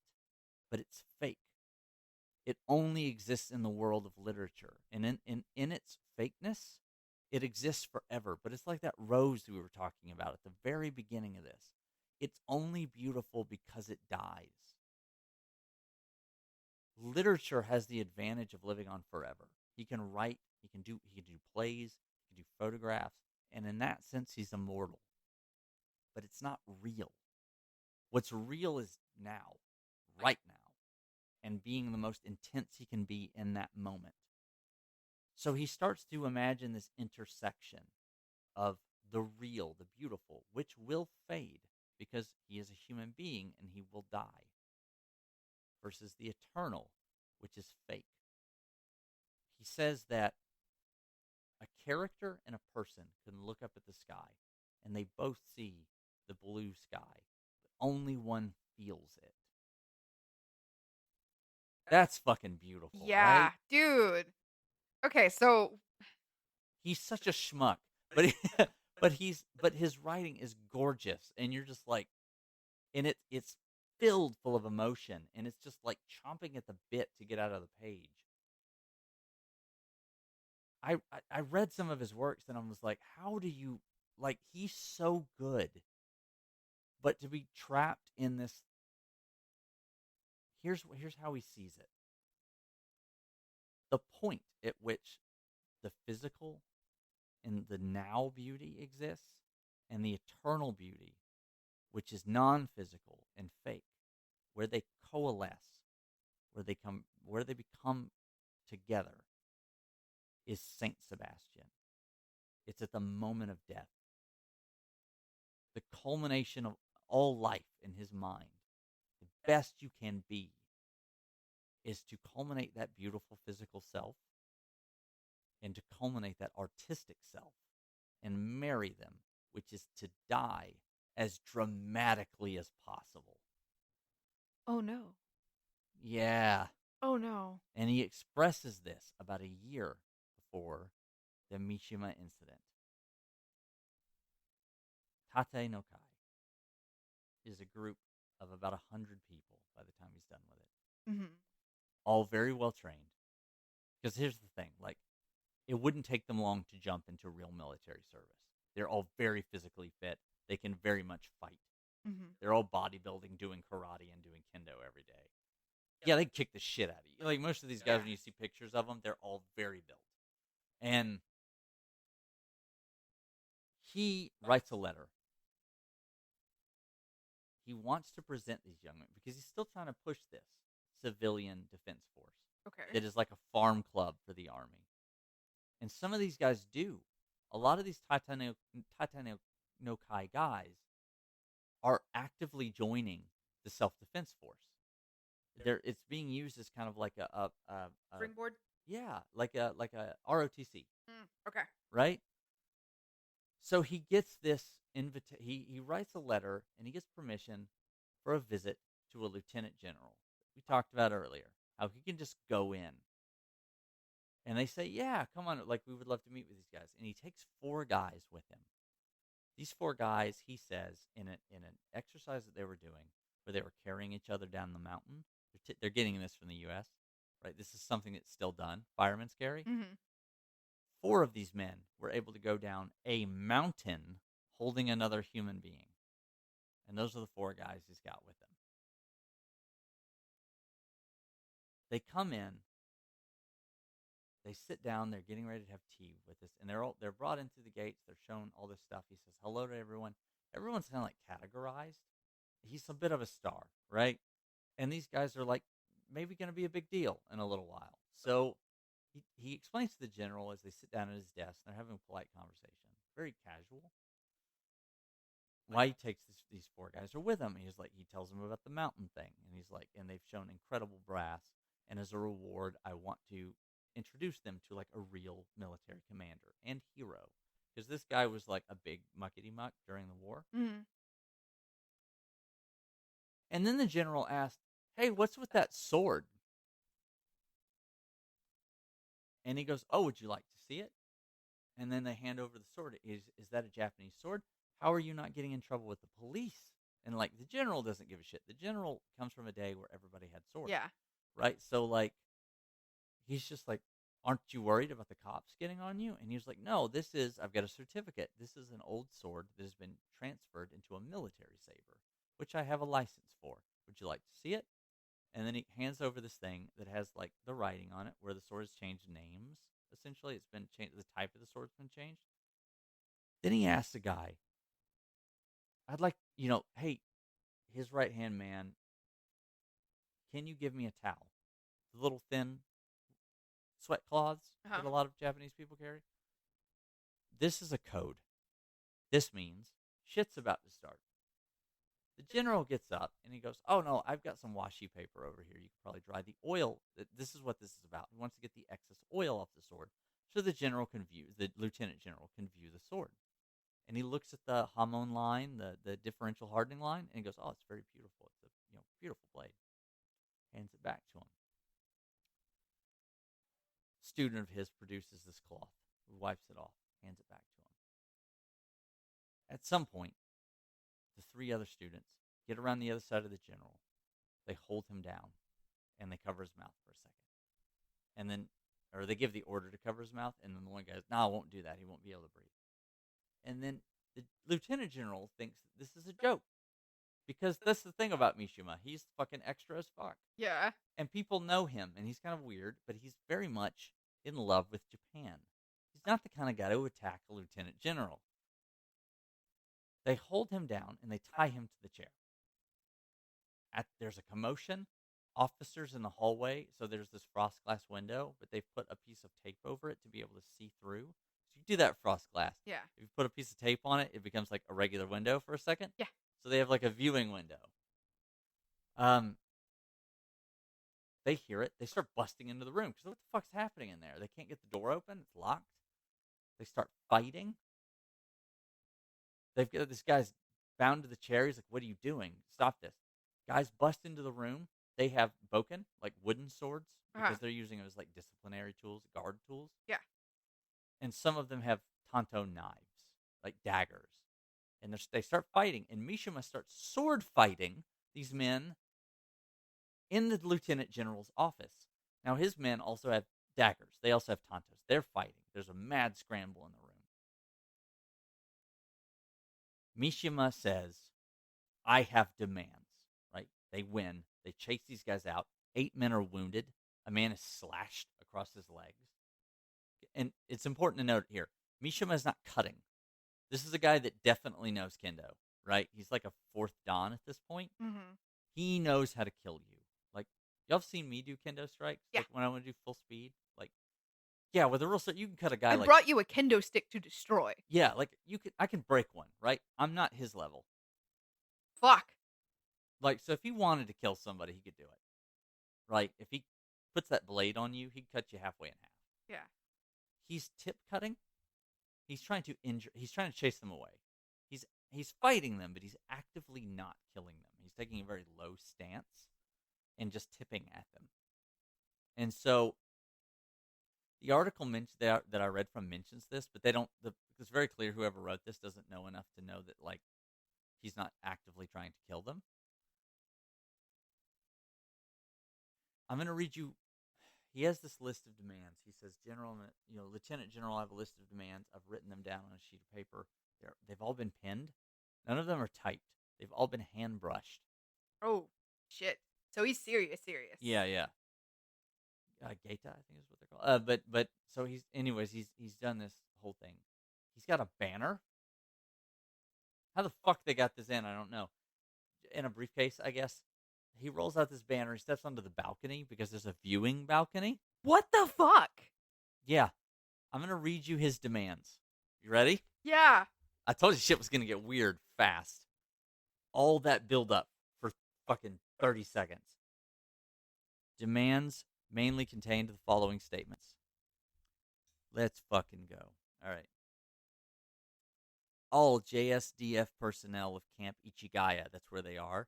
but it's fake. It only exists in the world of literature. And in its fakeness, it exists forever. But it's like that rose we were talking about at the very beginning of this. It's only beautiful because it dies. Literature has the advantage of living on forever. He can write, he can do plays, he can do photographs, and in that sense he's immortal. But it's not real. What's real is now, right now, and being the most intense he can be in that moment. So he starts to imagine this intersection of the real, the beautiful, which will fade because he is a human being and he will die, versus the eternal, which is fake. He says that a character and a person can look up at the sky and they both see the blue sky, but only one feels it. That's fucking beautiful, Yeah, right? dude. Okay, so He's such a schmuck, but but his writing is gorgeous, and you're just like, and it's filled full of emotion, and it's just like chomping at the bit to get out of the page. I read some of his works, and I was like, how do you like? He's so good, but to be trapped in this. Here's how he sees it. The point at which the physical and the now beauty exists, and the eternal beauty, which is non-physical and fake, where they coalesce, where they become together, is Saint Sebastian. It's at the moment of death, the culmination of all life in his mind. The best you can be is to culminate that beautiful physical self and to culminate that artistic self and marry them, which is to die as dramatically as possible. oh no. Yeah. Oh no. And he expresses this about a year before the Mishima incident. Tate no Kai is a group of about 100 people by the time he's done with it. Mm-hmm. All very well trained. Because here's the thing, like, it wouldn't take them long to jump into real military service. They're all very physically fit. They can very much fight. Mm-hmm. They're all bodybuilding, doing karate, and doing kendo every day. Yeah, they kick the shit out of you. Like, most of these guys, when you see pictures of them, they're all very built. And he writes a letter. He wants to present these young men because he's still trying to push this civilian defense force. Okay. That is like a farm club for the army. And some of these guys do. A lot of these Tate no Kai guys are actively joining the self-defense force. It's being used as kind of like a Springboard? yeah, like a ROTC, Okay. right? So he gets this he writes a letter and he gets permission for a visit to a lieutenant general we talked about earlier. How he can just go in. And they say, "Yeah, come on, like we would love to meet with these guys." And he takes 4 guys with him. These 4 guys, he says, in an exercise that they were doing, where they were carrying each other down the mountain. They're getting this from the U.S., right? This is something that's still done. Fireman's carry. Mhm. 4 of these men were able to go down a mountain holding another human being, and those are the 4 guys he's got with him. They come in. They sit down. They're getting ready to have tea with us, and they're brought in through the gates. They're shown all this stuff. He says hello to everyone. Everyone's kind of like categorized. He's a bit of a star, right? And these guys are like maybe going to be a big deal in a little while. So he explains to the general as they sit down at his desk. And they're having a polite conversation, very casual. Why he takes these 4 guys are with him. He's like, he tells them about the mountain thing, and he's like, and they've shown incredible brass. And as a reward, I want to introduce them to like a real military commander and hero, because this guy was like a big muckety muck during the war. Mhm. And then the general asked, "Hey, what's with that sword?" And he goes, "Oh, would you like to see it?" And then they hand over the sword. Is that a Japanese sword? How are you not getting in trouble with the police? And like the general doesn't give a shit. The general comes from a day where everybody had swords. Yeah. Right? So like he's just like, "Aren't you worried about the cops getting on you?" And he was like, "No, I've got a certificate. This is an old sword that has been transferred into a military saber, which I have a license for. Would you like to see it?" And then he hands over this thing that has like the writing on it where the sword has changed names. Essentially, it's been changed. The type of the sword's been changed. Then he asks the guy, "I'd like, hey, his right-hand man, can you give me a towel? The little thin sweat cloths Uh-huh. that a lot of Japanese people carry. This is a code. This means shit's about to start." The general gets up and he goes, "Oh no, I've got some washi paper over here. You can probably dry the oil. This is what this is about. He wants to get the excess oil off the sword so the lieutenant general can view the sword." And he looks at the Hamon line, the differential hardening line, and he goes, "Oh, it's very beautiful. It's a beautiful blade." Hands it back to him. Student of his produces this cloth, wipes it off, hands it back to him. At some point, the 3 other students get around the other side of the general. They hold him down, and they cover his mouth for a second. And then, or they give the order to cover his mouth, and then the one guy goes, "No, I won't do that. He won't be able to breathe." And then the lieutenant general thinks this is a joke. Because that's the thing about Mishima. He's fucking extra as fuck. Yeah. And people know him, and he's kind of weird, but he's very much in love with Japan. He's not the kind of guy to attack a lieutenant general. They hold him down, and they tie him to the chair. There's a commotion. Officers in the hallway, so there's this frost glass window, but they've put a piece of tape over it to be able to see through. So you do that frost glass. Yeah. If you put a piece of tape on it, it becomes like a regular window for a second. Yeah. So they have like a viewing window. They hear it. They start busting into the room because what the fuck's happening in there? They can't get the door open. It's locked. They start fighting. They've got this guy's bound to the chair. He's like, "What are you doing? Stop this." Guys bust into the room. They have boken, like wooden swords, because they're using them as like disciplinary tools, guard tools. Yeah. And some of them have tanto knives, like daggers. And they start fighting. And Mishima starts sword fighting these men in the lieutenant general's office. Now, his men also have daggers. They also have tantos. They're fighting. There's a mad scramble in the room. Mishima says, "I have demands," right? They win. They chase these guys out. 8 men are wounded. A man is slashed across his legs. And it's important to note here, Mishima is not cutting. This is a guy that definitely knows kendo, right? He's like a 4th dan at this point. Mm-hmm. He knows how to kill you. Like, y'all have seen me do kendo strikes? Yeah. Like, when I want to do full speed? Like, yeah, with a real sword, you can cut a guy I like... brought you a kendo stick to destroy. Yeah, like, I can break one, right? I'm not his level. Fuck. Like, so if he wanted to kill somebody, he could do it. Right? If he puts that blade on you, he'd cut you halfway in half. Yeah. He's tip cutting. He's trying to injure. He's trying to chase them away. He's fighting them, but he's actively not killing them. He's taking a very low stance and just tipping at them. And so the article that I read from mentions this, but they don't. It's very clear whoever wrote this doesn't know enough to know that like he's not actively trying to kill them. I'm going to read you. He has this list of demands. He says, General, Lieutenant General, I have a list of demands. I've written them down on a sheet of paper. They've all been pinned. None of them are typed. They've all been hand brushed. Oh, shit. So he's serious. Yeah. Gaeta, I think is what they're called. But so he's done this whole thing. He's got a banner. How the fuck they got this in, I don't know. In a briefcase, I guess. He rolls out this banner. He steps onto the balcony because there's a viewing balcony. What the fuck? Yeah. I'm going to read you his demands. You ready? Yeah. I told you shit was going to get weird fast. All that build up for fucking 30 seconds. Demands mainly contained the following statements. Let's fucking go. All right. All JSDF personnel of Camp Ichigaya, that's where they are,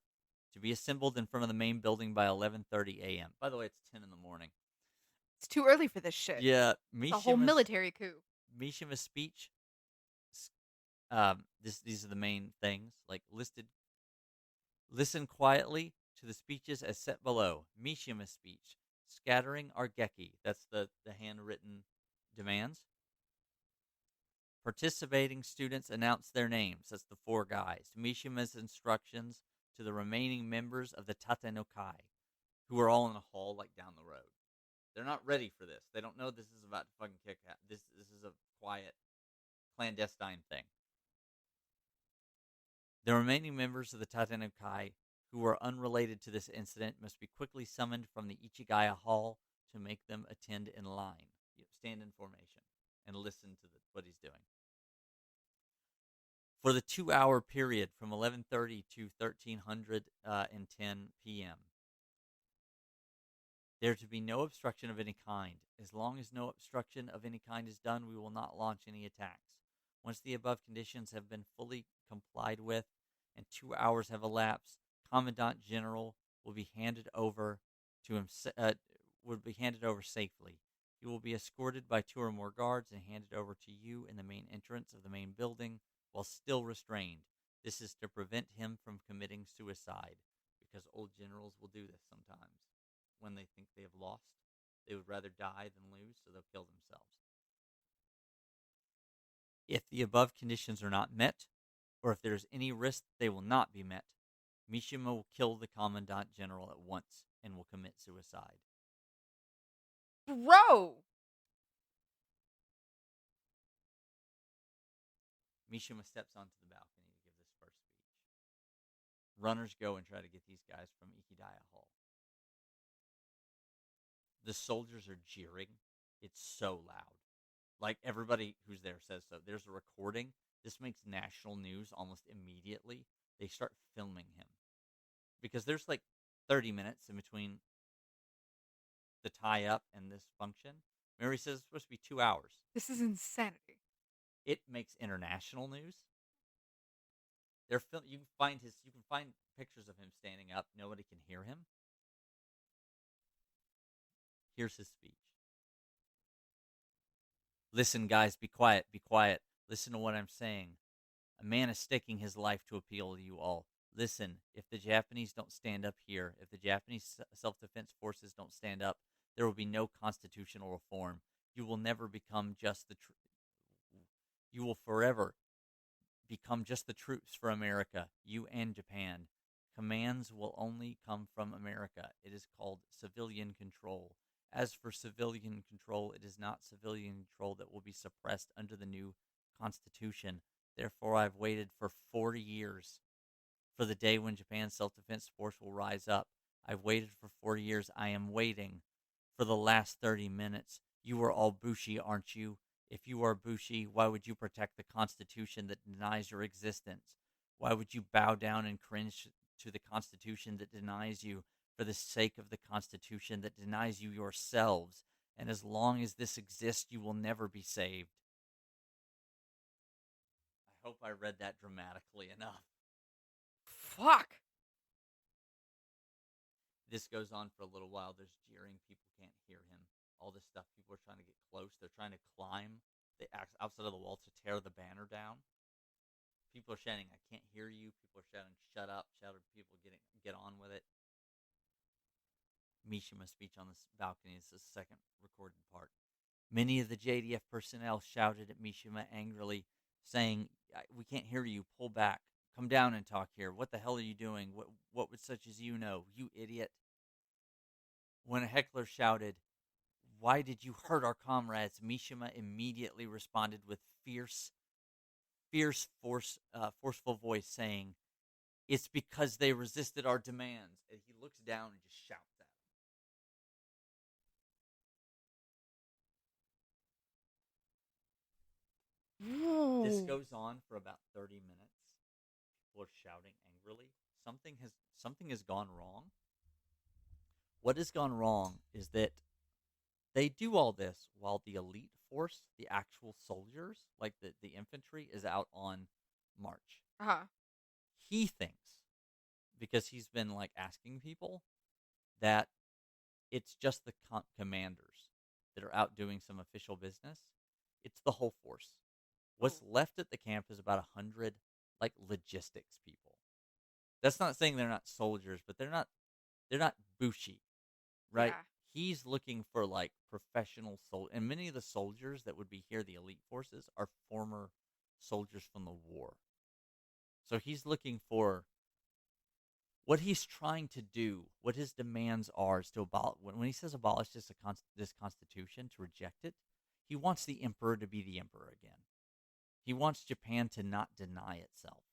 to be assembled in front of the main building by 11:30 a.m. By the way, it's 10 in the morning. It's too early for this shit. Yeah, it's a whole military coup. Mishima's speech. These are the main things like listed. Listen quietly to the speeches as set below. Mishima's speech, scattering Argeki. That's the handwritten demands. Participating students announce their names. That's the 4 guys. Mishima's instructions to the remaining members of the Tate no Kai, who are all in a hall like down the road. They're not ready for this. They don't know this is about to fucking kick out. This is a quiet, clandestine thing. The remaining members of the Tate no Kai who are unrelated to this incident must be quickly summoned from the Ichigaya Hall to make them attend in line. Stand in formation and listen to what he's doing. For the 2-hour period from 11:30 to 13:10 p.m., there to be no obstruction of any kind. As long as no obstruction of any kind is done, we will not launch any attacks. Once the above conditions have been fully complied with and 2 hours have elapsed, Commandant General will be handed over to him. Safely. He will be escorted by 2 or more guards and handed over to you in the main entrance of the main building while still restrained. This is to prevent him from committing suicide, because old generals will do this sometimes. When they think they have lost, they would rather die than lose, so they'll kill themselves. If the above conditions are not met, or if there is any risk they will not be met, Mishima will kill the Commandant General at once and will commit suicide. Bro! Mishima steps onto the balcony to give this first speech. Runners go and try to get these guys from Ikidaya Hall. The soldiers are jeering. It's so loud. Like, everybody who's there says so. There's a recording. This makes national news almost immediately. They start filming him. Because there's like 30 minutes in between the tie-up and this function. Mary says it's supposed to be 2 hours. This is insanity. It makes international news. You can find pictures of him standing up. Nobody can hear him. Here's his speech. Listen, guys, be quiet, be quiet. Listen to what I'm saying. A man is staking his life to appeal to you all. Listen, if the Japanese don't stand up here, if the Japanese self-defense forces don't stand up, there will be no constitutional reform. You will never become just the You will forever become just the troops for America, you and Japan. Commands will only come from America. It is called civilian control. As for civilian control, it is not civilian control that will be suppressed under the new Constitution. Therefore, I've waited for 40 years for the day when Japan's self-defense force will rise up. I've waited for 40 years. I am waiting for the last 30 minutes. You are all Bushi, aren't you? If you are Bushi, why would you protect the Constitution that denies your existence? Why would you bow down and cringe to the Constitution that denies you for the sake of the Constitution that denies you yourselves. And as long as this exists, you will never be saved. I hope I read that dramatically enough. Fuck. This goes on for a little while. There's jeering. People can't hear him. All this stuff. People are trying to get close. They're trying to climb the outside of the wall to tear the banner down. People are shouting, "I can't hear you." People are shouting, "Shut up!" Shouting, people get on with it. Mishima's speech on this balcony is the second recorded part. Many of the JDF personnel shouted at Mishima angrily, saying, "We can't hear you. Pull back. Come down and talk here. What the hell are you doing? What would such as you know, you idiot?" When a heckler shouted, "Why did you hurt our comrades?" Mishima immediately responded with forceful voice, saying, "It's because they resisted our demands." And he looks down and just shouts at him. This Ooh. goes on for about 30 minutes. People are shouting angrily. Something has gone wrong. What has gone wrong is that they do all this while the elite force, the actual soldiers, like the infantry, is out on march. Uh-huh. He thinks, because he's been like asking people, that it's just the commanders that are out doing some official business. It's the whole force. What's left at the camp is about 100 like logistics people. That's not saying they're not soldiers, but they're not bushi, right? Yeah. He's looking for like professional and many of the soldiers that would be here, the elite forces, are former soldiers from the war. So he's looking for what he's trying to do, what his demands are, is to abolish. When he says abolish this constitution, to reject it, he wants the emperor to be the emperor again. He wants Japan to not deny itself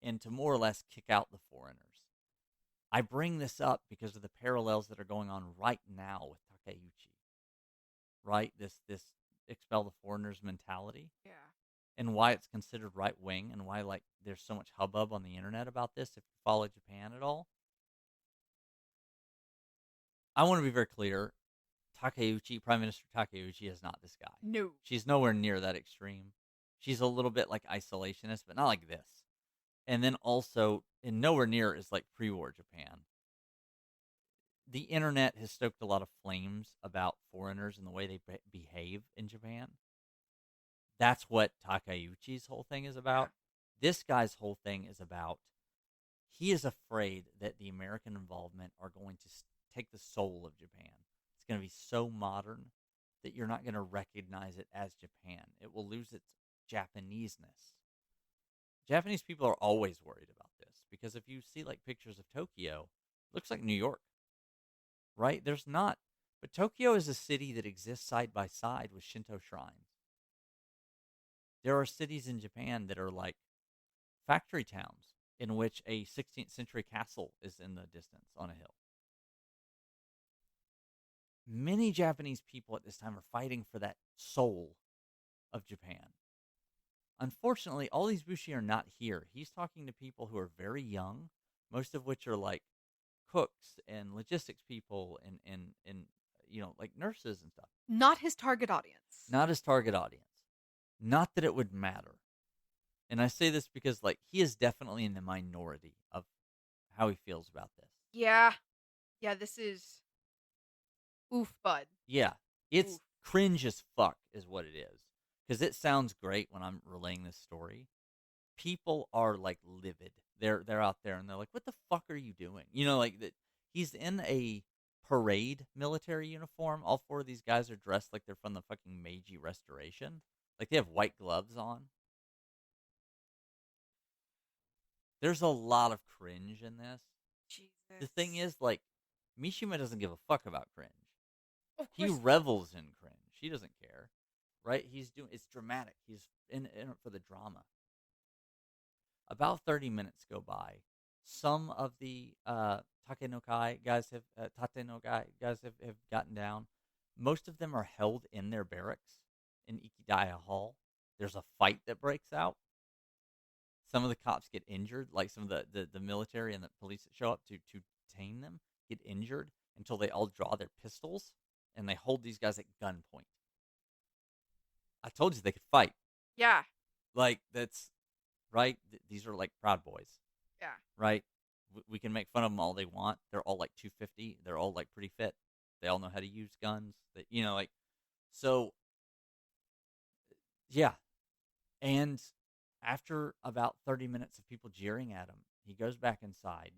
and to more or less kick out the foreigners. I bring this up because of the parallels that are going on right now with Takeuchi, right? This expel the foreigners mentality, Yeah. and why it's considered right wing, and why like there's so much hubbub on the internet about this. If you follow Japan at all, I want to be very clear. Prime Minister Takeuchi is not this guy. No. She's nowhere near that extreme. She's a little bit like isolationist, but not like this. And then also, and nowhere near is like pre-war Japan. The internet has stoked a lot of flames about foreigners and the way they behave in Japan. That's what Takeuchi's whole thing is about. Yeah. This guy's whole thing is about, he is afraid that the American involvement are going to take the soul of Japan. It's going to be so modern that you're not going to recognize it as Japan. It will lose its Japaneseness. Japanese people are always worried about this because if you see like pictures of Tokyo, it looks like New York, right? There's not, but Tokyo is a city that exists side by side with Shinto shrines. There are cities in Japan that are like factory towns in which a 16th century castle is in the distance on a hill. Many Japanese people at this time are fighting for that soul of Japan. Unfortunately, all these bushi are not here. He's talking to people who are very young, most of which are like cooks and logistics people and you know, like nurses and stuff. Not his target audience. Not his target audience. Not that it would matter. And I say this because like he is definitely in the minority of how he feels about this. Yeah. Yeah, this is oof, bud. Yeah. It's cringe as fuck is what it is. Because it sounds great when I'm relaying this story. People are like livid. They're out there and they're like, "What the fuck are you doing?" You know, like that. He's in a parade military uniform. All four of these guys are dressed like they're from the fucking Meiji Restoration. Like they have white gloves on. There's a lot of cringe in this. Jesus. The thing is, like, Mishima doesn't give a fuck about cringe. He revels in cringe. He doesn't care. Right? It's dramatic. He's in it for the drama. About 30 minutes go by. Some of the Tate no Kai guys have gotten down. Most of them are held in their barracks in Ikidaya Hall. There's a fight that breaks out. some of the cops get injured, like some of the military and the police that show up to detain them get injured until they all draw their pistols and they hold these guys at gunpoint. I told you they could fight. Yeah. Like, that's right. These are like Proud Boys, Yeah. right? We can make fun of them all they want. They're all like 250. They're all like pretty fit. They all know how to use guns. That, like, so yeah. And after about 30 minutes of people jeering at him, he goes back inside.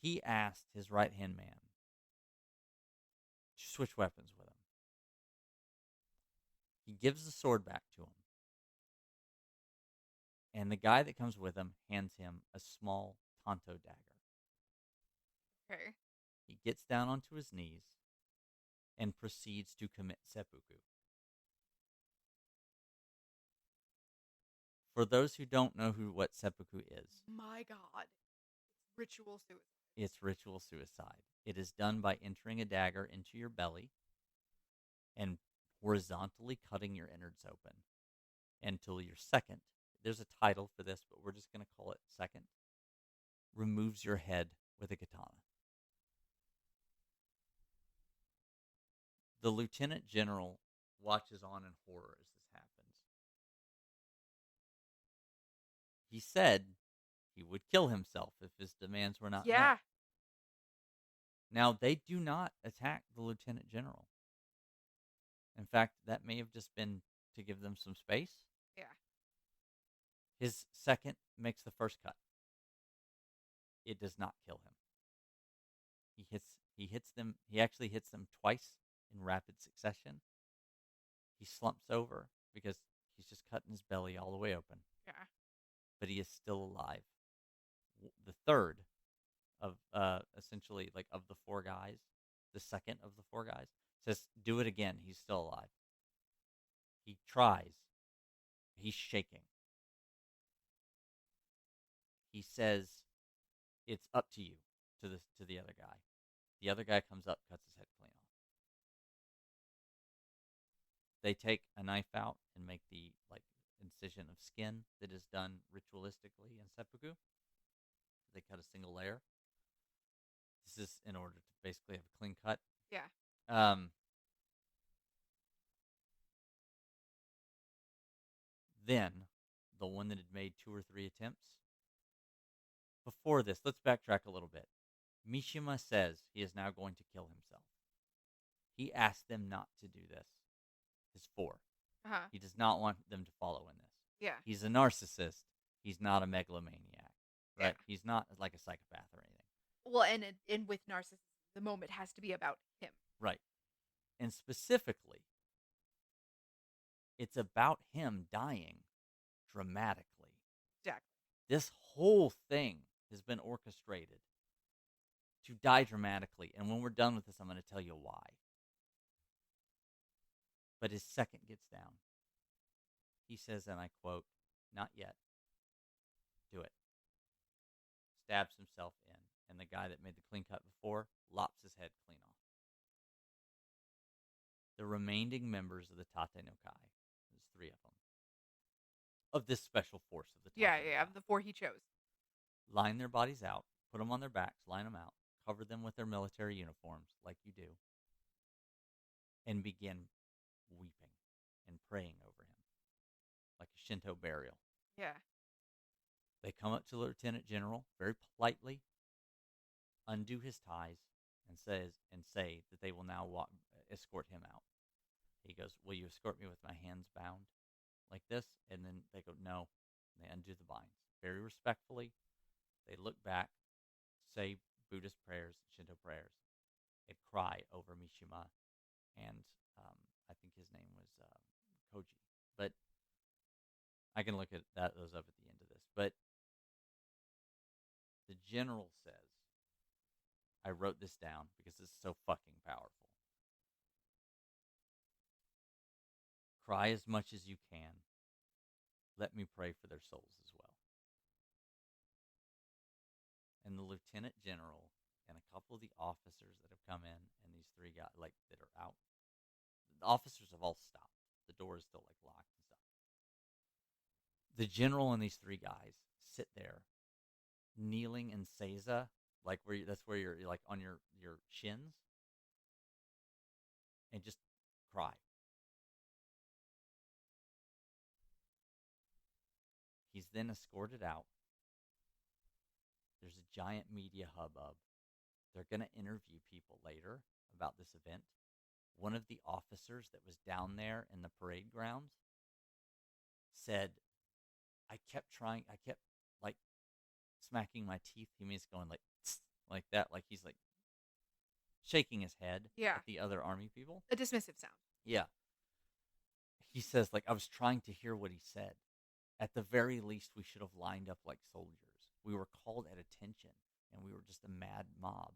He asked his right hand man to switch weapons with him. He gives the sword back to him. And the guy that comes with him hands him a small tanto dagger. Okay. He gets down onto his knees and proceeds to commit seppuku. For those who don't know what seppuku is, My God. Ritual suicide. it's ritual suicide. It is done by entering a dagger into your belly and horizontally cutting your innards open until your second, there's a title for this, but we're just going to call it second, removes your head with a katana. The lieutenant general watches on in horror as this happens. He said he would kill himself if his demands were not Yeah. met. Now, they do not attack the lieutenant general. In fact, that may have just been to give them some space. Yeah. His second makes the first cut. It does not kill him. He hits them. He actually hits them twice in rapid succession. He slumps over because he's just cutting his belly all the way open. Yeah. But he is still alive. The third of essentially like of the four guys, the second of the four guys says, "Do it again." He's still alive. He tries. He's shaking. He says, "It's up to you." To the other guy. The other guy comes up, cuts his head clean off. They take a knife out and make the like incision of skin that is done ritualistically in seppuku. They cut a single layer. This is in order to basically have a clean cut. Yeah. Then, the one that had made 2 or 3 attempts. Before this, let's backtrack a little bit. Mishima says he is now going to kill himself. He asked them not to do this. His 4. Uh-huh. He does not want them to follow in this. Yeah. He's a narcissist. He's not a megalomaniac. Right? Yeah. He's not like a psychopath or anything. Well, and with narcissism, the moment has to be about him. Right. And specifically, it's about him dying dramatically. Exactly. This whole thing has been orchestrated to die dramatically. And when we're done with this, I'm going to tell you why. But his second gets down. He says, and I quote, "Not yet. Do it." Stabs himself in. And the guy that made the clean cut before lops his head clean off. The remaining members of the Tate no Kai, there's 3 of them, of this special force of the Tate Yeah, no yeah, Kai, the 4 he chose. line their bodies out, put them on their backs, line them out, cover them with their military uniforms, like you do, and begin weeping and praying over him, like a Shinto burial. Yeah. They come up to the lieutenant general very politely, undo his ties, and say that they will now escort him out. He goes, "Will you escort me with my hands bound like this?" And then they go, "No." And they undo the binds. Very respectfully, they look back, say Buddhist prayers, Shinto prayers, and cry over Mishima, and I think his name was Koji. But I can look at those up at the end of this. But the general says, I wrote this down because it's so fucking powerful. Cry as much as you can. Let me pray for their souls as well. And the lieutenant general and a couple of the officers that have come in, and these 3 guys, like, that are out, the officers have all stopped. The door is still like locked and stuff. The general and these three guys sit there, kneeling in seiza, like that's where you're like on your shins, and just cry. He's then escorted out. There's a giant media hubbub. They're going to interview people later about this event. One of the officers that was down there in the parade grounds said, I kept like smacking my teeth. He means going like, tss, like that, like he's like shaking his head Yeah. at the other army people. A dismissive sound. Yeah. He says, like, I was trying to hear what he said. At the very least, we should have lined up like soldiers. We were called at attention, and we were just a mad mob.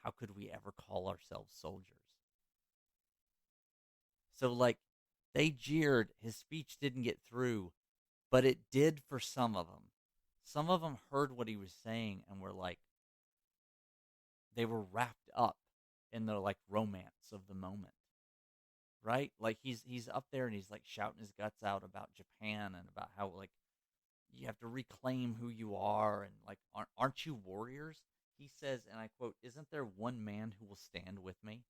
How could we ever call ourselves soldiers? So, like, they jeered. His speech didn't get through, but it did for some of them. Some of them heard what he was saying and were like, they were wrapped up in the, like, romance of the moment. Right? Like, he's up there and he's, like, shouting his guts out about Japan and about how, like, you have to reclaim who you are, and like, aren't you warriors? He says, and I quote, isn't there one man who will stand with me?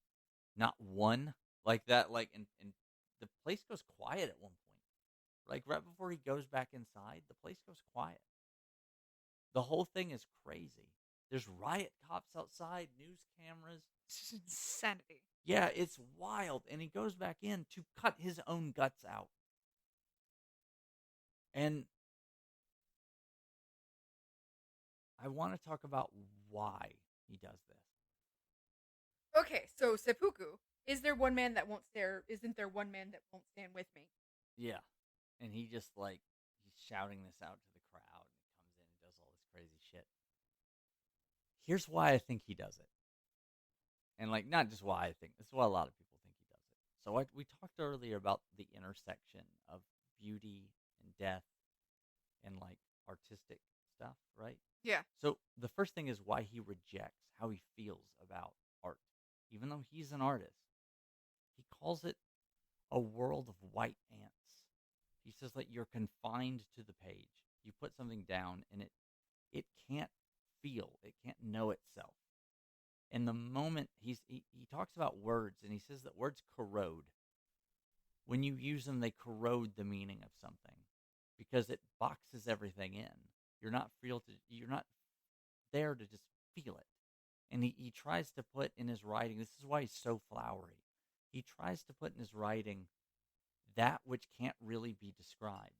Not one. Like that, like, and the place goes quiet at one point. Like right before he goes back inside, the place goes quiet. The whole thing is crazy. There's riot cops outside, news cameras. It's just insanity. Yeah, it's wild. And he goes back in to cut his own guts out. And I want to talk about why he does this. Okay, so seppuku. Is there one man that won't stare? Isn't there one man that won't stand with me? Yeah. And he just like, he's shouting this out to the crowd and comes in and does all this crazy shit. Here's why I think he does it. And like, not just why I think, this is why a lot of people think he does it. So we talked earlier about the intersection of beauty and death and like artistic stuff, right? Yeah. So the first thing is why he rejects how he feels about art. Even though he's an artist, he calls it a world of white ants. He says that you're confined to the page. You put something down and it can't feel, it can't know itself. And the moment he talks about words, and he says that words corrode. When you use them, they corrode the meaning of something because it boxes everything in. You're not there to just feel it. And he tries to put in his writing, this is why he's so flowery. He tries to put in his writing that which can't really be described,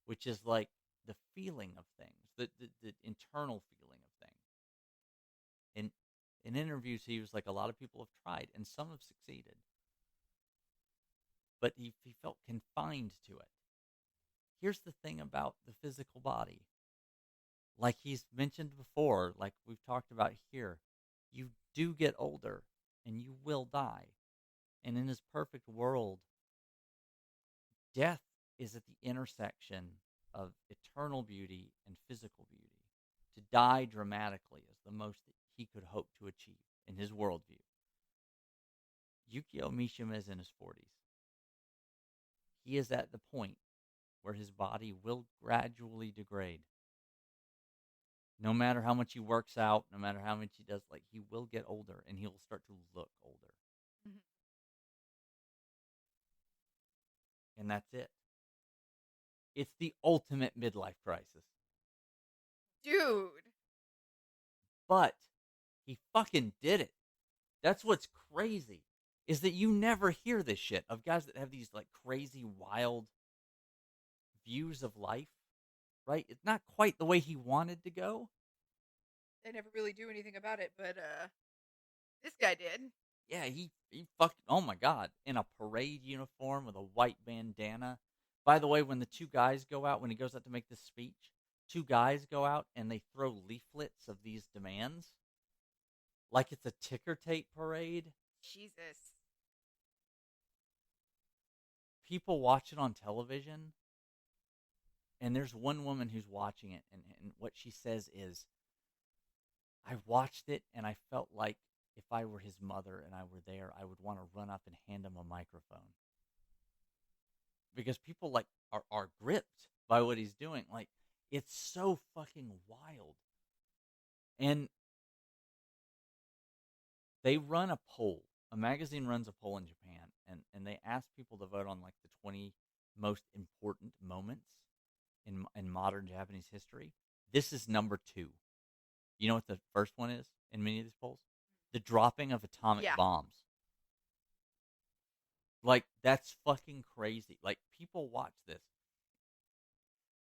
which is like the feeling of things, the internal feeling of things. And in interviews, he was like, a lot of people have tried, and some have succeeded. But he felt confined to it. Here's the thing about the physical body. Like he's mentioned before, like we've talked about here, you do get older, and you will die. And in his perfect world, death is at the intersection of eternal beauty and physical beauty. To die dramatically is the most that he could hope to achieve in his worldview. Yukio Mishima is in his 40s. He is at the point where his body will gradually degrade. No matter how much he works out, no matter how much he does, like he will get older and he will start to look older. Mm-hmm. And that's it. It's the ultimate midlife crisis. Dude. But he fucking did it. That's what's crazy, is that you never hear this shit of guys that have these like crazy, wild views of life, right? It's not quite the way he wanted to go. They never really do anything about it, but this guy did. Yeah, he fucking, oh my God, in a parade uniform with a white bandana. By the way, when the two guys go out, when he goes out to make this speech, two guys go out and they throw leaflets of these demands like it's a ticker tape parade. Jesus. People watch it on television, and there's one woman who's watching it, and what she says is, I watched it and I felt like if I were his mother and I were there, I would want to run up and hand him a microphone because people like are gripped by what he's doing. Like it's so fucking wild. And they run a poll. A magazine runs a poll in Japan, and they ask people to vote on like the 20 most important moments in modern Japanese history. This is number 2. You know what the first one is in many of these polls? The dropping of atomic Yeah. bombs. Like that's fucking crazy. Like people watch this,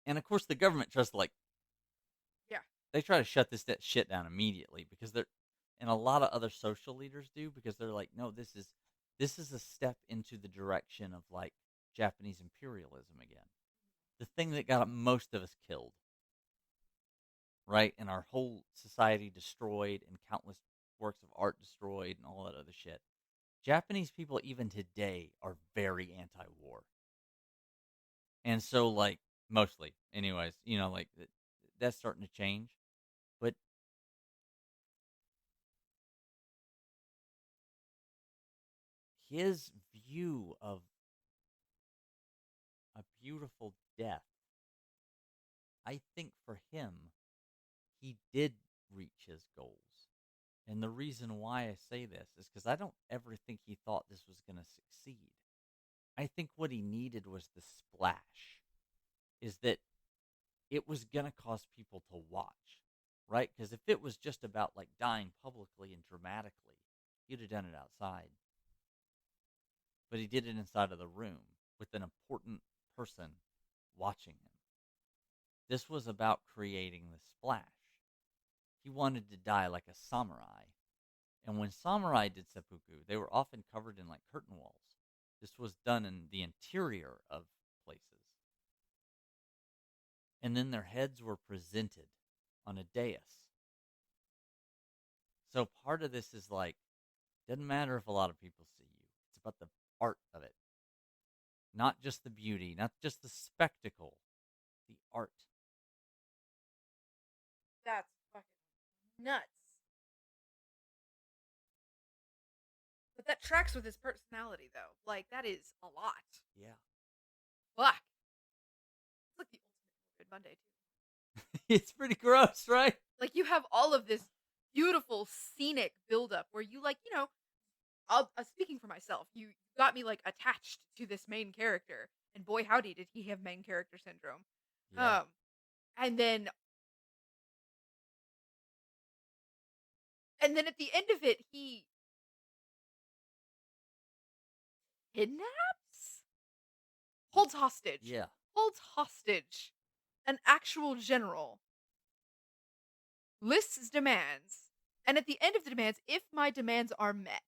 and of course the government tries to like Yeah. they try to shut this shit down immediately because they're and a lot of other social leaders do because they're like, no, this is a step into the direction of like Japanese imperialism again. The thing that got most of us killed, right? And our whole society destroyed and countless works of art destroyed and all that other shit. Japanese people even today are very anti-war. And so like mostly anyways, like that's starting to change. But his view of a beautiful death, I think for him, he did reach his goals. And the reason why I say this is because I don't ever think he thought this was going to succeed. I think what he needed was the splash, is that it was going to cause people to watch, right? Because if it was just about like dying publicly and dramatically, he'd have done it outside. But he did it inside of the room with an important person watching him. This was about creating the splash. He wanted to die like a samurai. And when samurai did seppuku, they were often covered in like curtain walls. This was done in the interior of places. And then their heads were presented on a dais. So part of this is like, doesn't matter if a lot of people see you. It's about the art of it. Not just the beauty, not just the spectacle, the art. That's fucking nuts. But that tracks with his personality, though. Like, that is a lot. Yeah. Fuck. It's like the ultimate Morbid Monday, too. It's pretty gross, right? Like, you have all of this beautiful, scenic buildup where you, like, speaking for myself, you got me, like, attached to this main character. And boy, howdy, did he have main character syndrome. Yeah. And then at the end of it, he kidnaps? Holds hostage. Yeah. Holds hostage an actual general. Lists demands. And at the end of the demands, if my demands are met,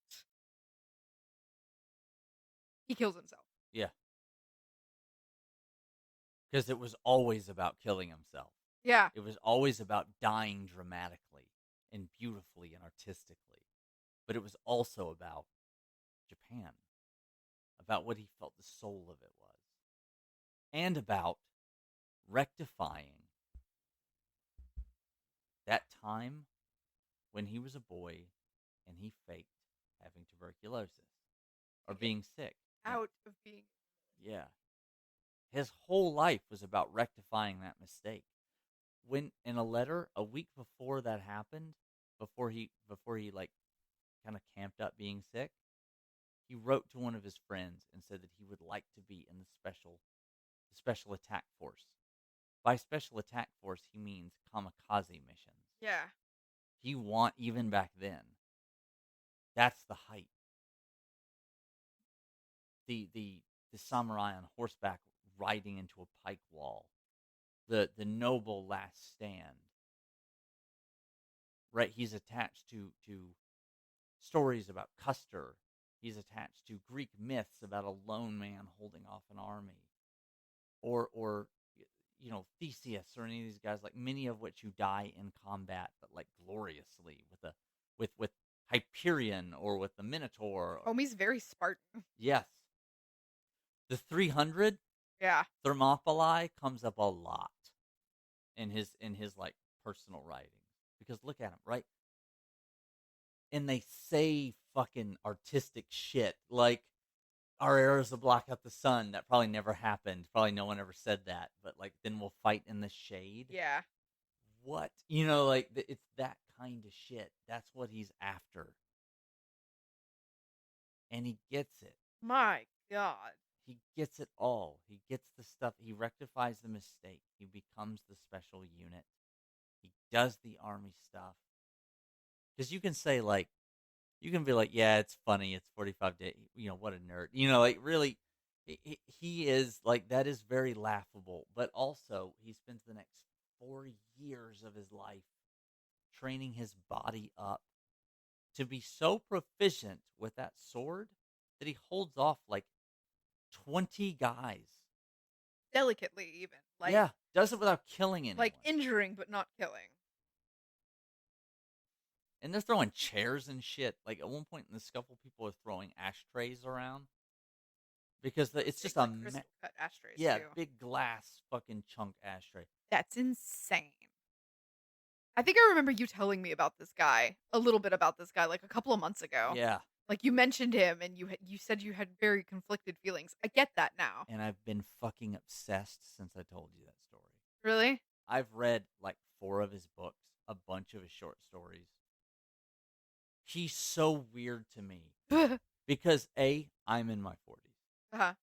he kills himself. Yeah. Because it was always about killing himself. Yeah. It was always about dying dramatically and beautifully and artistically. But it was also about Japan, about what he felt the soul of it was, and about rectifying that time when he was a boy and he faked having tuberculosis or being sick. Out of being. Yeah. His whole life was about rectifying that mistake. When in a letter a week before that happened, before he like kind of camped up being sick, he wrote to one of his friends and said that he would like to be in the special attack force. By special attack force, he means kamikaze missions. Yeah. Even back then, that's the height. The samurai on horseback riding into a pike wall, the noble last stand. Right, he's attached to stories about Custer. He's attached to Greek myths about a lone man holding off an army, or Theseus or any of these guys, like many of which who die in combat, but like gloriously with Hyperion or with the Minotaur. Homie's very Spartan. Yes, the 300 Yeah. Thermopylae comes up a lot in his like personal writings because look at him, right? and they say fucking artistic shit like our arrows will block out the sun. That probably never happened. Probably no one ever said that. But like, then we'll fight in the shade. Yeah. What? You know, like it's that kind of shit. That's what he's after, and he gets it. My God. He gets it all. He gets the stuff. He rectifies the mistake. He becomes the special unit. He does the army stuff. Because you can say like, you can be like, yeah, it's funny. It's 45 days. You know, what a nerd. You know, like really, he is like, that is very laughable. But also, he spends the next 4 years of his life training his body up to be so proficient with that sword that he holds off like 20 guys. Delicately, even. Yeah, does it without killing anyone. Like injuring, but not killing. And they're throwing chairs and shit. Like at one point in the scuffle, people are throwing ashtrays around because it's just like crystal cut ashtrays. Yeah, too. big glass fucking chunk ashtray. That's insane. I think I remember you telling me about this guy, a little bit about this guy, like a couple of months ago. Yeah, Like you mentioned him, and you said you had very conflicted feelings. I get that now. and I've been fucking obsessed since I told you that story. Really? I've read like 4 of his books, a bunch of his short stories. He's so weird to me because I'm in my 40s. Uh-huh.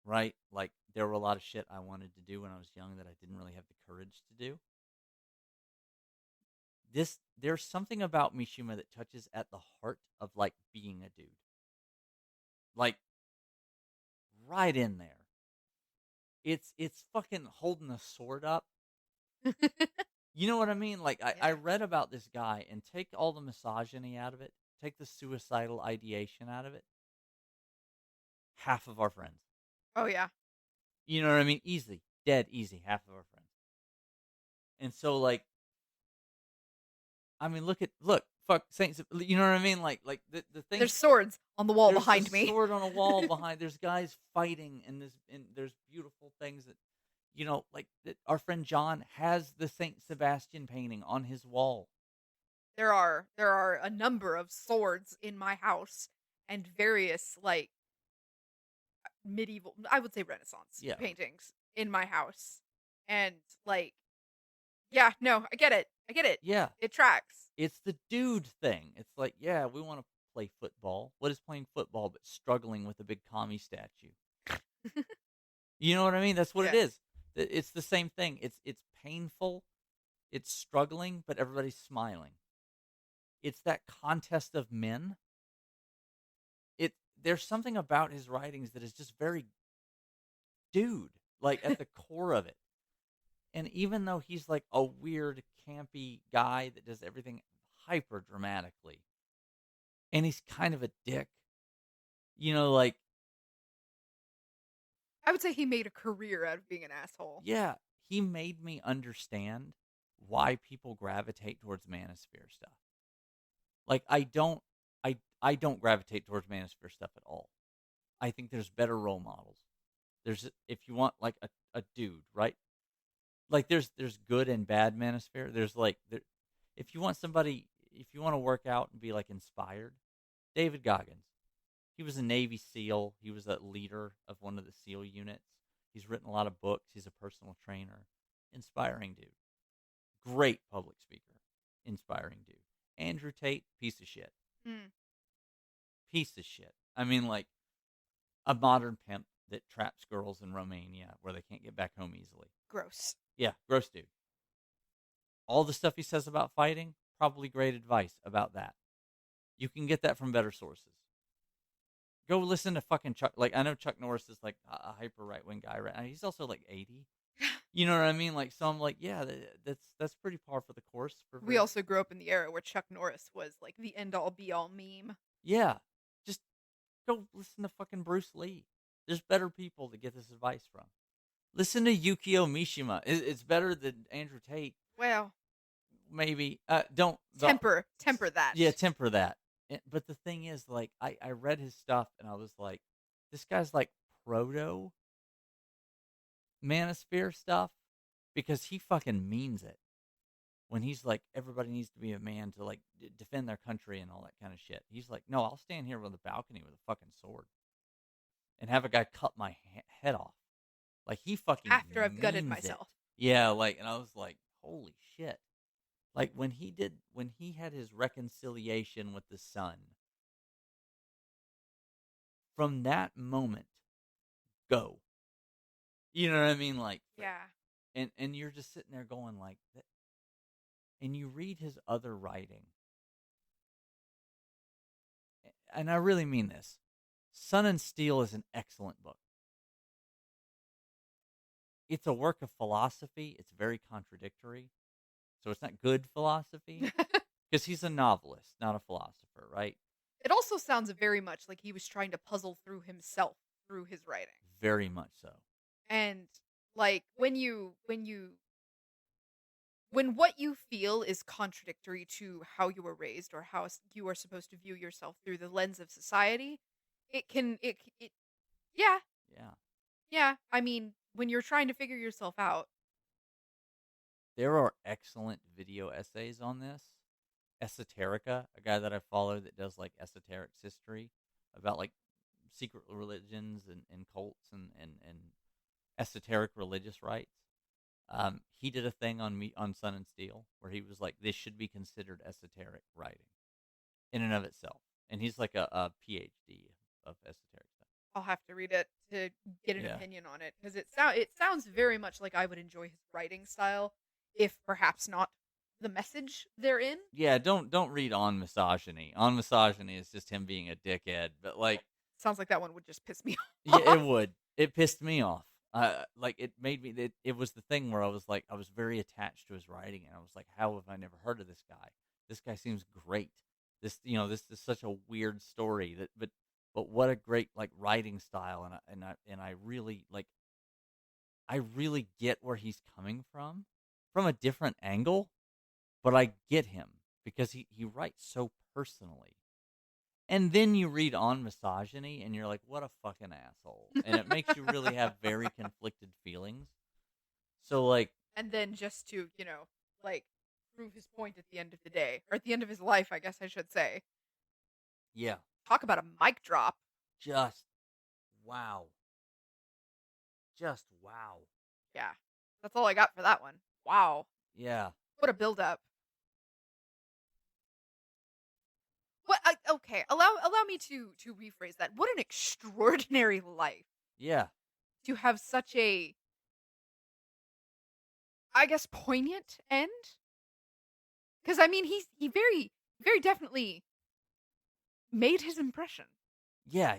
Right? Like there were a lot of shit I wanted to do when I was young that I didn't really have the courage to do. There's something about Mishima that touches at the heart of like being a dude. Like right in there. It's fucking holding a sword up. You know what I mean? Like I Yeah. read about this guy and take all the misogyny out of it, take the suicidal ideation out of it. Half of our friends. Oh yeah. You know what I mean? Easy. Dead easy. Half of our friends. And so like, I mean, fuck Saints. You know what I mean? Like the thing. There's swords on the wall behind me. There's a sword on a wall behind. There's guys fighting, and there's beautiful things that, you know, like that our friend John has the Saint Sebastian painting on his wall. There are a number of swords in my house and various like medieval, I would say Renaissance paintings in my house. And like, yeah, no, I get it. I get it. Yeah, It tracks. it's the dude thing. It's like, yeah, we want to play football. What is playing football but struggling with a big commie statue? You know what I mean? That's what it is. It's the same thing. It's painful. It's struggling, but everybody's smiling. It's that contest of men. There's something about his writings that is just very dude, like at the core of it. And even though he's like a weird, campy guy that does everything hyper dramatically, and he's kind of a dick, you know, like, I would say he made a career out of being an asshole. yeah, he made me understand why people gravitate towards manosphere stuff. Like, I don't gravitate towards manosphere stuff at all. I think there's better role models. If you want like a dude, right? Like there's good and bad manosphere. There's like if you want to work out and be like inspired, David Goggins. He was a Navy SEAL. He was a leader of one of the SEAL units. He's written a lot of books. He's a personal trainer. Inspiring dude. Great public speaker. Inspiring dude. Andrew Tate, piece of shit. Piece of shit. I mean, like a modern pimp that traps girls in Romania where they can't get back home easily. Gross. Yeah, gross dude. All the stuff he says about fighting, probably great advice about that. You can get that from better sources. Go listen to fucking Chuck. Like, I know Chuck Norris is like a hyper right-wing guy right now. He's also like 80. You know what I mean? Like, so I'm like, yeah, that's pretty par for the course. We also grew up in the era where Chuck Norris was like the end-all be-all meme. Yeah. Just go listen to fucking Bruce Lee. There's better people to get this advice from. Listen to Yukio Mishima. It's better than Andrew Tate. Well, maybe. Temper that. Yeah, temper that. But the thing is, like, I read his stuff and I was like, this guy's like proto manosphere stuff because he fucking means it when he's like, everybody needs to be a man to like defend their country and all that kind of shit. He's like, no, I'll stand here on the balcony with a fucking sword and have a guy cut my head off. Like, he fucking After I've gutted means it. myself. Yeah, like, and I was like, holy shit. Like, when he had his reconciliation with the son, from that moment, go. You know what I mean? Like, Yeah. and you're just sitting there going like, and you read his other writing, and I really mean this. Sun and Steel is an excellent book. It's a work of philosophy. It's very contradictory. So it's not good philosophy because he's a novelist, not a philosopher, right? It also sounds very much like he was trying to puzzle through himself through his writing. Very much so. And like when what you feel is contradictory to how you were raised or how you are supposed to view yourself through the lens of society, yeah. Yeah. Yeah, I mean, when you're trying to figure yourself out. There are excellent video essays on this. Esoterica, a guy that I follow that does like esoterics history about like secret religions and cults and esoteric religious rites. He did a thing on Sun and Steel where he was like, this should be considered esoteric writing in and of itself. And he's like a PhD of esoteric stuff. I'll have to read it to get an Yeah. opinion on it because it sounds very much like I would enjoy his writing style, if perhaps not the message therein. Yeah, don't read On Misogyny. On Misogyny is just him being a dickhead, but like, sounds like that one would just piss me off. yeah, it would. It pissed me off. Like, it made me. It was the thing where I was like, I was very attached to his writing, and I was like, how have I never heard of this guy? This guy seems great. This this is such a weird story but what a great like writing style, and I really like. I really get where he's coming from a different angle, but I get him because he writes so personally. And then you read On Misogyny, and you're like, what a fucking asshole. And it makes you really have very conflicted feelings. So, like... And then just to, like, prove his point at the end of the day. Or at the end of his life, I guess I should say. Yeah. Talk about a mic drop. Just wow. Just wow. Yeah. That's all I got for that one. Wow. Yeah. What a build-up. Okay, allow me to rephrase that. What an extraordinary life. Yeah. To have such a, I guess, poignant end. Because I mean, he very very definitely made his impression. Yeah.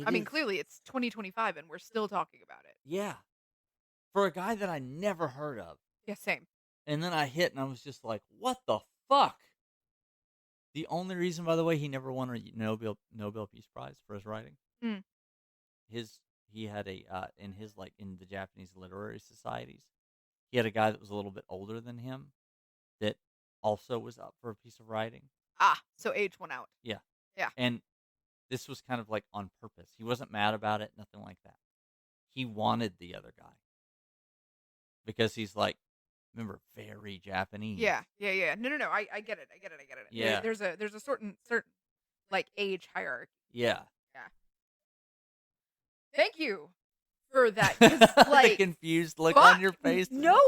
I mean, clearly it's 2025 and we're still talking about it. Yeah. For a guy that I never heard of. Yeah, same. And then I hit and I was just like, what the fuck? The only reason, by the way, he never won a Nobel Peace Prize for his writing. Mm. He had in the Japanese literary societies, he had a guy that was a little bit older than him that also was up for a piece of writing. Ah, so age went out. Yeah. Yeah. And this was kind of like on purpose. He wasn't mad about it, nothing like that. He wanted the other guy. Because he's like, remember, very Japanese. Yeah. No. I get it. Yeah. There's a certain like age hierarchy. Yeah. Yeah. Thank you for that. 'Cause, like, the confused look on your face. No,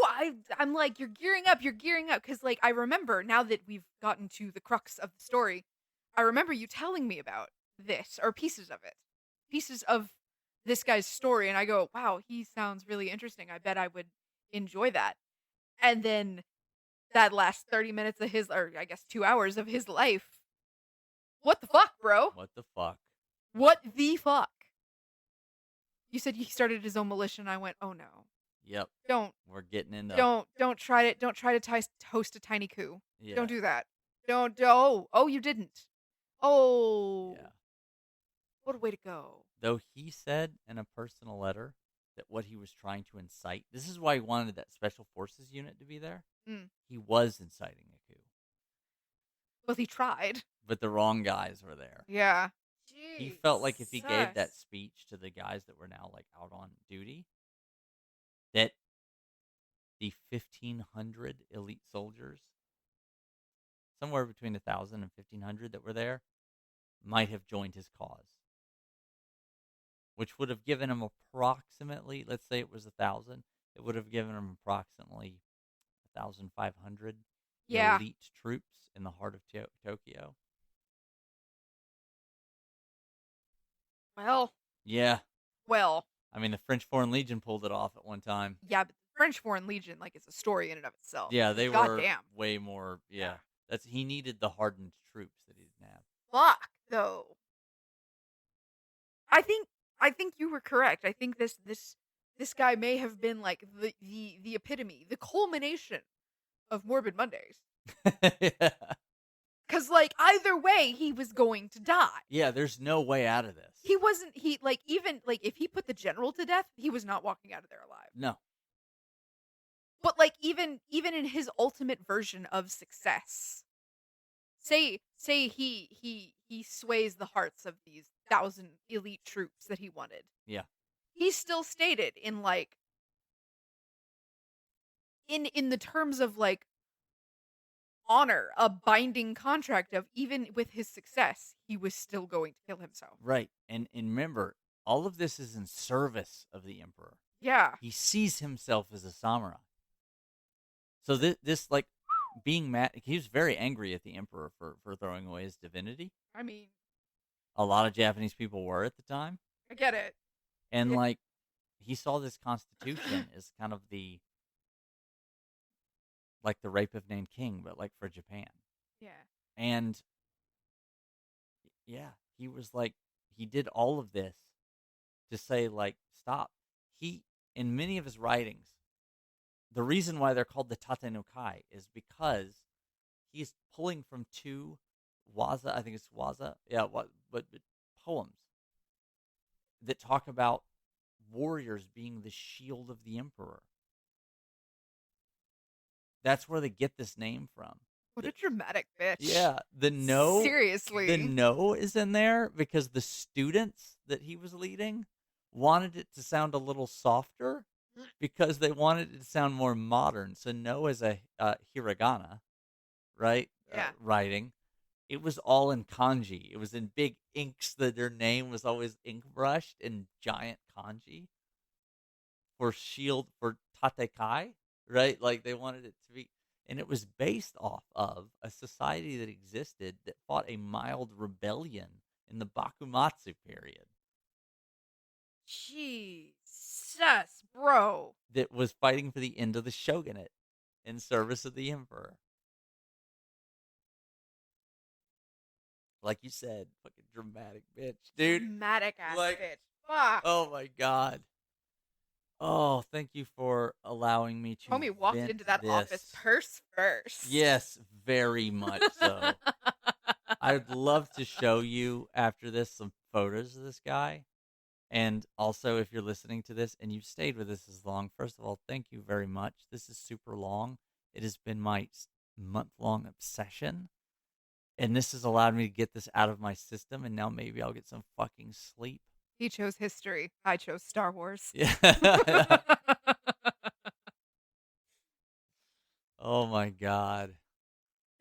I'm like, you're gearing up. Because like I remember now that we've gotten to the crux of the story, I remember you telling me about this or pieces of this guy's story, and I go, wow, he sounds really interesting. I bet I would enjoy that. And then that last 30 minutes of his, or I guess 2 hours of his life. What the fuck, bro? What the fuck? What the fuck? You said he started his own militia, and I went, oh no. Yep. We're getting into... Don't try to host a tiny coup. Yeah. Don't do that. Oh, you didn't. Oh. Yeah. What a way to go. Though he said in a personal letter that what he was trying to incite, this is why he wanted that special forces unit to be there. Mm. He was inciting a coup. Well, he tried. But the wrong guys were there. Yeah. He felt like if he gave that speech to the guys that were now like out on duty, that the 1,500 elite soldiers, somewhere between 1,000 and 1,500 that were there, might have joined his cause, which would have given him approximately, let's say it was 1,000, it would have given him approximately 1,500 Yeah. elite troops in the heart of Tokyo. Well, Yeah. well. I mean, the French Foreign Legion pulled it off at one time. Yeah, but the French Foreign Legion, like, is a story in and of itself. Yeah, they were Goddamn. way more. Yeah. He needed the hardened troops that he didn't have. Fuck, though. I think you were correct. I think this guy may have been like the epitome, the culmination of Morbid Mondays. Yeah. Cause like either way, he was going to die. Yeah, there's no way out of this. He wasn't. He like even like if he put the general to death, he was not walking out of there alive. No. But like even in his ultimate version of success, say he sways the hearts of these 1,000 elite troops that he wanted. Yeah. He still stated in like in the terms of like honor, a binding contract of even with his success, he was still going to kill himself. Right. And remember, all of this is in service of the emperor. Yeah. He sees himself as a samurai. So this like being mad, he was very angry at the emperor for throwing away his divinity. I mean, A lot of Japanese people were at the time. I get it. And like he saw this constitution as kind of the like the rape of Nanking, but like for Japan. Yeah. And yeah, he was like, he did all of this to say like, stop. He, in many of his writings, the reason why they're called the Tate no Kai is because he's pulling from two waza, I think it's waza, yeah, but poems that talk about warriors being the shield of the emperor. That's where they get this name from. What a dramatic bitch. Yeah, the no. Seriously. The no is in there because the students that he was leading wanted it to sound a little softer because they wanted it to sound more modern. So no is a hiragana, right? Yeah. Writing. It was all in kanji. It was in big inks. Their name was always ink brushed in giant kanji for shield, for tatekai, right? Like they wanted it to be. And it was based off of a society that existed that fought a mild rebellion in the Bakumatsu period. Jesus, bro. That was fighting for the end of the shogunate in service of the emperor. Like you said, fucking dramatic bitch, dude. Dramatic ass like, bitch. Fuck. Oh my god. Oh, thank you for allowing me to. Homie walked into that office purse first. Yes, very much so. I'd love to show you after this some photos of this guy. And also, if you're listening to this and you've stayed with us this long, first of all, thank you very much. This is super long. It has been my month-long obsession. And this has allowed me to get this out of my system. And now maybe I'll get some fucking sleep. He chose history. I chose Star Wars. Yeah. Oh my god.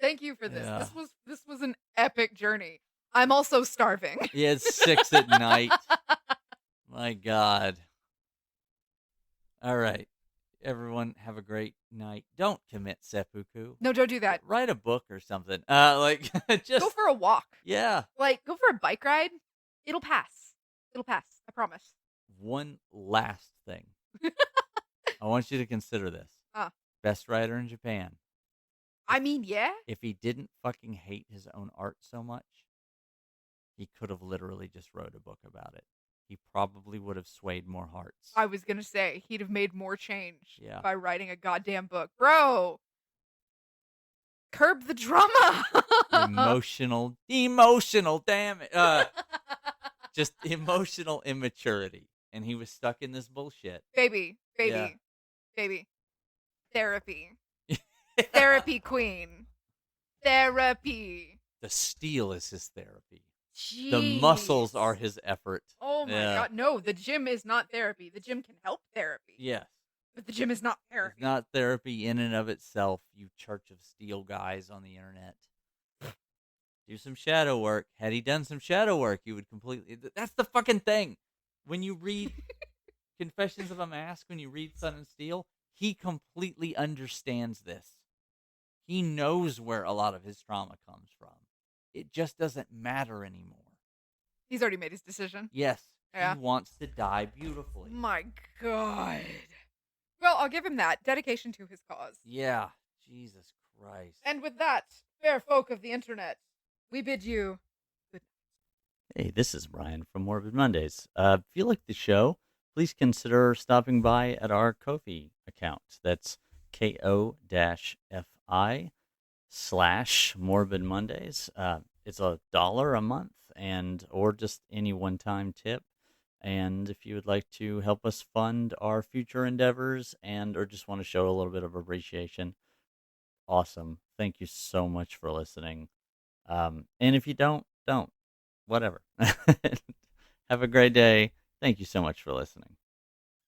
Thank you for this. Yeah. This was an epic journey. I'm also starving. Yeah, it's 6 at night. My god. All right. Everyone have a great night. Don't commit seppuku. No, don't do that. Write a book or something. Like just go for a walk. Yeah. Like go for a bike ride. It'll pass. It'll pass. I promise. One last thing. I want you to consider this. Best writer in Japan. I mean, yeah. If he didn't fucking hate his own art so much, he could have literally just wrote a book about it. He probably would have swayed more hearts. I was going to say, he'd have made more change by writing a goddamn book. Bro! Curb the drama! Emotional, damn it. Just emotional immaturity. And he was stuck in this bullshit. Baby. Therapy. Therapy queen. Therapy. The steel is his therapy. Jeez. The muscles are his effort. Oh my god. No, the gym is not therapy. The gym can help therapy. Yes. But the gym is not It's therapy. not therapy in and of itself, you Church of Steel guys on the internet. Do some shadow work. Had he done some shadow work, he would completely. That's the fucking thing. When you read Confessions of a Mask, when you read Sun and Steel, he completely understands this. He knows where a lot of his trauma comes from. It just doesn't matter anymore. He's already made his decision. Yes, he Yeah. wants to die beautifully. My God. Well, I'll give him that. Dedication to his cause. Yeah, Jesus Christ. And with that, fair folk of the internet, we bid you good Hey, this is Brian from Morbid Mondays. If you like the show, please consider stopping by at our Ko-fi account. That's ko-fi/Morbid Mondays. It's $1 a month, and or just any one-time tip. And if you would like to help us fund our future endeavors and or just want to show a little bit of appreciation, awesome. Thank you so much for listening. And if you don't. Whatever. Have a great day. Thank you so much for listening.